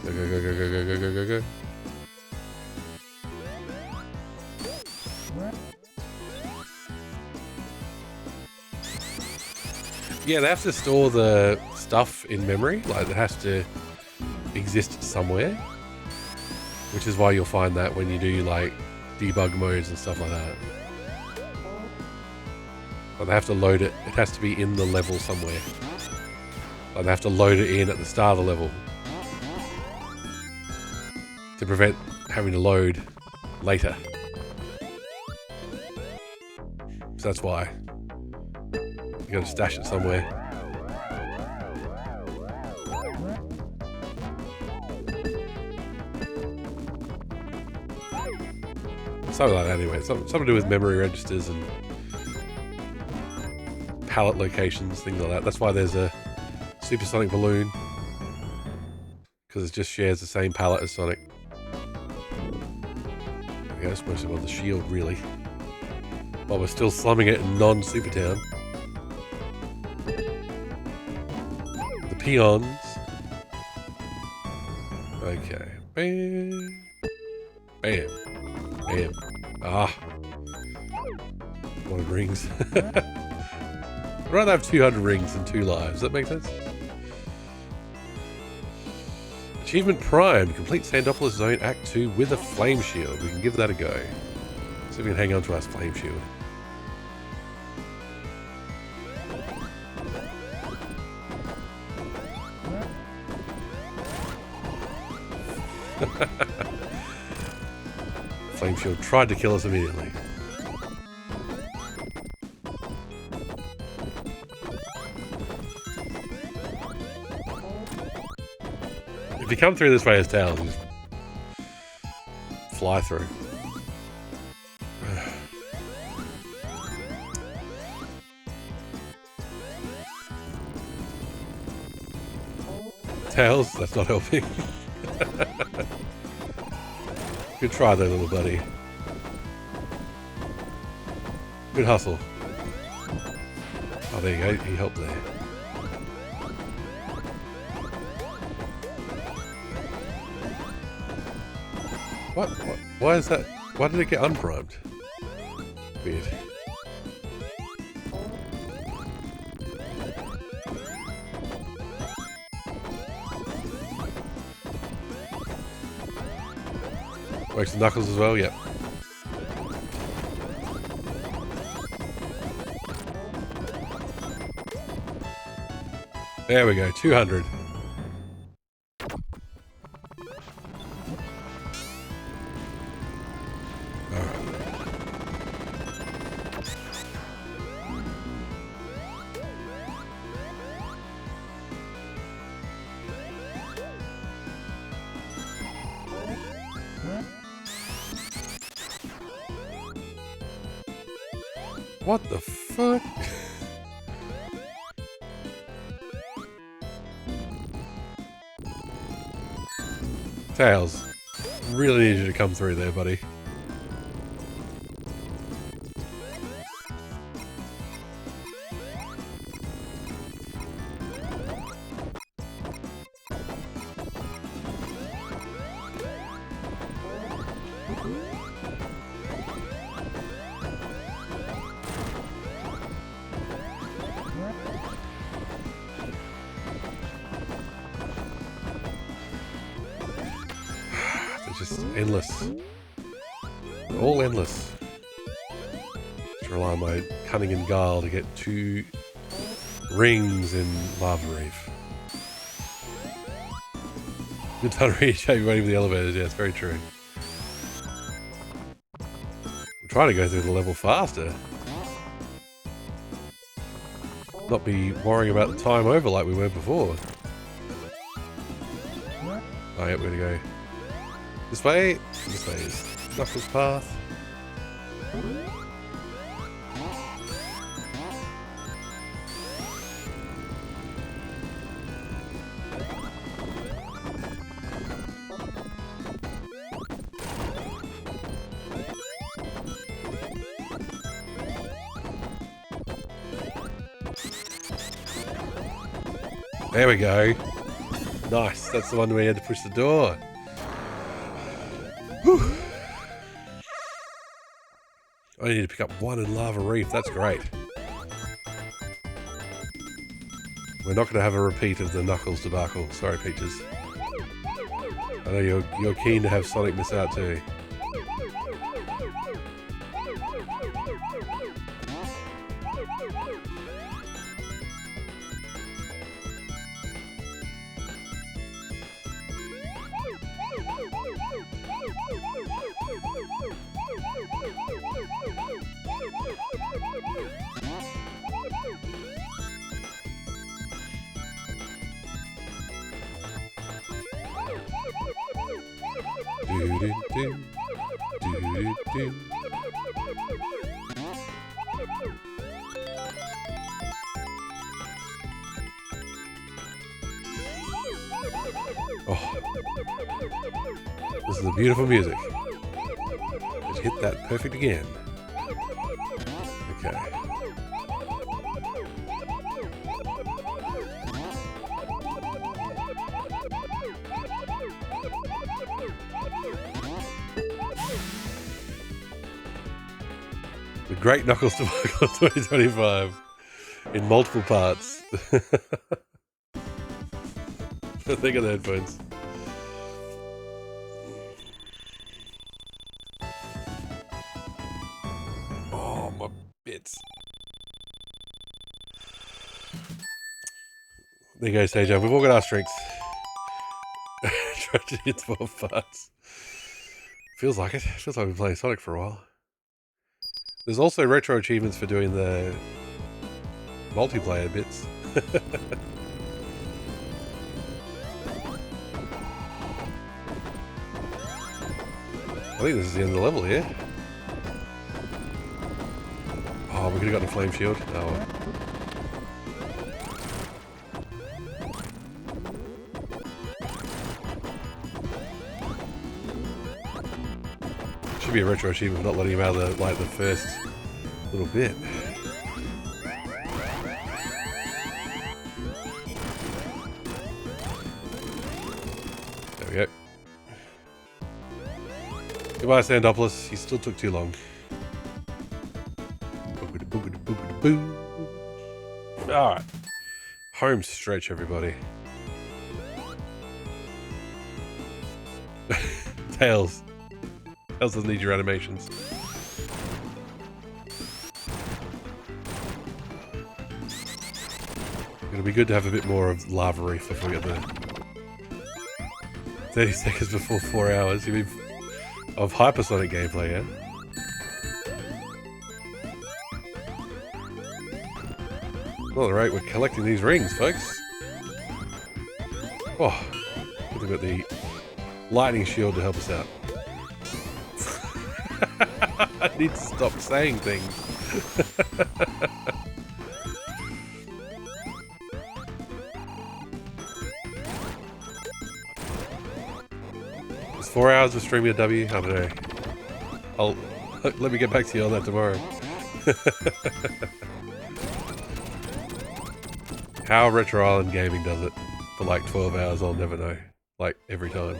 Go, go, go, go, go, go, go, go, go, go. Yeah, they have to store the stuff in memory. Like, it has to exist somewhere. Which is why you'll find that when you do, like, debug modes and stuff like that. But they have to load it. It has to be in the level somewhere. Like, they have to load it in at the start of the level. To prevent having to load later. So that's why. You gotta stash it somewhere. Something like that anyway. Something to do with memory registers and pallet locations, things like that. That's why there's a supersonic balloon. Because it just shares the same pallet as Sonic. There we go, it's mostly on the shield really. While we're still slumming it in non-Super Town. The peons. Okay. Bam. Bam. Bam. Ah. Wanted rings. I'd rather have 200 rings than 2 lives. Does that make sense? Achievement Prime. Complete Sandopolis Zone Act 2 with a flame shield. We can give that a go. See if we can hang on to our flame shield. Flame shield tried to kill us immediately. If you come through this way as Tails, you just fly through. Tails, that's not helping. Good try there, little buddy. Good hustle. Oh, there you go. He helped there. What? Why is that? Why did it get unprimed? Weird. Works the knuckles as well, yep. There we go, 200. What the fuck? Tails, really need you to come through there, buddy. just endless. All endless. Just rely on my cunning and guile to get 2 rings in Lava Reef. Good fun reach, waiting for the elevators. Yeah, it's very true. I'm trying to go through the level faster. Not be worrying about the time over like we were before. Oh, yep, we're gonna go this way. This way is Knuckles' path. There we go. Nice. That's the one where you had to push the door. Whew. I need to pick up 1 in Lava Reef. That's great. We're not going to have a repeat of the Knuckles debacle. Sorry, Peaches. I know you're keen to have Sonic miss out too. Do-do-do. Oh, this is the beautiful music. Just hit that perfect again. Okay. The Great Knuckles Debacle 2025 in multiple parts. Think of the headphones. Oh, my bits. There you go, Stage. We've all got our strengths. Tragedy in 12 parts. Feels like it. Feels like we've been playing Sonic for a while. There's also retro achievements for doing the multiplayer bits. I think this is the end of the level here. Oh, we could have gotten a flame shield. Oh well. Should be a retro achievement for not letting him out of the first little bit. There we go. Goodbye, Sandopoulos. He still took too long. Alright. Home stretch, everybody. Tails. Tails doesn't need your animations. It'll be good to have a bit more of Lava Reef before we get there. 30 seconds before 4 hours. You mean of hypersonic gameplay, yeah? Well, at the rate we're collecting these rings, folks. Oh, we've got the lightning shield to help us out. I need to stop saying things. It's 4 hours of streaming a W. I don't know. Let me get back to you on that tomorrow. How Retro Island Gaming does it for like 12 hours, I'll never know. Like, every time.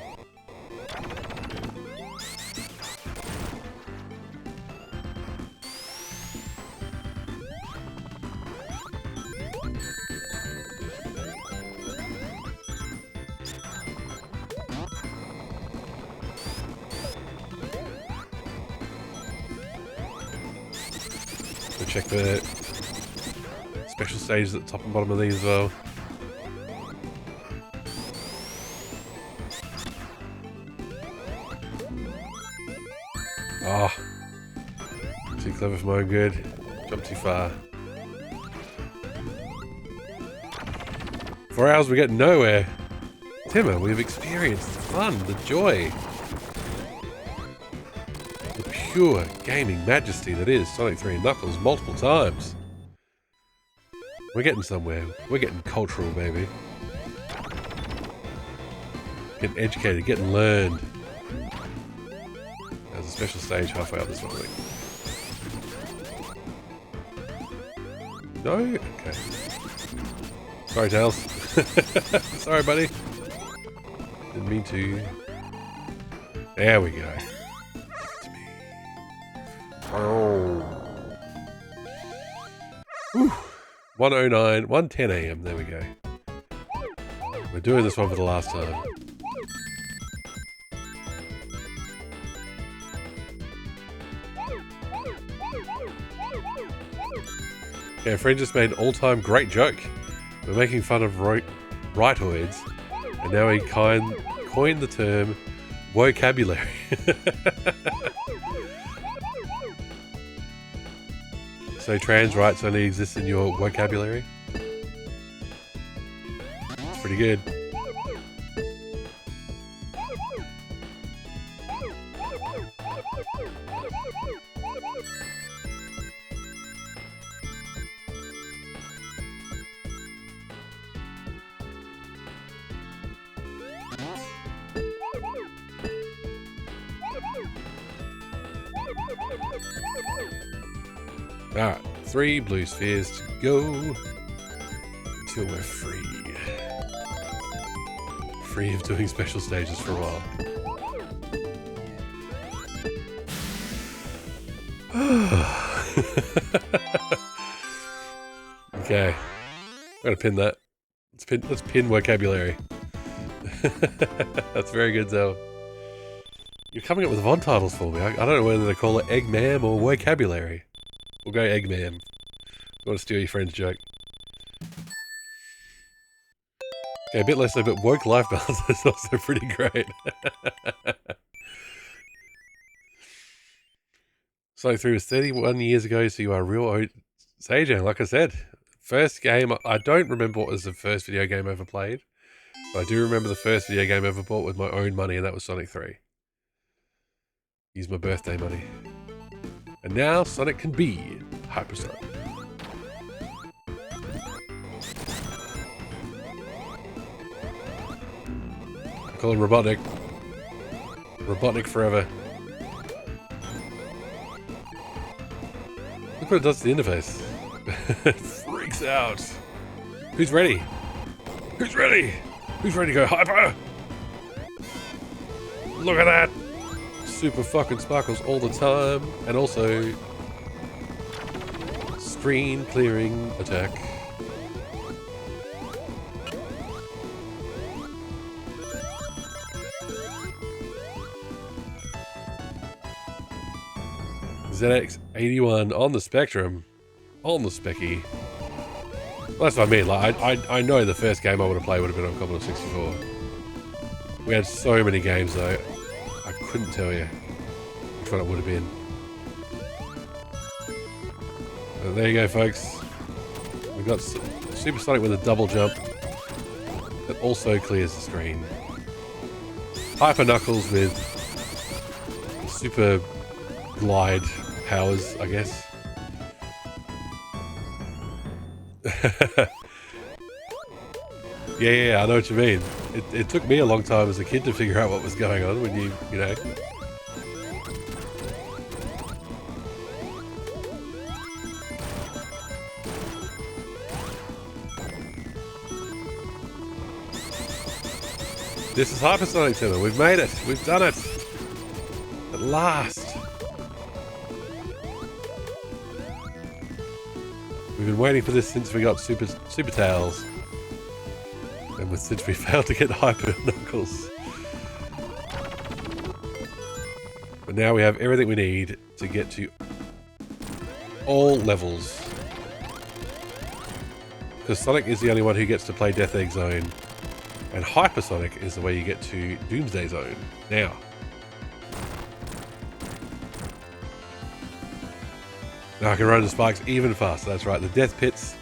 check the special stages at the top and bottom of these as well. Oh, too clever for my own good. Jumped too far. 4 hours, we get nowhere. Timmer, we've experienced the fun, the joy, the pure gaming majesty that is Sonic 3 and Knuckles multiple times. We're getting somewhere. We're getting cultural, baby. Getting educated, getting learned. There's a special stage halfway up this one, I think. No? Okay. Sorry, Tails. Sorry, buddy. Didn't mean to. There we go. Oh. Whew. 1:09, 1:10 a.m. There we go. We're doing this one for the last time. Yeah, a friend just made an all-time great joke. We're making fun of rightoids, and now he coined the term vocabulary. So trans rights only exist in your vocabulary? It's pretty good. Alright, 3 blue spheres to go until we're free. Free of doing special stages for a while. Okay, I'm gonna pin that. Let's pin vocabulary. That's very good, though. You're coming up with VOD titles for me. I don't know whether to call it Eggma'am or vocabulary. We'll go Eggma'am. I want to steal your friend's joke. Okay, a bit less so, but woke life balance is also pretty great. Sonic 3 was 31 years ago, so you are real old sage. And like I said, first game, I don't remember what was the first video game I ever played. But I do remember the first video game I ever bought with my own money, and that was Sonic 3. Used my birthday money. And now Sonic can be Hypersonic. I call him Robotnik. Robotnik forever. Look what it does to the interface. It freaks out. Who's ready? Who's ready? Who's ready to go hyper? Look at that. Super fucking sparkles all the time, and also screen clearing attack. ZX81 on the Spectrum, on the Specky. Well, that's what I mean. Like I know the first game I would have played would have been on Commodore 64. We had so many games though. I couldn't tell you which one it would have been. So there you go, folks. We've got Supersonic with a double jump that also clears the screen. Hyper Knuckles with super glide powers, I guess. Yeah, I know what you mean. It took me a long time as a kid to figure out what was going on when you know. This is Hypersonic Timber. We've made it. We've done it. At last. We've been waiting for this since we got Super Tails. And since we failed to get Hyper Knuckles. But now we have everything we need to get to all levels. Because Sonic is the only one who gets to play Death Egg Zone. And Hypersonic is the way you get to Doomsday Zone. Now. Now I can run the spikes even faster. That's right. The death pits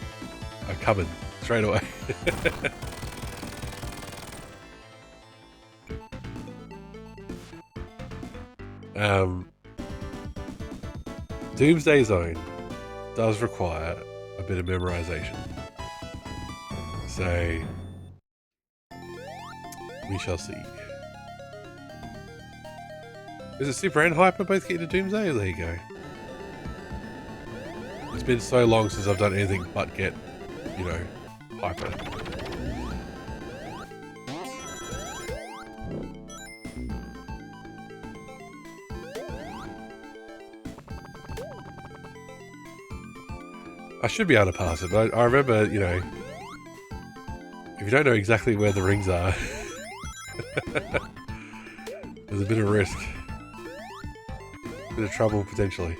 are coming straight away. Doomsday Zone does require a bit of memorization. So we shall see. Is it Super and Hyper both get to Doomsday? Oh, there you go. It's been so long since I've done anything but get, you know, Hyper. I should be able to pass it, but I remember, you know, if you don't know exactly where the rings are, there's a bit of risk. A bit of trouble, potentially.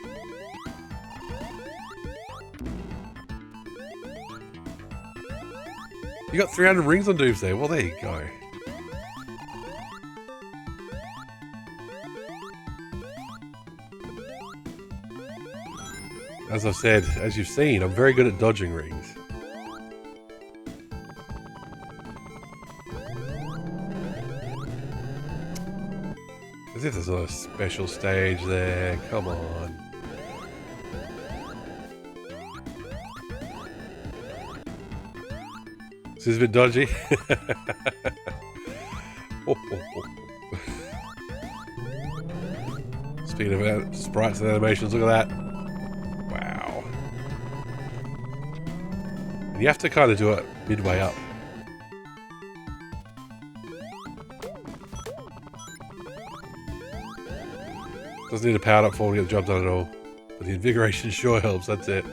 You got 300 rings on Doomsday. Well, there you go. As I've said, as you've seen, I'm very good at dodging rings. As if there's not a special stage there. Come on. This is a bit dodgy. Speaking of sprites and animations, look at that. Wow. And you have to kind of do it midway up. Doesn't need a powered up form to get the job done at all. But the invigoration sure helps, that's it.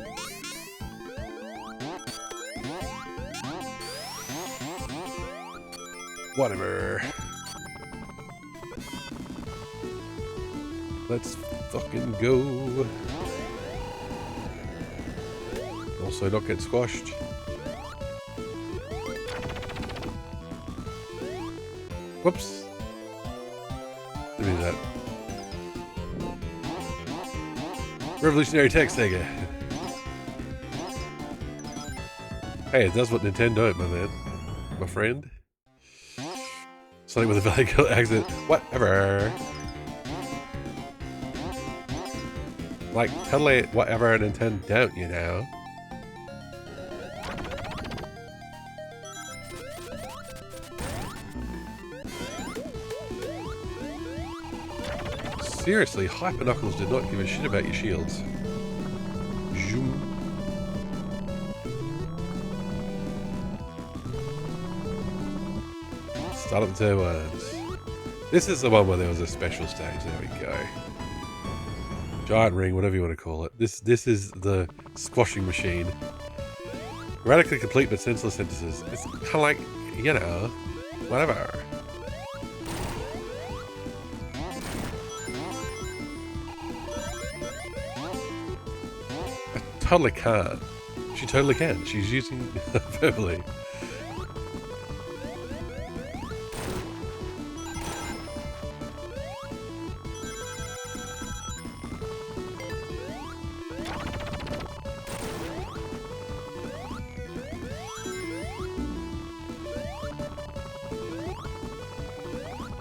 Whatever. Let's fucking go. Also not get squashed. Whoops. Didn't mean that. Revolutionary tech, Sega. Hey, it does what Nintendo, my man. My friend. Something with a Valley Girl accent. Whatever. Like, totally whatever Nintendo don't, you know. Seriously, Hyper Knuckles did not give a shit about your shields. Zoom. Start up the turbines. This is the one where there was a special stage. There we go. Giant ring, whatever you want to call it. This is the squashing machine. Radically complete but senseless sentences. It's kind of like, you know, whatever. I totally can't. She totally can. She's using verbally.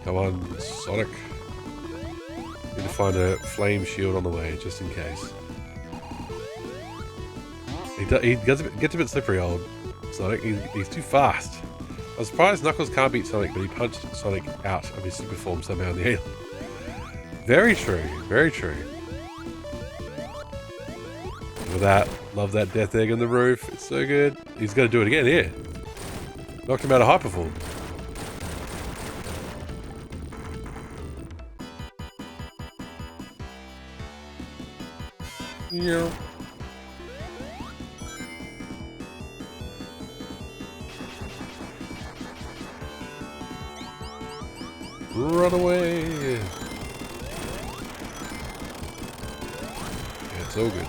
Come on, Sonic. Need to find a flame shield on the way, just in case. He gets a bit slippery, old Sonic. He's too fast. I'm surprised Knuckles can't beat Sonic, but he punched Sonic out of his super form somehow in the air. Very true, very true. Look at that. Love that death egg on the roof. It's so good. He's going to do it again here. Knocked him out of hyper form. Yeah. Run away! Yeah, it's all good.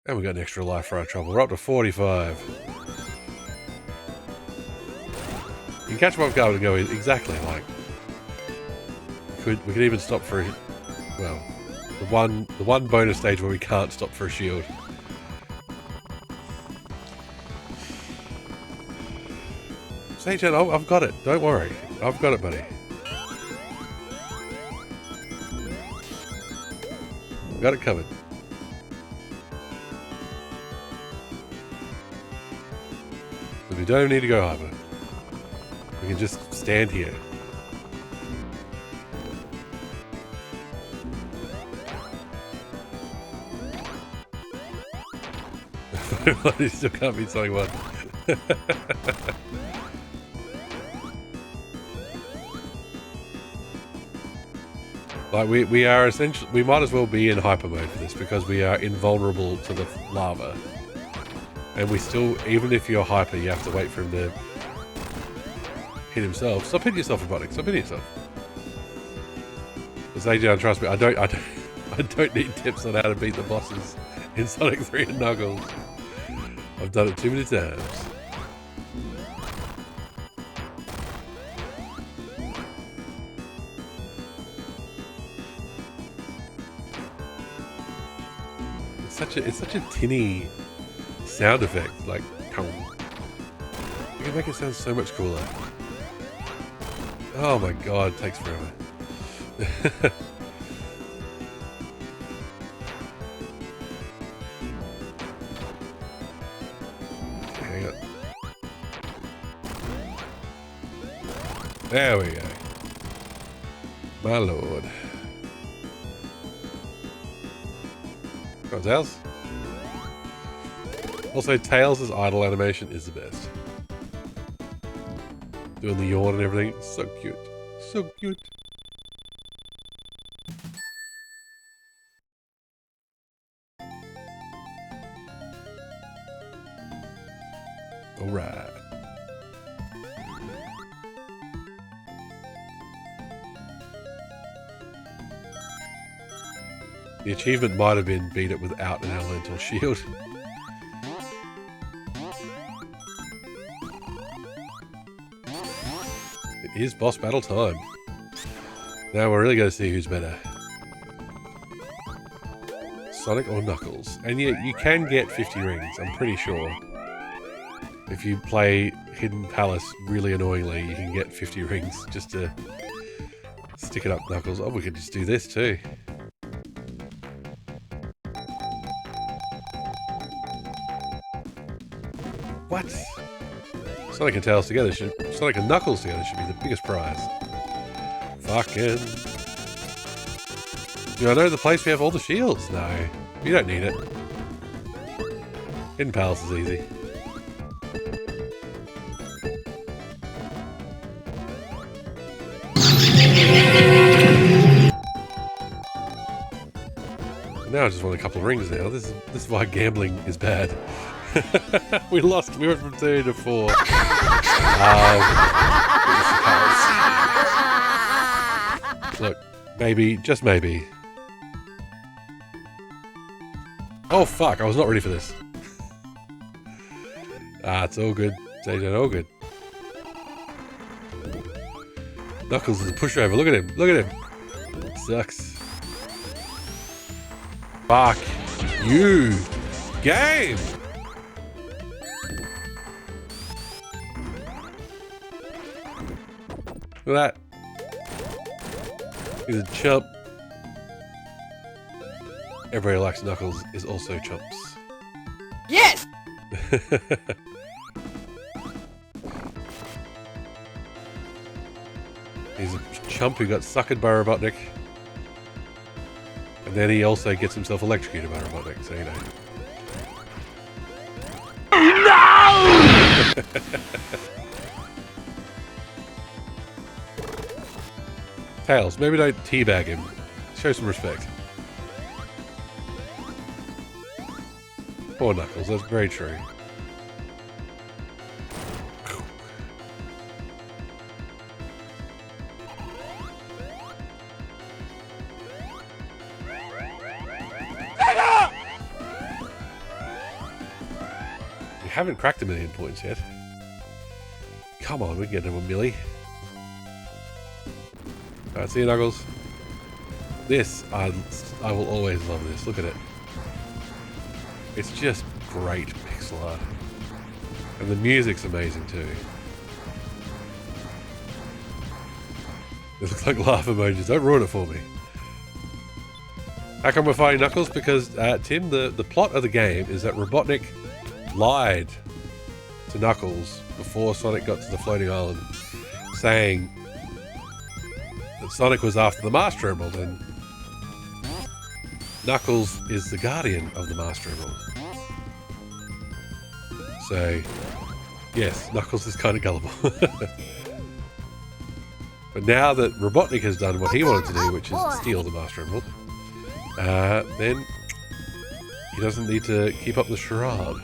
And we got an extra life for our trouble. We're up to 45. You can catch them off guard and go exactly like. We could even stop for well, the one bonus stage where we can't stop for a shield. Sage-Chan, I've got it. Don't worry. I've got it, buddy. Got it covered. But we don't need to go hyper. We can just stand here. He still can't beat something one. Like we are essentially, we might as well be in hyper mode for this because we are invulnerable to the lava. And we still, even if you're hyper, you have to wait for him to hit himself. Stop hitting yourself, Robotic. Stop hitting yourself. Because Adrian, trust me, I don't need tips on how to beat the bosses in Sonic 3 and Knuckles. I've done it too many times. It's such a tinny sound effect, like you can make it sound so much cooler. Oh my god, it takes forever. Hang on. There we go. My lord. Got Tails? Also, Tails' idle animation is the best. Doing the yawn and everything. So cute. So cute. Alright. The achievement might have been beat it without an elemental shield. It is boss battle time. Now we're really going to see who's better. Sonic or Knuckles. And you can get 50 rings, I'm pretty sure. If you play Hidden Palace really annoyingly, you can get 50 rings just to stick it up Knuckles. Oh, we could just do this too. What? Sonic and Tails together Sonic and Knuckles together should be the biggest prize. Fucking. Do I know the place we have all the shields? No. You don't need it. Hidden Palace is easy. Now I just want a couple of rings now. This is why gambling is bad. We lost. We went from 2 to 4. Look, maybe, just maybe. Oh fuck! I was not ready for this. It's all good. It's all good. Knuckles is a pushover. Look at him. Look at him. Sucks. Fuck you, game. Look at that. He's a chump. Everybody likes Knuckles is also chumps.
Yes!
He's a chump who got suckered by Robotnik. And then he also gets himself electrocuted by Robotnik, so you know. No! Tails, maybe don't teabag him. Show some respect. Poor Knuckles, that's very true. haven't cracked a million points yet. Come on, we can get him a milli. Alright, see you, Knuckles. This, I will always love this. Look at it. It's just great pixel art. And the music's amazing too. It looks like laugh emojis. Don't ruin it for me. How come we're fighting Knuckles? Because, Tim, the plot of the game is that Robotnik lied to Knuckles before Sonic got to the floating island, saying that Sonic was after the Master Emerald, and Knuckles is the guardian of the Master Emerald. So, yes, Knuckles is kind of gullible. But now that Robotnik has done what he wanted to do, which is steal the Master Emerald, then he doesn't need to keep up the charade.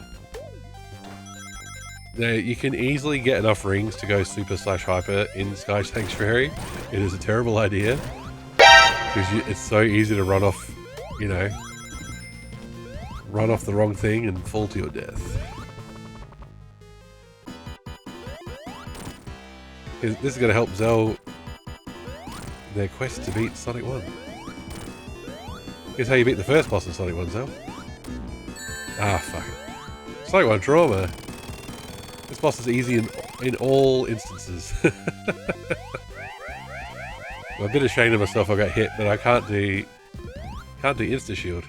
Now, you can easily get enough rings to go super/hyper in Sky Sanctuary. It is a terrible idea, because it's so easy to run off, you know, run off the wrong thing and fall to your death. This is going to help Zell their quest to beat Sonic 1. Here's how you beat the first boss in Sonic 1, Zell. Ah, fuck it. Sonic 1 trauma. This boss is easy in all instances. I'm a bit ashamed of myself I got hit, but I can't do insta-shield.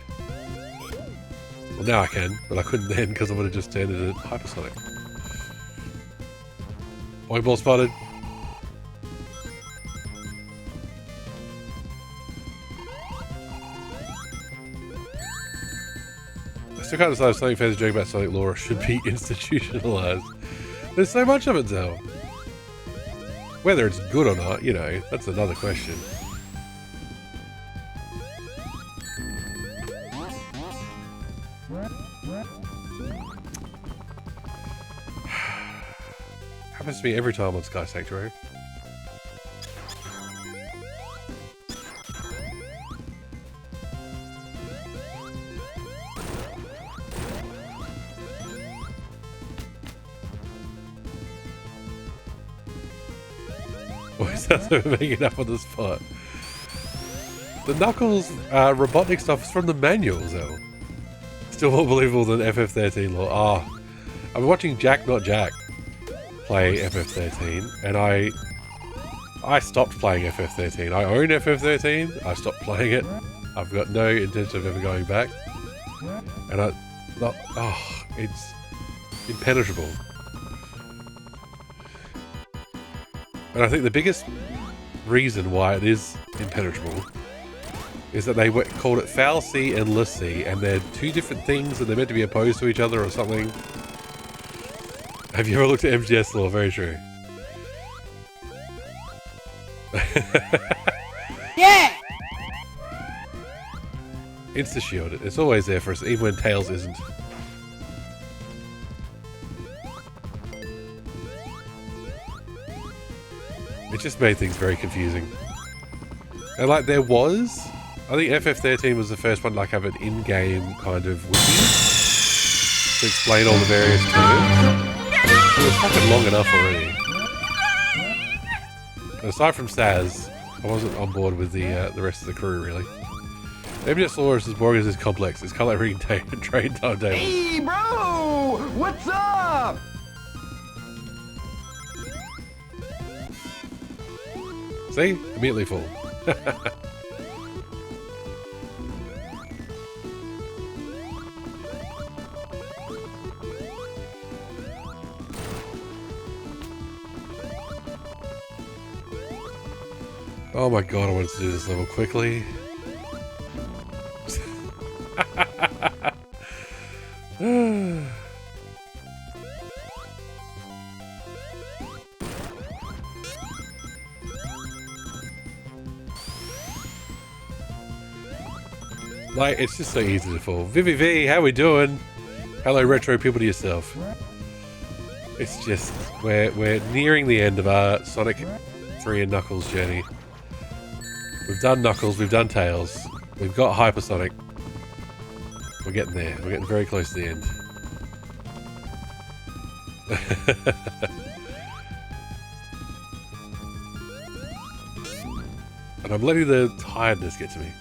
Well, now I can, but I couldn't then because I would have just turned into Hypersonic. Boy ball spotted. I still can't decide if something fans joke about Sonic lore should be institutionalized. There's so much of it, Zell. Whether it's good or not, you know, that's another question. Happens to me every time on Sky Sanctuary. Always has to make it up on the spot. The Knuckles Robotnik stuff is from the manuals, though. Still more believable than FF13 lore. Ah, I'm watching Jack Not Jack play FF13, and I stopped playing FF13. I own FF13. I stopped playing it. I've got no intention of ever going back. And it's impenetrable. And I think the biggest reason why it is impenetrable is that they called it Foul Sea and List Sea, and they're two different things and they're meant to be opposed to each other or something. Have you ever looked at MGS lore? Very true.
Yeah!
Insta-shield. It's always there for us, even when Tails isn't. It just made things very confusing. And like there was, I think FF13 was the first one to like have an in-game kind of wiki to explain all the various terms. It was fucking long enough already. And aside from Saz, I wasn't on board with the rest of the crew really. MGS lore is as boring as it's complex. It's kind of like reading train timetable.
Hey, bro! What's up?
See? Immediately full. Oh my god, I wanted to do this level quickly. Like, it's just so easy to fall. Vivi V, how we doing? Hello, retro people to yourself. It's just, we're nearing the end of our Sonic 3 and Knuckles journey. We've done Knuckles, we've done Tails, we've got Hypersonic. We're getting there. We're getting very close to the end. And I'm letting the tiredness get to me.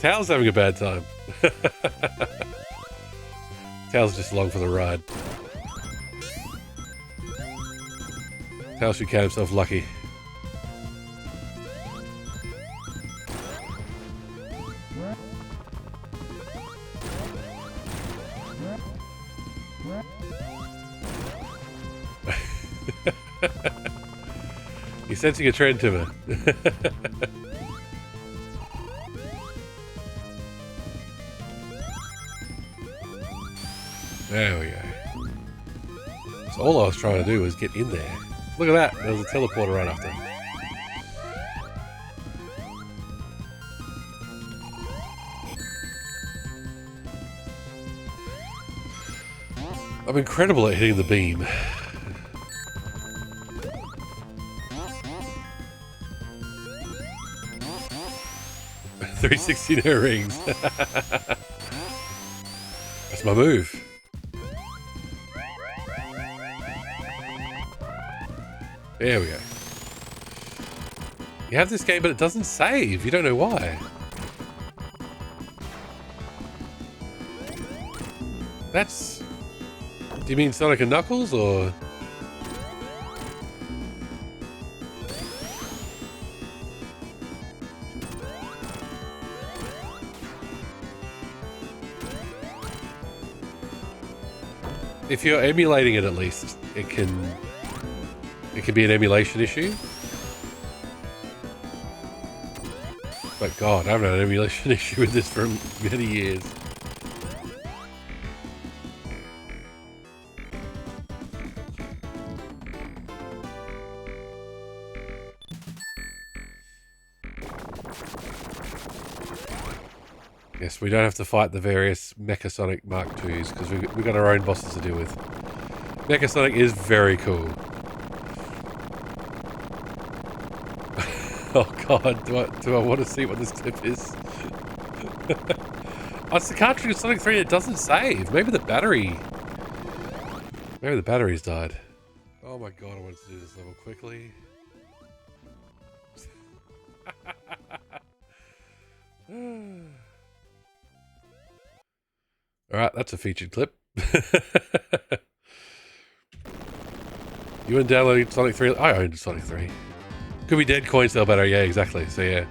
Tail's having a bad time. Tail's just along for the ride. Tail should count himself lucky. You're sensing a trend, Timmer. There we go. So all I was trying to do was get in there. Look at that. There was a teleporter right after. I'm incredible at hitting the beam. $360 no rings. That's my move. There we go. You have this game, but it doesn't save. You don't know why. That's... Do you mean Sonic and Knuckles, or...? If you're emulating it, at least it can be an emulation issue. But God, I haven't had an emulation issue with this for many years. Yes, we don't have to fight the various Mecha Sonic Mark IIs because we've got our own bosses to deal with. Mecha Sonic is very cool. Oh God, do I want to see what this clip is? Oh, it's the cartridge of Sonic 3 that doesn't save. Maybe the battery's died. Oh my God, I wanted to do this level quickly. Alright, that's a featured clip. You went downloading Sonic 3? I owned Sonic 3. Could be dead coin cell battery, yeah, exactly. So yeah.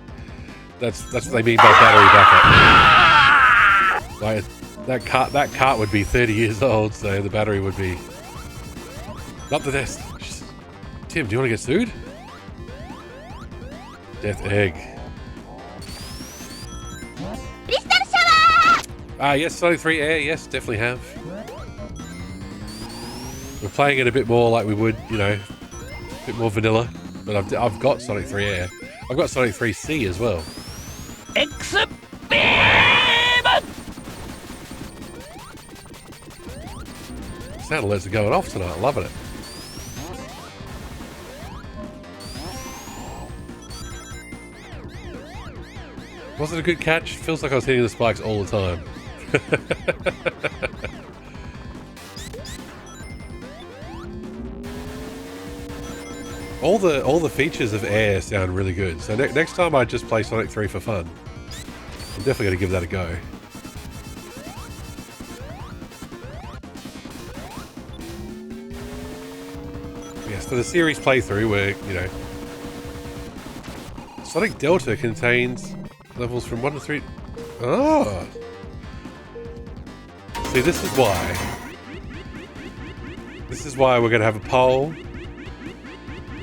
That's what they mean by battery backup. Like that cart would be 30 years old, so the battery would be not the best. Tim, do you want to get sued? Death egg. Yes, Sonic 3 Air, yes, definitely have. We're playing it a bit more like we would, you know, a bit more vanilla. But I've got Sonic 3 Air. I've got Sonic 3 C as well.
Experiment!
Sound alerts are going off tonight, loving it. Was it a good catch? Feels like I was hitting the spikes all the time. All the features of Air sound really good. So next time I just play Sonic 3 for fun. I'm definitely going to give that a go. Yes, for the series playthrough where, you know, Sonic Delta contains levels from 1 to 3. Oh! See, this is why. This is why we're going to have a poll,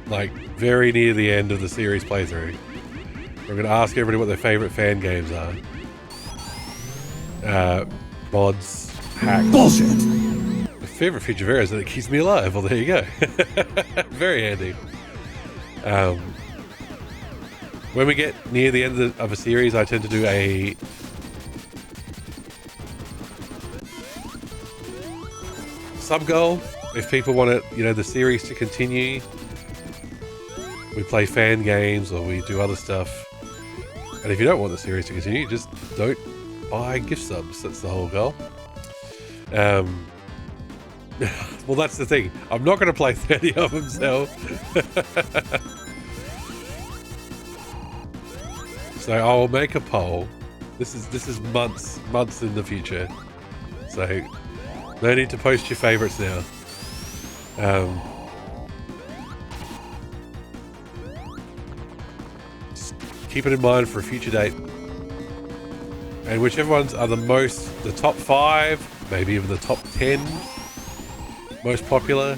like, very near the end of the series playthrough. We're going to ask everybody what their favourite fan games are. Mods, hacks.
Bullshit!
My favourite feature of Air is that it keeps me alive. Well, there you go. Very handy. When we get near the end of a series, I tend to do a sub-goal. If people want it, you know, the series to continue, we play fan games or we do other stuff. And if you don't want the series to continue, just don't buy gift subs. That's the whole goal. Well, that's the thing. I'm not going to play 30 of them, so. So I'll make a poll. This is months in the future. So no need to post your favorites now. Just keep it in mind for a future date. And whichever ones are the top 5, maybe even the top 10 most popular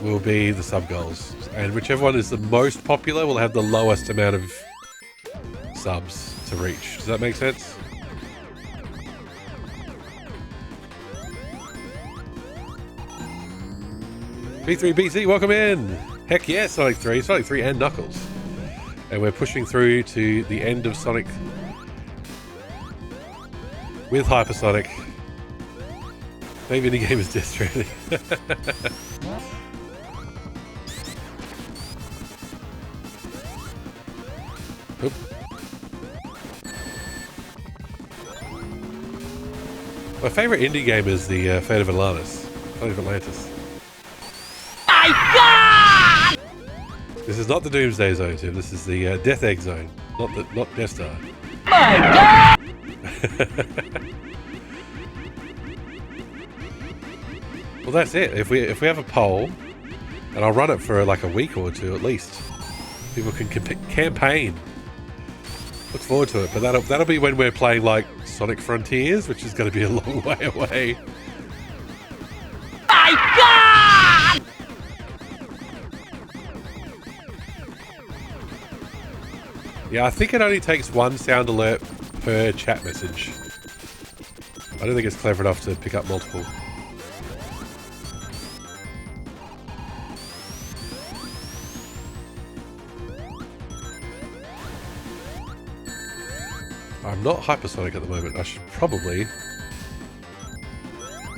will be the sub goals. And whichever one is the most popular will have the lowest amount of subs to reach. Does that make sense? B3BC, welcome in! Heck yeah, Sonic 3 and Knuckles. And we're pushing through to the end of Sonic with Hypersonic. Maybe any game is Death Stranding. Oop. My favourite indie game is the Fate of Atlantis. Fate of Atlantis.
My God!
This is not the Doomsday Zone, Tim. This is the Death Egg Zone, not Death Star.
My God!
Well, that's it. If we have a poll, and I'll run it for like a week or two at least, people can campaign. Look forward to it. But that'll be when we're playing like Sonic Frontiers, which is going to be a long way away.
My God!
Yeah, I think it only takes one sound alert per chat message. I don't think it's clever enough to pick up multiple. I'm not hypersonic at the moment. I should probably...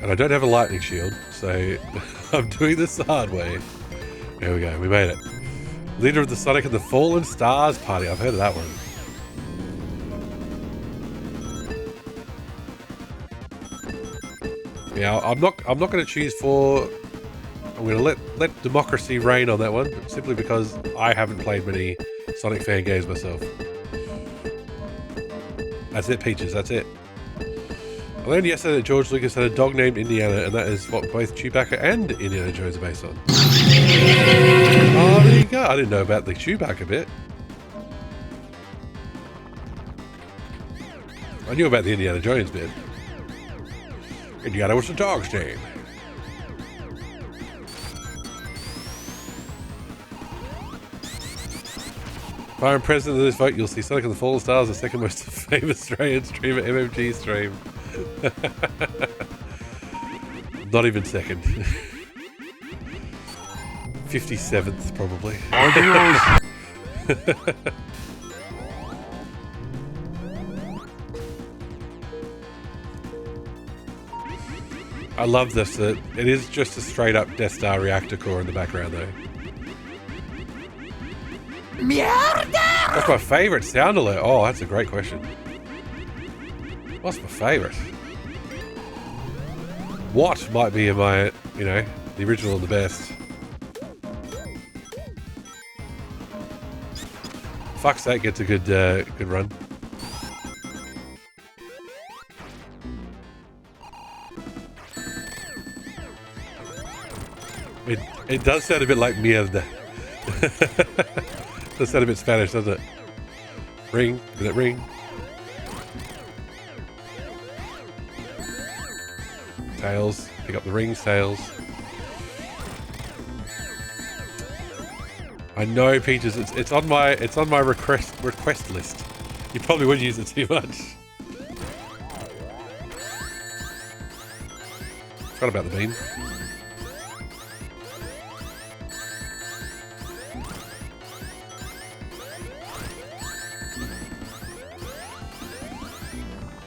And I don't have a lightning shield, so I'm doing this the hard way. There we go, we made it. Leader of the Sonic and the Fallen Stars Party. I've heard of that one. Yeah, I'm not going to choose for... I'm going to let democracy reign on that one, simply because I haven't played many Sonic fan games myself. That's it, Peaches, that's it. I learned yesterday that George Lucas had a dog named Indiana, and that is what both Chewbacca and Indiana Jones are based on. Oh, there you go. I didn't know about the Chewbacca bit. I knew about the Indiana Jones bit. Indiana was the dog's name. If I'm president of this vote, you'll see Sonic and the Fallen Stars, the second most famous Australian streamer, MMG stream. Not even second. 57th, probably. I love this. It is just a straight up Death Star reactor core in the background, though.
Mierda!
What's my favourite sound alert? Oh, that's a great question. What's my favourite? What might be in my, you know, the original and the best? Fuck's sake, gets a good run. It does sound a bit like mierda. Does sound a bit Spanish, doesn't it? Ring, did it ring? Tails, pick up the rings, tails. I know, Peaches. It's on my request list. You probably would use it too much. Forgot about the beam.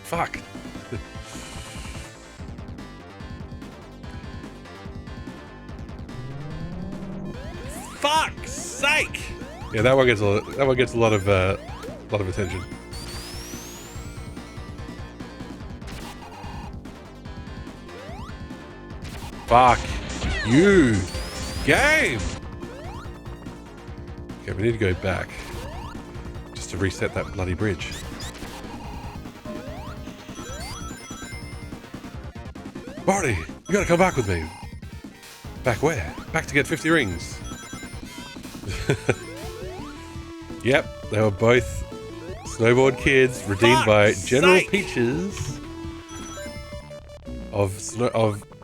Fuck. Fuck's sake! Yeah, that one gets a lot of attention. Fuck you, game. Okay, we need to go back just to reset that bloody bridge. Barty, you gotta come back with me. Back where? Back to get 50 rings. Yep, they were both snowboard kids redeemed by General Peaches of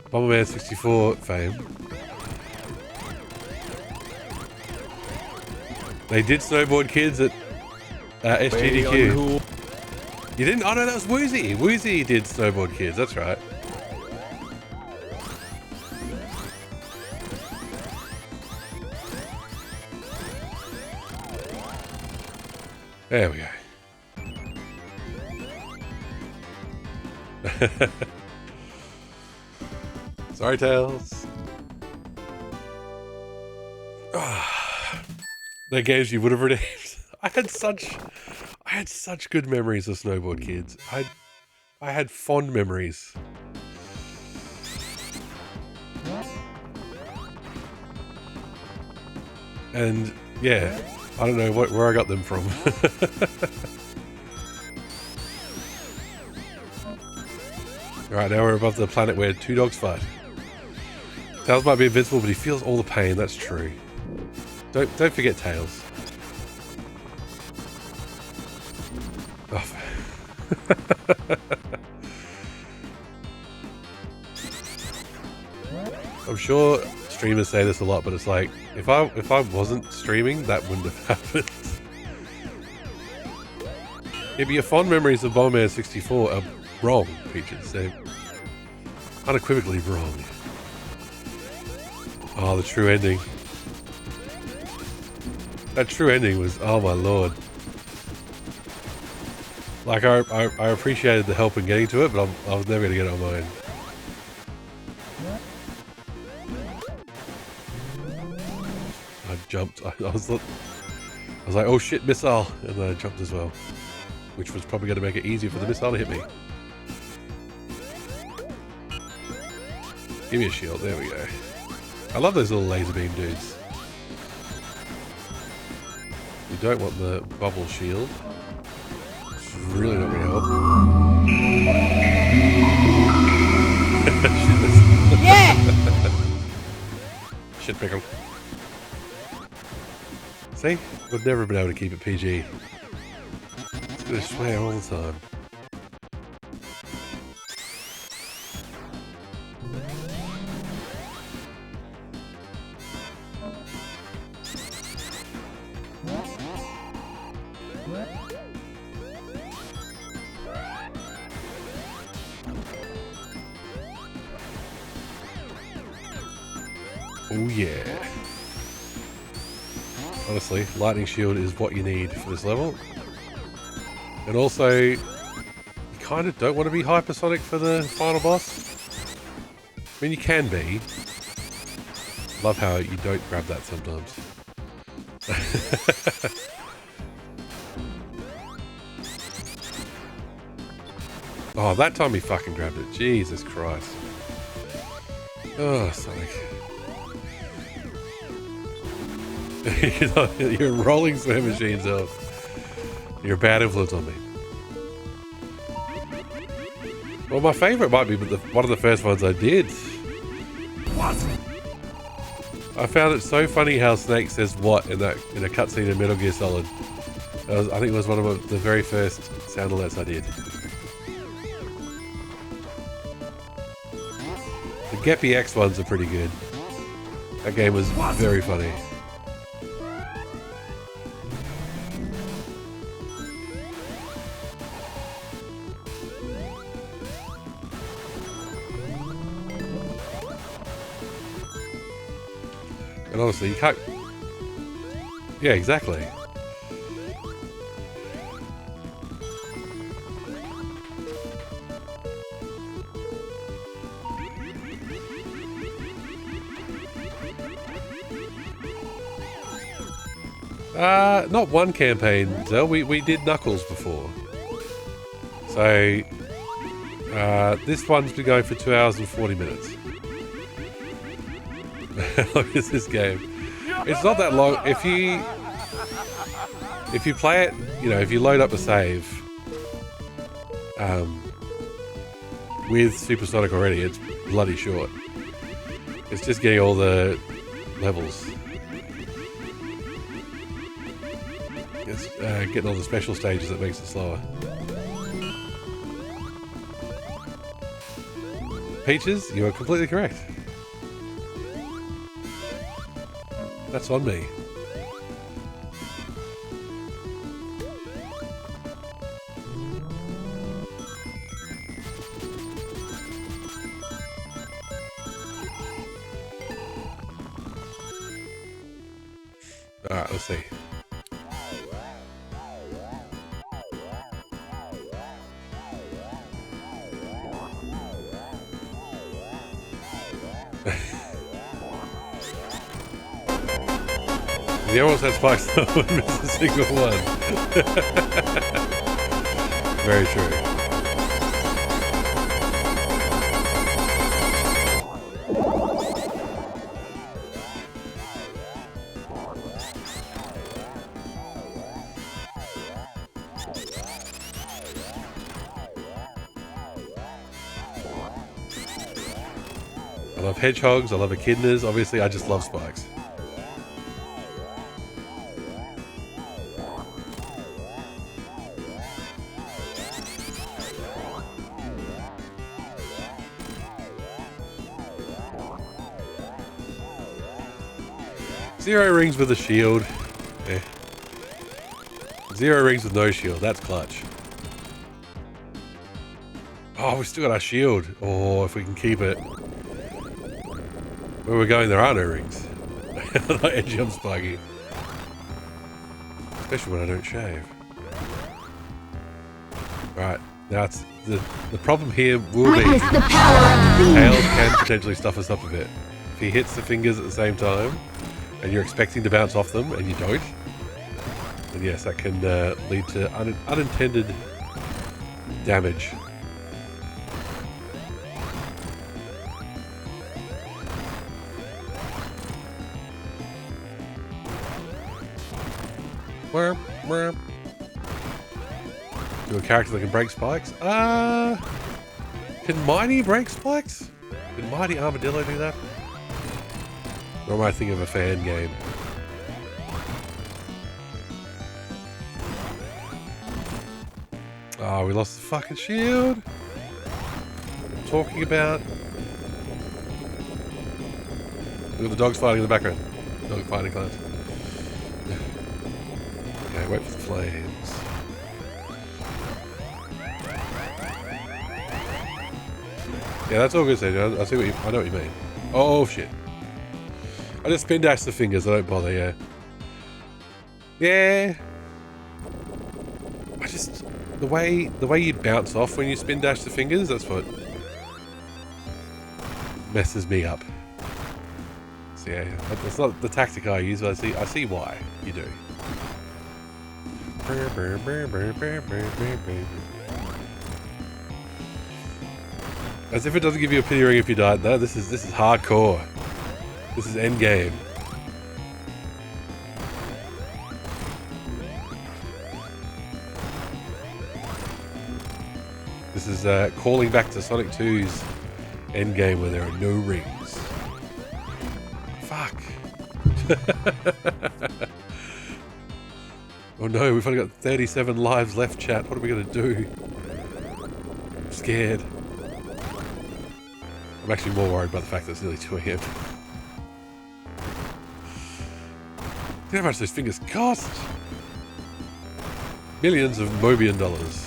Bomberman 64 fame. They did snowboard kids at SGDQ. You didn't? Oh no, that was Woozy. Woozy did snowboard kids, that's right. There we go. Sorry, Tails. They're games you would have redeemed. I had such good memories of snowboard kids. I had fond memories. And yeah, I don't know where I got them from. Alright, now we're above the planet where two dogs fight. Tails might be invincible, but he feels all the pain, that's true. Don't forget Tails. Oh. I'm sure streamers say this a lot, but it's like, if I wasn't streaming, that wouldn't have happened. Yeah, but your fond memories of Bomberman 64 are wrong, Peaches. They're unequivocally wrong. Oh, the true ending. That true ending was, oh my lord. Like, I appreciated the help in getting to it, but I was never going to get it on my own. I jumped. I was like, oh shit, missile! And then I jumped as well. Which was probably going to make it easier for the missile to hit me. Give me a shield, there we go. I love those little laser beam dudes. We don't want the bubble shield. It's really not going to help.
Yeah!
Shit pickle. See? We've never been able to keep it PG. It's going to swear all the time. Oh yeah. Honestly, lightning shield is what you need for this level. And also, you kind of don't want to be hypersonic for the final boss. I mean, you can be. Love how you don't grab that sometimes. Oh, that time he fucking grabbed it. Jesus Christ. Oh, Sonic. You're rolling swear machines up. You're a bad influence on me. Well, my favourite might be one of the first ones I did. What? I found it so funny how Snake says "what" in a cutscene in Metal Gear Solid. I think it was one of the very first sound alerts I did. The Geppy X ones are pretty good. That game was very funny. And honestly, you can't... Yeah, exactly. Not one campaign, Zell. We did Knuckles before. So, this one's been going for 2 hours and 40 minutes. How long is this game? It's not that long. If you play it, you know, if you load up a save with Supersonic already, it's bloody short. It's just getting all the levels. It's getting all the special stages that makes it slower. Peaches, you are completely correct. That's on me. Alright, let's see. The almost had spikes though, and missed a single one. Very true. I love hedgehogs, I love echidnas, obviously I just love spikes. Zero rings with a shield. Eh. Zero rings with no shield. That's clutch. Oh, we've still got our shield. Oh, if we can keep it. Where we're going, there are no rings. Not edgy, I'm spiky. Especially when I don't shave. Right, now it's the problem here will be
Witness the power of these.
Tails can potentially stuff us up a bit. If he hits the fingers at the same time, and you're expecting to bounce off them, and you don't, then yes, that can lead to unintended damage. Do a character that can break spikes? Can Mighty break spikes? Can Mighty Armadillo do that? Or am I thinking of a fan game? Oh, we lost the fucking shield. What I'm talking about. Look at the dogs fighting in the background. Dog fighting clans. Okay, wait for the flames. Yeah, that's all good, Sadie. I see what you. I know what you mean. Oh shit! I just spin dash the fingers. I don't bother. Yeah. Yeah. I just the way you bounce off when you spin dash the fingers. That's what messes me up. So yeah, that's not the tactic I use. But I see why you do. As if it doesn't give you a pity ring if you died. No, this is hardcore. This is endgame. This is calling back to Sonic 2's endgame where there are no rings. Fuck. Oh no, we've only got 37 lives left, chat. What are we gonna do? I'm scared. I'm actually more worried about the fact that it's nearly 2 AM. Look how much those fingers cost! Millions of Mobian dollars.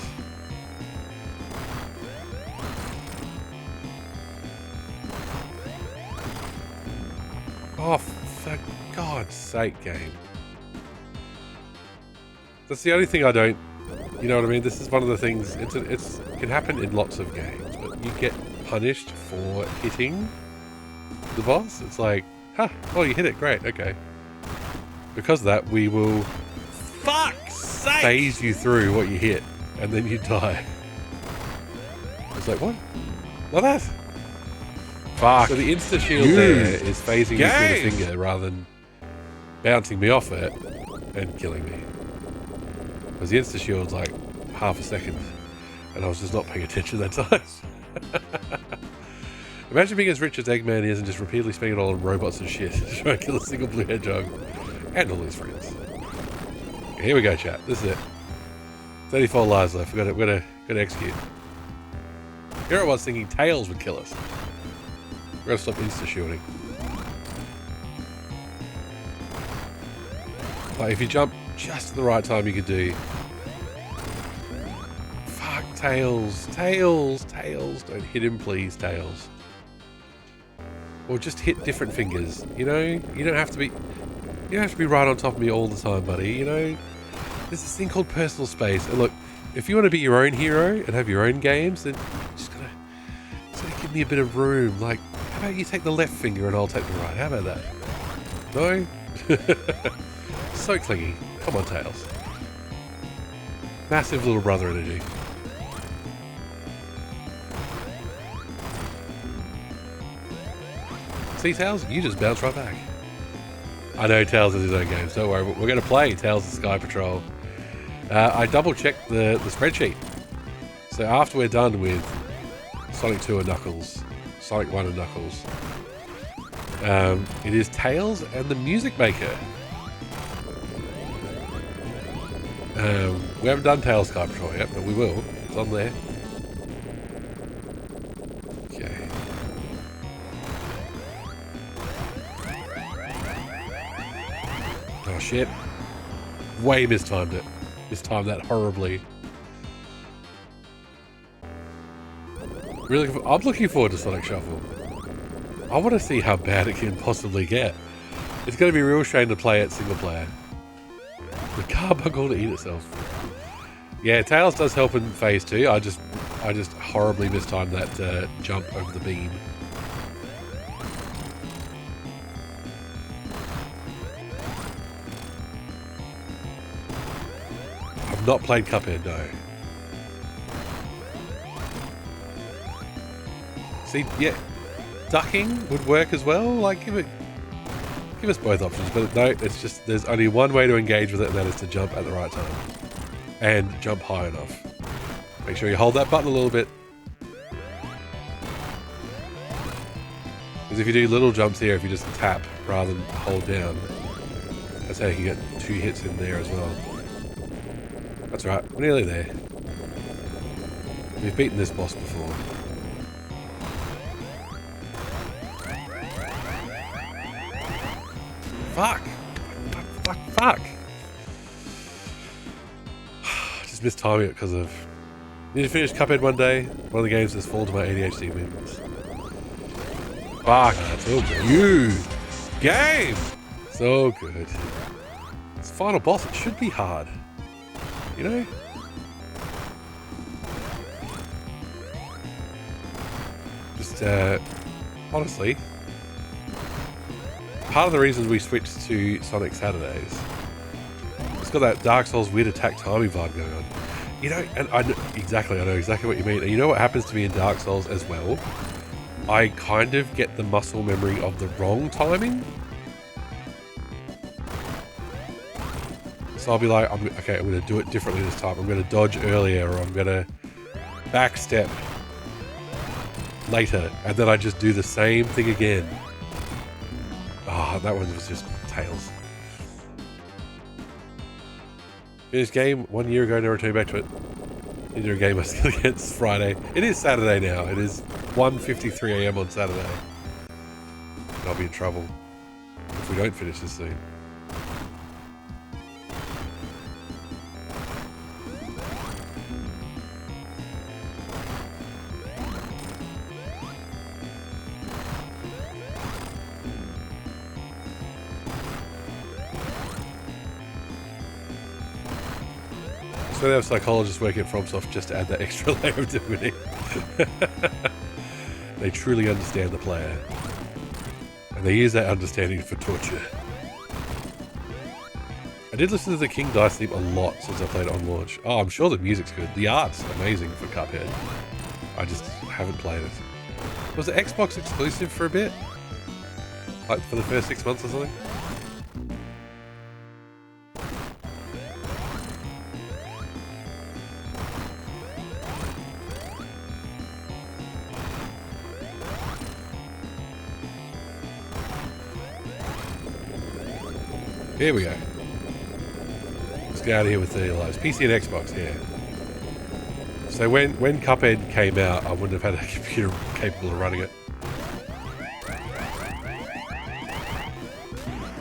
Oh, for God's sake, game. That's the only thing I don't... You know what I mean? This is one of the things... It can happen in lots of games, but you get punished for hitting the boss. It's like, huh, oh, you hit it, great, okay. Because of that, we will
Fuck's sake!
phase you through what you hit, and then you die. It's like, what? Not that! Fuck. So the insta shield there is phasing me through
Game.
the finger rather than bouncing me off it and killing me. Because the insta shield's like half a second, and I was just not paying attention that time. Imagine being as rich as Eggman is and just repeatedly spending it all on robots and shit to try and kill a single blue hedgehog and all his friends. Okay, here we go, chat. This is it. 34 lives left. We're gonna execute. Here I was thinking Tails would kill us. We're gonna stop insta shielding. Like if you jump just at the right time, you could do. Fuck Tails, Tails, Tails! Don't hit him, please, Tails. Or just hit different fingers. You know, you don't have to be. You don't have to be right on top of me all the time, buddy. You know, there's this thing called personal space. And look, if you want to be your own hero and have your own games, then just gotta give me a bit of room. Like, how about you take the left finger and I'll take the right? How about that? No? So clingy. Come on, Tails. Massive little brother energy. See, Tails? You just bounce right back. I know Tails has his own games, don't worry. We're going to play Tails the Sky Patrol. I double-checked the spreadsheet. So after we're done with Sonic 2 and Knuckles, Sonic 1 and Knuckles, it is Tails and the Music Maker. We haven't done Tails Sky Patrol yet, but we will. It's on there. Okay. Oh shit. Way mistimed it. Mistimed that horribly. Really, I'm looking forward to Sonic Shuffle. I want to see how bad it can possibly get. It's going to be a real shame to play it single player. The car bug all to eat itself. Yeah, Tails does help in phase 2. I just horribly mistimed that jump over the beam. I've not played Cuphead, no. See, yeah, ducking would work as well. Like, give us both options, but no, it's just there's only one way to engage with it, and that is to jump at the right time and jump high enough. Make sure you hold that button a little bit, because if you do little jumps here, if you just tap rather than hold down, that's how you can get 2 hits in there as well. That's right, we're nearly there. We've beaten this boss before. Fuck! Fuck! Just missed timing it because of... Need to finish Cuphead one day. One of the games that's fallen to my ADHD weakness. Fuck! That's all good. You! Game! So good. It's final boss. It should be hard. You know? Just, honestly... Part of the reason we switched to Sonic Saturdays, it's got that Dark Souls weird attack timing vibe going on. You know, and I know exactly what you mean. And you know what happens to me in Dark Souls as well? I kind of get the muscle memory of the wrong timing. So I'll be like, okay, I'm going to do it differently this time. I'm going to dodge earlier, or I'm going to backstep later, and then I just do the same thing again. Oh, that one was just Tails. Finished game 1 year ago, never returned back to it. Into a game I still against Friday. It is Saturday now. It is 1:53 AM on Saturday. And I'll be in trouble if we don't finish this soon. So they have psychologists working at FromSoft just to add that extra layer of difficulty. They truly understand the player. And they use that understanding for torture. I did listen to the King Dice theme a lot since I played it on launch. Oh, I'm sure the music's good. The art's amazing for Cuphead. I just haven't played it. Was it Xbox exclusive for a bit? Like for the first 6 months or something? Here we go. Let's get out of here with the lives. PC and Xbox, yeah. So when Cuphead came out, I wouldn't have had a computer capable of running it.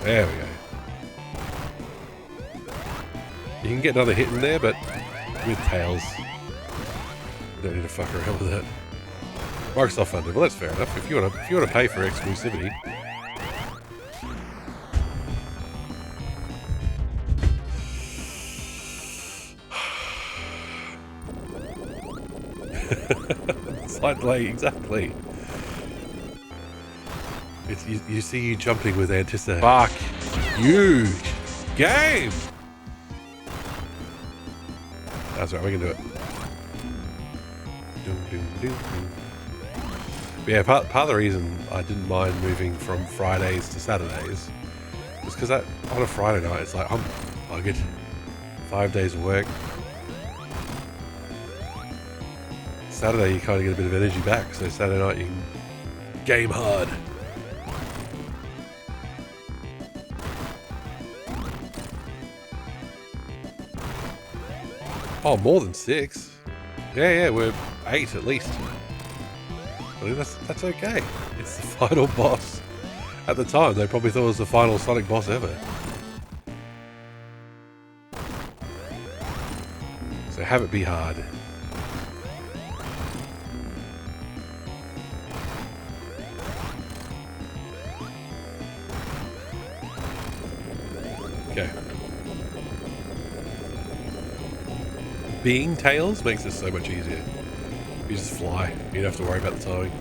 There we go. You can get another hit in there, but with Tails, you don't need to fuck around with that. Microsoft funded. Well, that's fair enough. If you want to pay for exclusivity. Slight delay, exactly. It's, you see you jumping with anticipation. Fuck you, game! That's right, we can do it. But yeah, part of the reason I didn't mind moving from Fridays to Saturdays was because on a Friday night, it's like, I'm buggered. 5 days of work. Saturday you kind of get a bit of energy back, so Saturday night you can game hard. Oh, more than 6. Yeah, we're 8 at least. I mean, that's okay. It's the final boss. At the time, they probably thought it was the final Sonic boss ever. So have it be hard. Okay. Being Tails makes this so much easier. You just fly. You don't have to worry about the timing.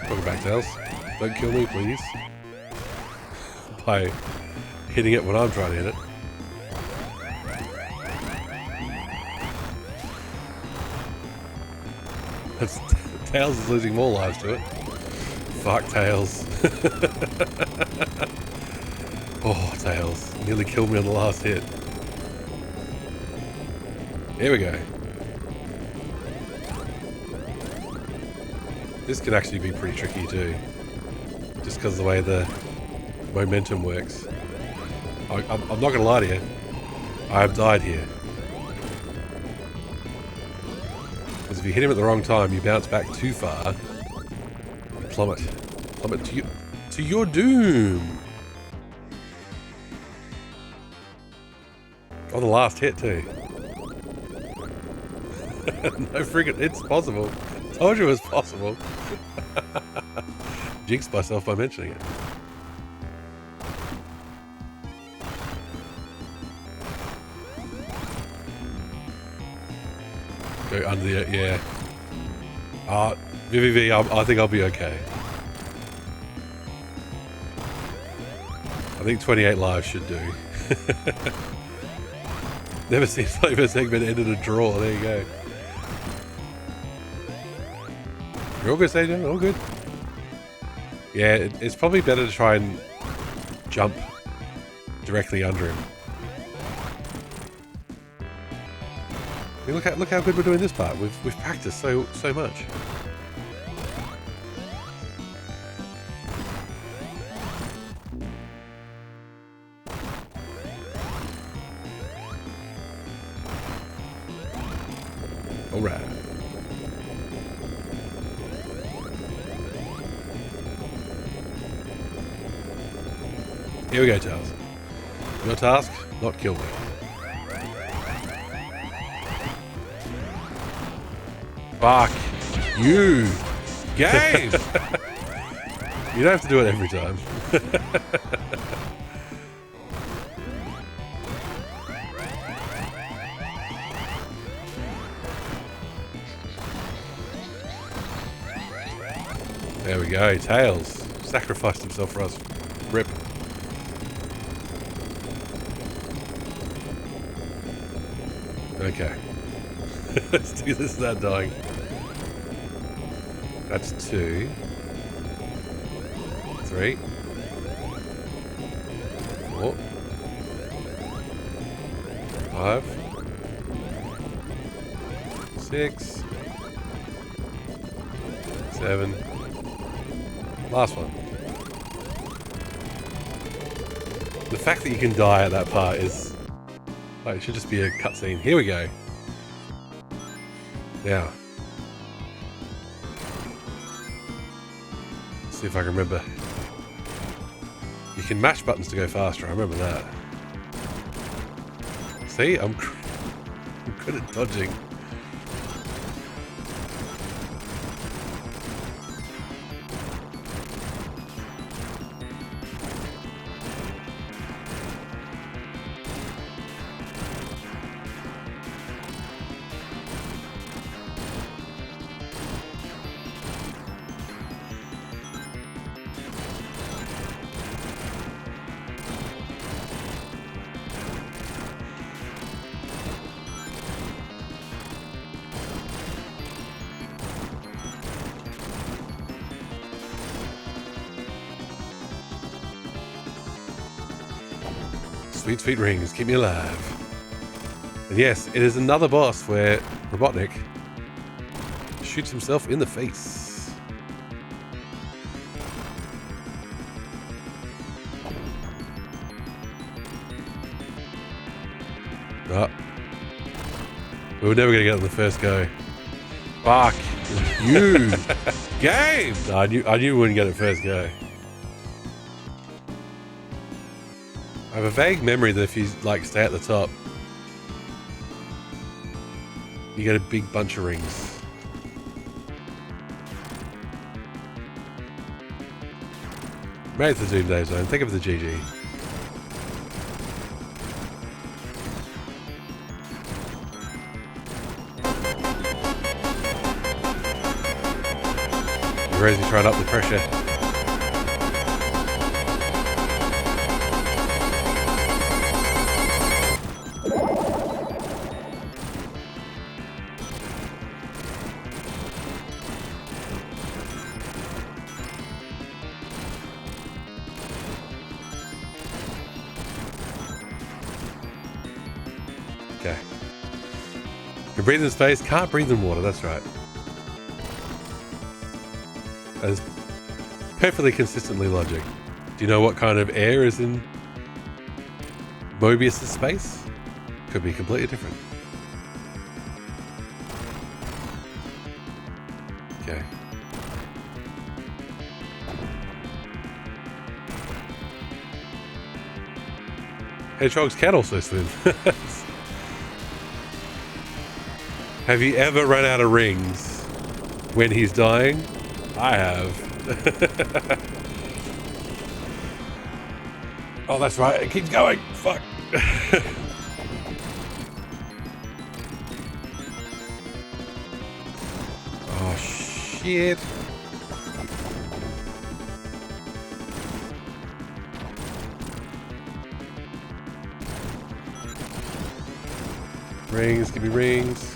Welcome back, Tails. Don't kill me, please. By hitting it when I'm trying to hit it. Tails is losing more lives to it. Fuck Tails. Oh, Tails. Nearly killed me on the last hit. Here we go. This could actually be pretty tricky too. Just because of the way the momentum works. I'm not going to lie to you. I have died here. Because if you hit him at the wrong time, you bounce back too far. You plummet. Plummet to your doom. On the last hit too. No friggin', it's possible. Told you it was possible. Jinxed myself by mentioning it. Go under the, yeah. VVV, I think I'll be okay. I think 28 lives should do. Never seen Flavor segment end in a draw, there you go. You're all good, Sage? All good? Yeah, it's probably better to try and jump directly under him. I mean, look how good we're doing this part. We've practiced so much. All right. Here we go, Charles. Your task, not kill me. Fuck you, game! You don't have to do it every time. There we go. Tails sacrificed himself for us. Rip. Okay. Let's do this without dying. That's 2. 3. 4. 5. 6. 7. Last one. The fact that you can die at that part is... like, it should just be a cutscene. Here we go. Now. Let's see if I can remember. You can mash buttons to go faster. I remember that. See? I'm good at dodging. Sweet, sweet rings, keep me alive. And yes, it is another boss where Robotnik shoots himself in the face. Oh. We were never going to get it on the first go. Fuck. You. Game! No, I knew we wouldn't get it first go. I have a vague memory that if you like stay at the top, you get a big bunch of rings. Made it to the Doomsday Zone. Think of the GG. Rosie tried up the pressure. Okay. Can breathe in space, can't breathe in water, that's right. That is perfectly consistently logic. Do you know what kind of air is in Mobius' space? Could be completely different. Okay. Hedgehogs can also swim. Have you ever run out of rings when he's dying? I have. Oh, that's right. It keeps going. Fuck. Oh, shit. Rings. Give me rings.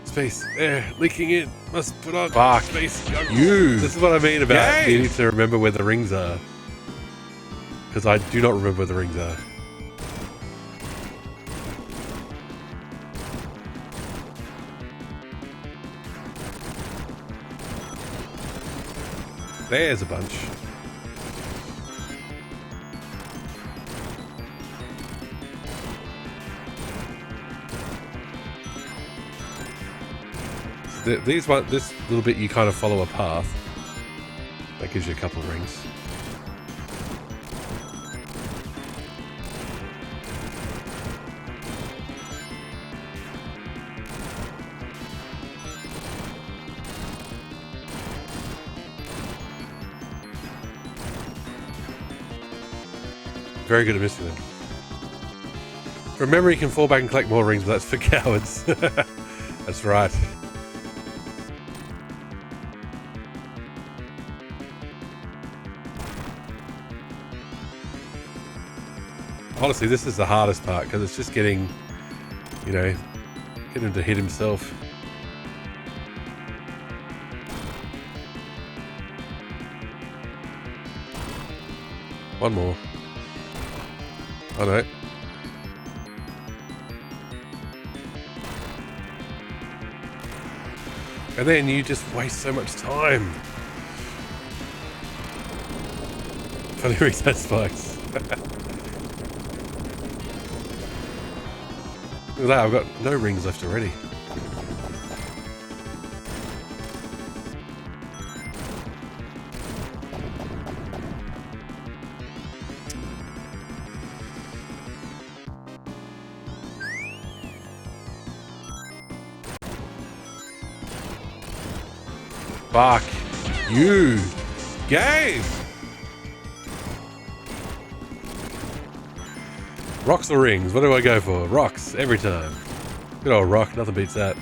Space, air, leaking in. Must put on space. You. This is what I mean about needing to remember where the rings are. Because I do not remember where the rings are. There's a bunch. This little bit you kind of follow a path. That gives you a couple of rings. Very good at missing them. From memory, you can fall back and collect more rings, but that's for cowards. That's right. Honestly, this is the hardest part because it's just getting, you know, getting him to hit himself. One more. Oh no. And then you just waste so much time. Funny reset spikes. Look at that, I've got no rings left already. Fuck you, game! Rocks or rings? What do I go for? Rocks, every time. Good old rock, nothing beats that.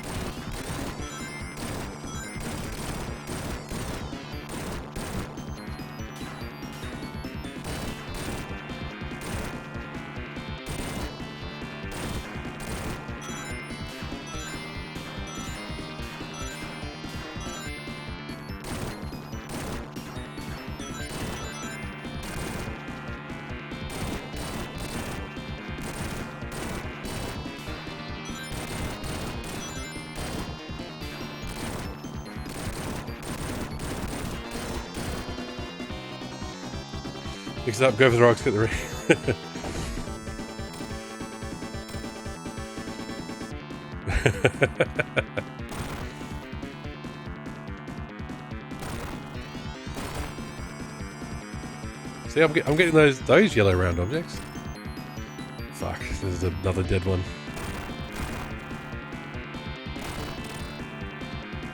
Mix it up, go for the rocks, get the ring. See, I'm getting those yellow round objects. Fuck, there's another dead one.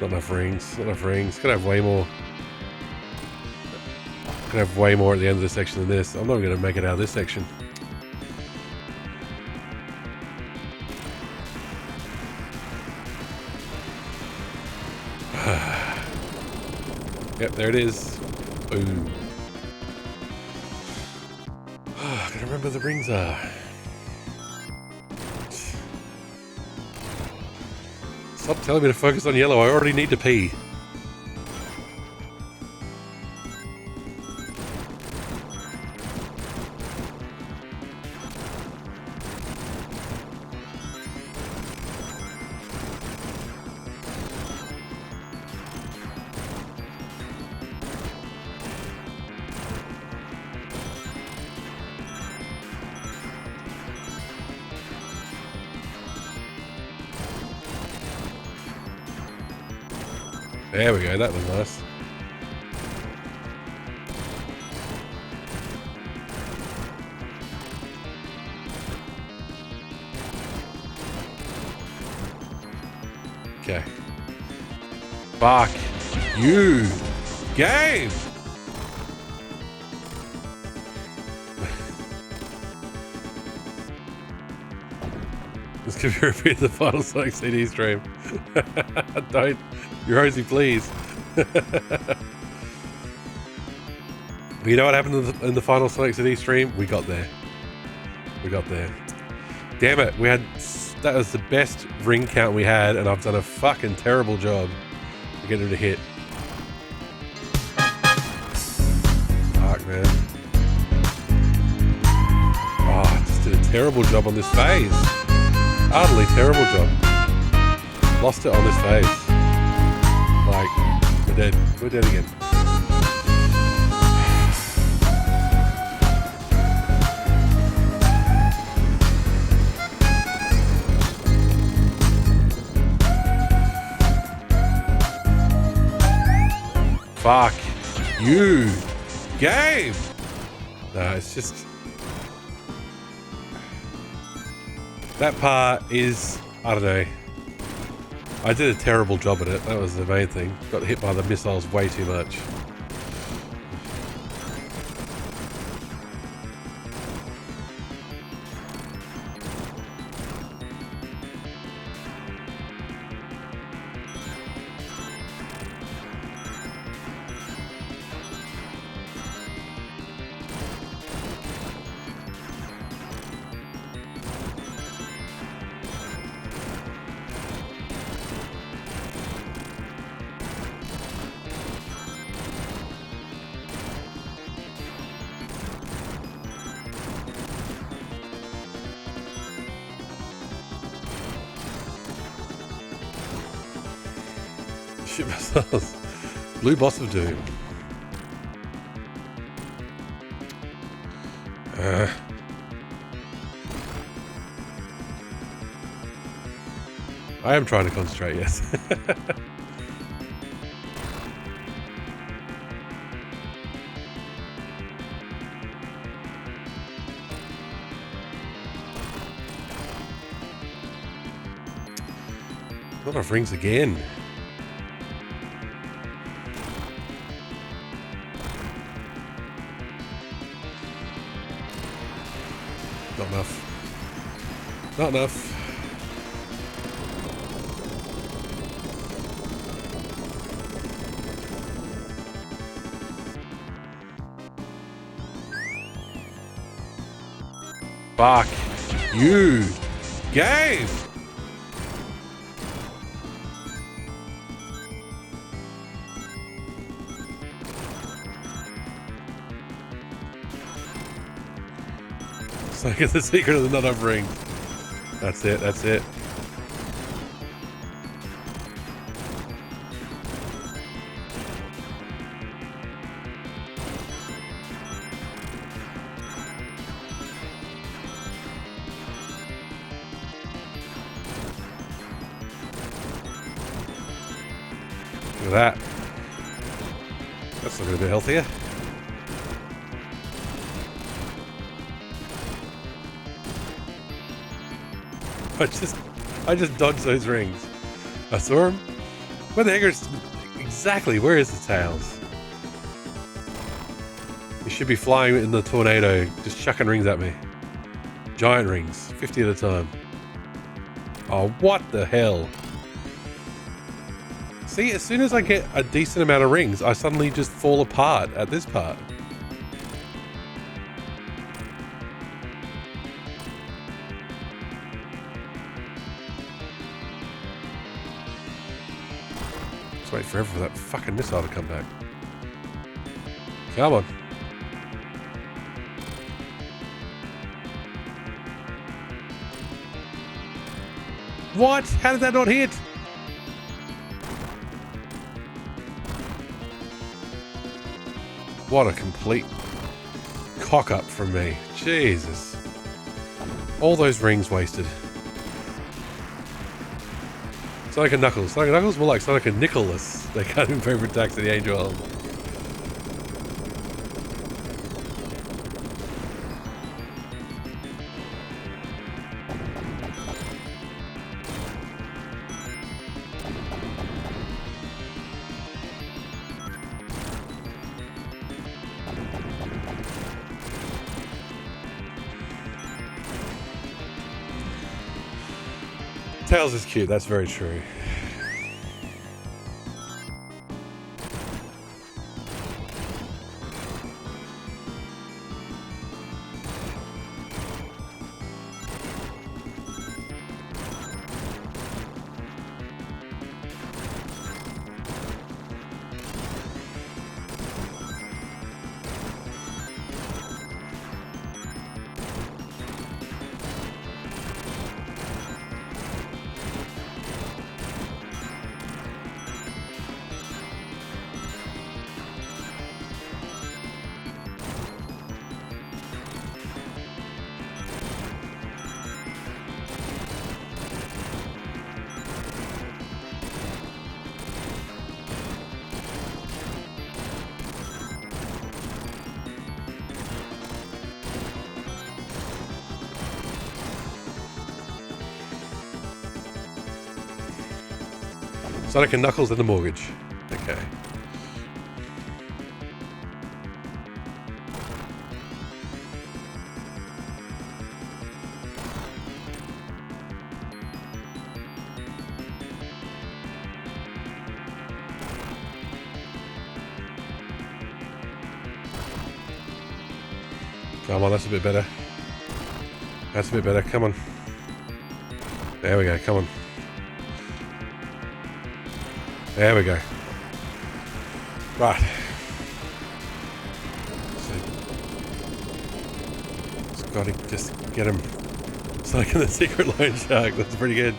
Not enough rings, not enough rings. Gotta have way more. Gonna have way more at the end of this section than this. I'm not gonna make it out of this section. Yep, there it is. Boom. I gotta remember the rings are. Stop telling me to focus on yellow. I already need to pee. There we go, that was nice. Okay. Fuck you, game! This could be repeat the final Sonic CD stream. Don't. You're Rosie, please. But you know what happened in the final Sonic CD stream? We got there. We got there. Damn it. That was the best ring count we had, and I've done a fucking terrible job to get him to hit. Fuck, man. Oh, I just did a terrible job on this phase. Utterly terrible job. Lost it on this phase. Like, we're dead. We're dead again. Fuck you, game! No, it's just... That part is... I don't know. I did a terrible job at it. That was the main thing. Got hit by the missiles way too much. Shit missiles. Blue boss of doom. I am trying to concentrate, yes. Not enough rings again. Not enough. Not enough. Fuck you, game! So I get the secret of the not enough rings. That's it, that's it. Look at that. That's looking a bit healthier. I just dodged those rings. I saw him. Where the heck is exactly? Where is the tails? He should be flying in the tornado, just chucking rings at me. Giant rings, 50 at a time. Oh, what the hell? See, as soon as I get a decent amount of rings, I suddenly just fall apart at this part. Just wait forever for that fucking missile to come back. Come on. What? How did that not hit? What a complete cock up from me. Jesus. All those rings wasted. Sonic and Knuckles. Sonic and Knuckles more like Sonic and Nicholas. They can't even favorite attacks of the Angel Island. Tails is cute, that's very true. Sonic and Knuckles and the mortgage. Okay. Come on, that's a bit better. That's a bit better, come on. There we go, come on. There we go. Right. So, just gotta just get him. It's like in the secret loan shark. That's pretty good.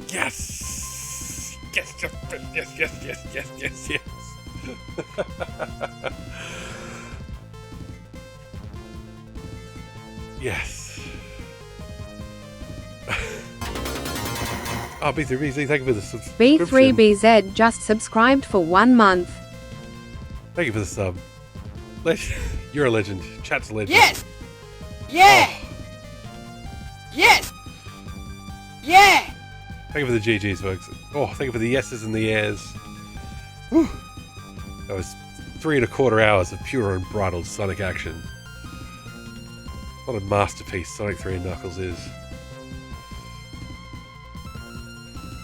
Yes! Yes, yes, yes, yes, yes, yes, yes, yes. Yes. Oh, B3BZ, thank you for the subscription.
B3BZ just subscribed for 1 month.
Thank you for the sub. You're a legend. Chat's a legend.
Yes! Yeah!
Oh,
Yes! Yeah!
thank you for the GGs, folks. Oh, thank you for the yeses and the yeahs. Whew. That was 3¼ hours of pure unbridled Sonic action. What a masterpiece Sonic 3 and Knuckles is.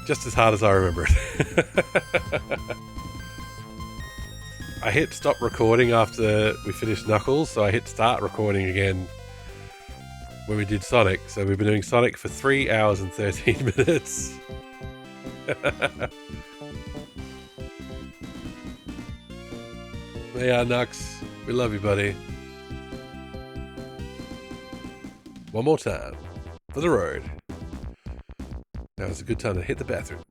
Just as hard as I remember it. I hit stop recording after we finished Knuckles, so I hit start recording again when we did Sonic. So we've been doing Sonic for 3 hours and 13 minutes. Yeah, Nux. We love you, buddy. One more time. For the road. Now is a good time to hit the bathroom.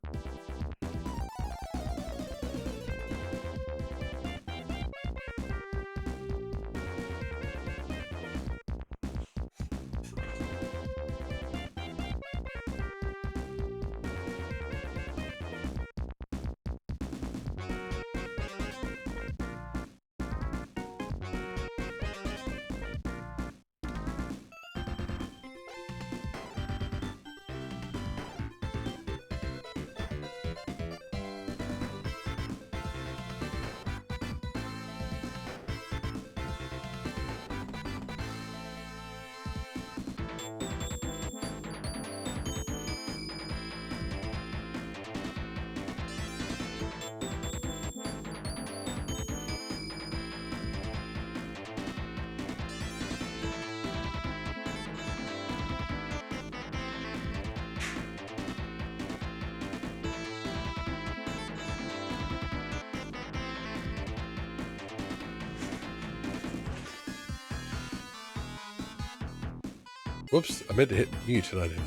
Whoops, I meant to hit mute and I didn't.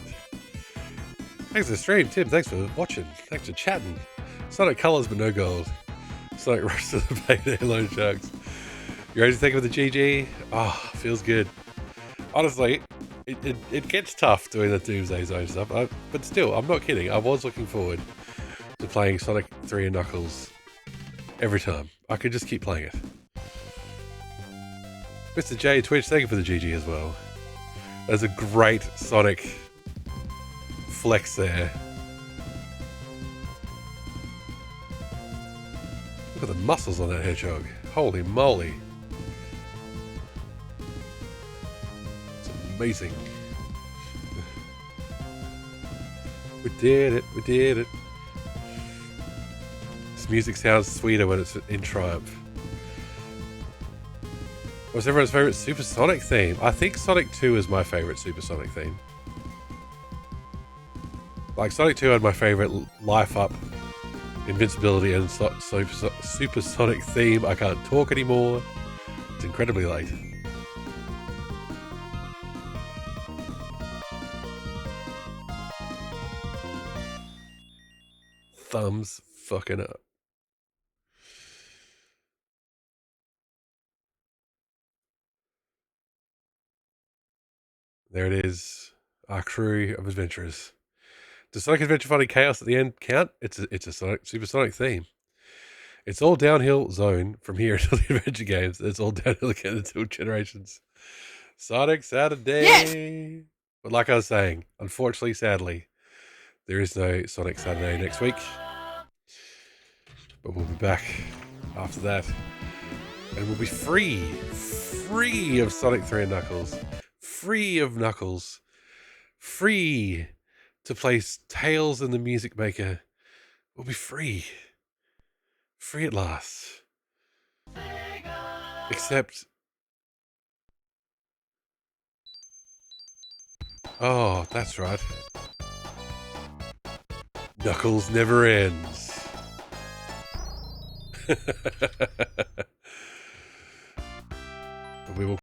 Thanks for the stream, Tim. Thanks for watching. Thanks for chatting. Sonic Colors but no gold. Sonic Rush to the Payday Loan Sharks. You ready to think of the GG? Oh, feels good. Honestly, it gets tough doing the Doomsday Zone stuff, but still, I'm not kidding. I was looking forward to playing Sonic 3 and Knuckles every time. I could just keep playing it. Mr. J Twitch, thank you for the GG as well. There's a great Sonic flex there. Look at the muscles on that hedgehog. Holy moly. It's amazing. We did it, we did it. This music sounds sweeter when it's in Triumph. What's everyone's favourite Supersonic theme? I think Sonic 2 is my favourite Supersonic theme. Like, Sonic 2 had my favourite Life Up, Invincibility, and Supersonic theme. I can't talk anymore. It's incredibly late. Thumbs fucking up. There it is. Our crew of adventurers. Does Sonic Adventure Finding Chaos at the end count? It's a Sonic Supersonic theme. It's all downhill zone from here until the adventure games. It's all downhill again until Generations. Sonic Saturday. Yes! But like I was saying, unfortunately, sadly, there is no Sonic Saturday next week. But we'll be back after that. And we'll be free of Sonic 3 and Knuckles. Free of Knuckles. Free to play Tails in the Music Maker. We'll be free. Free at last. Except... oh, that's right. Knuckles never ends. We will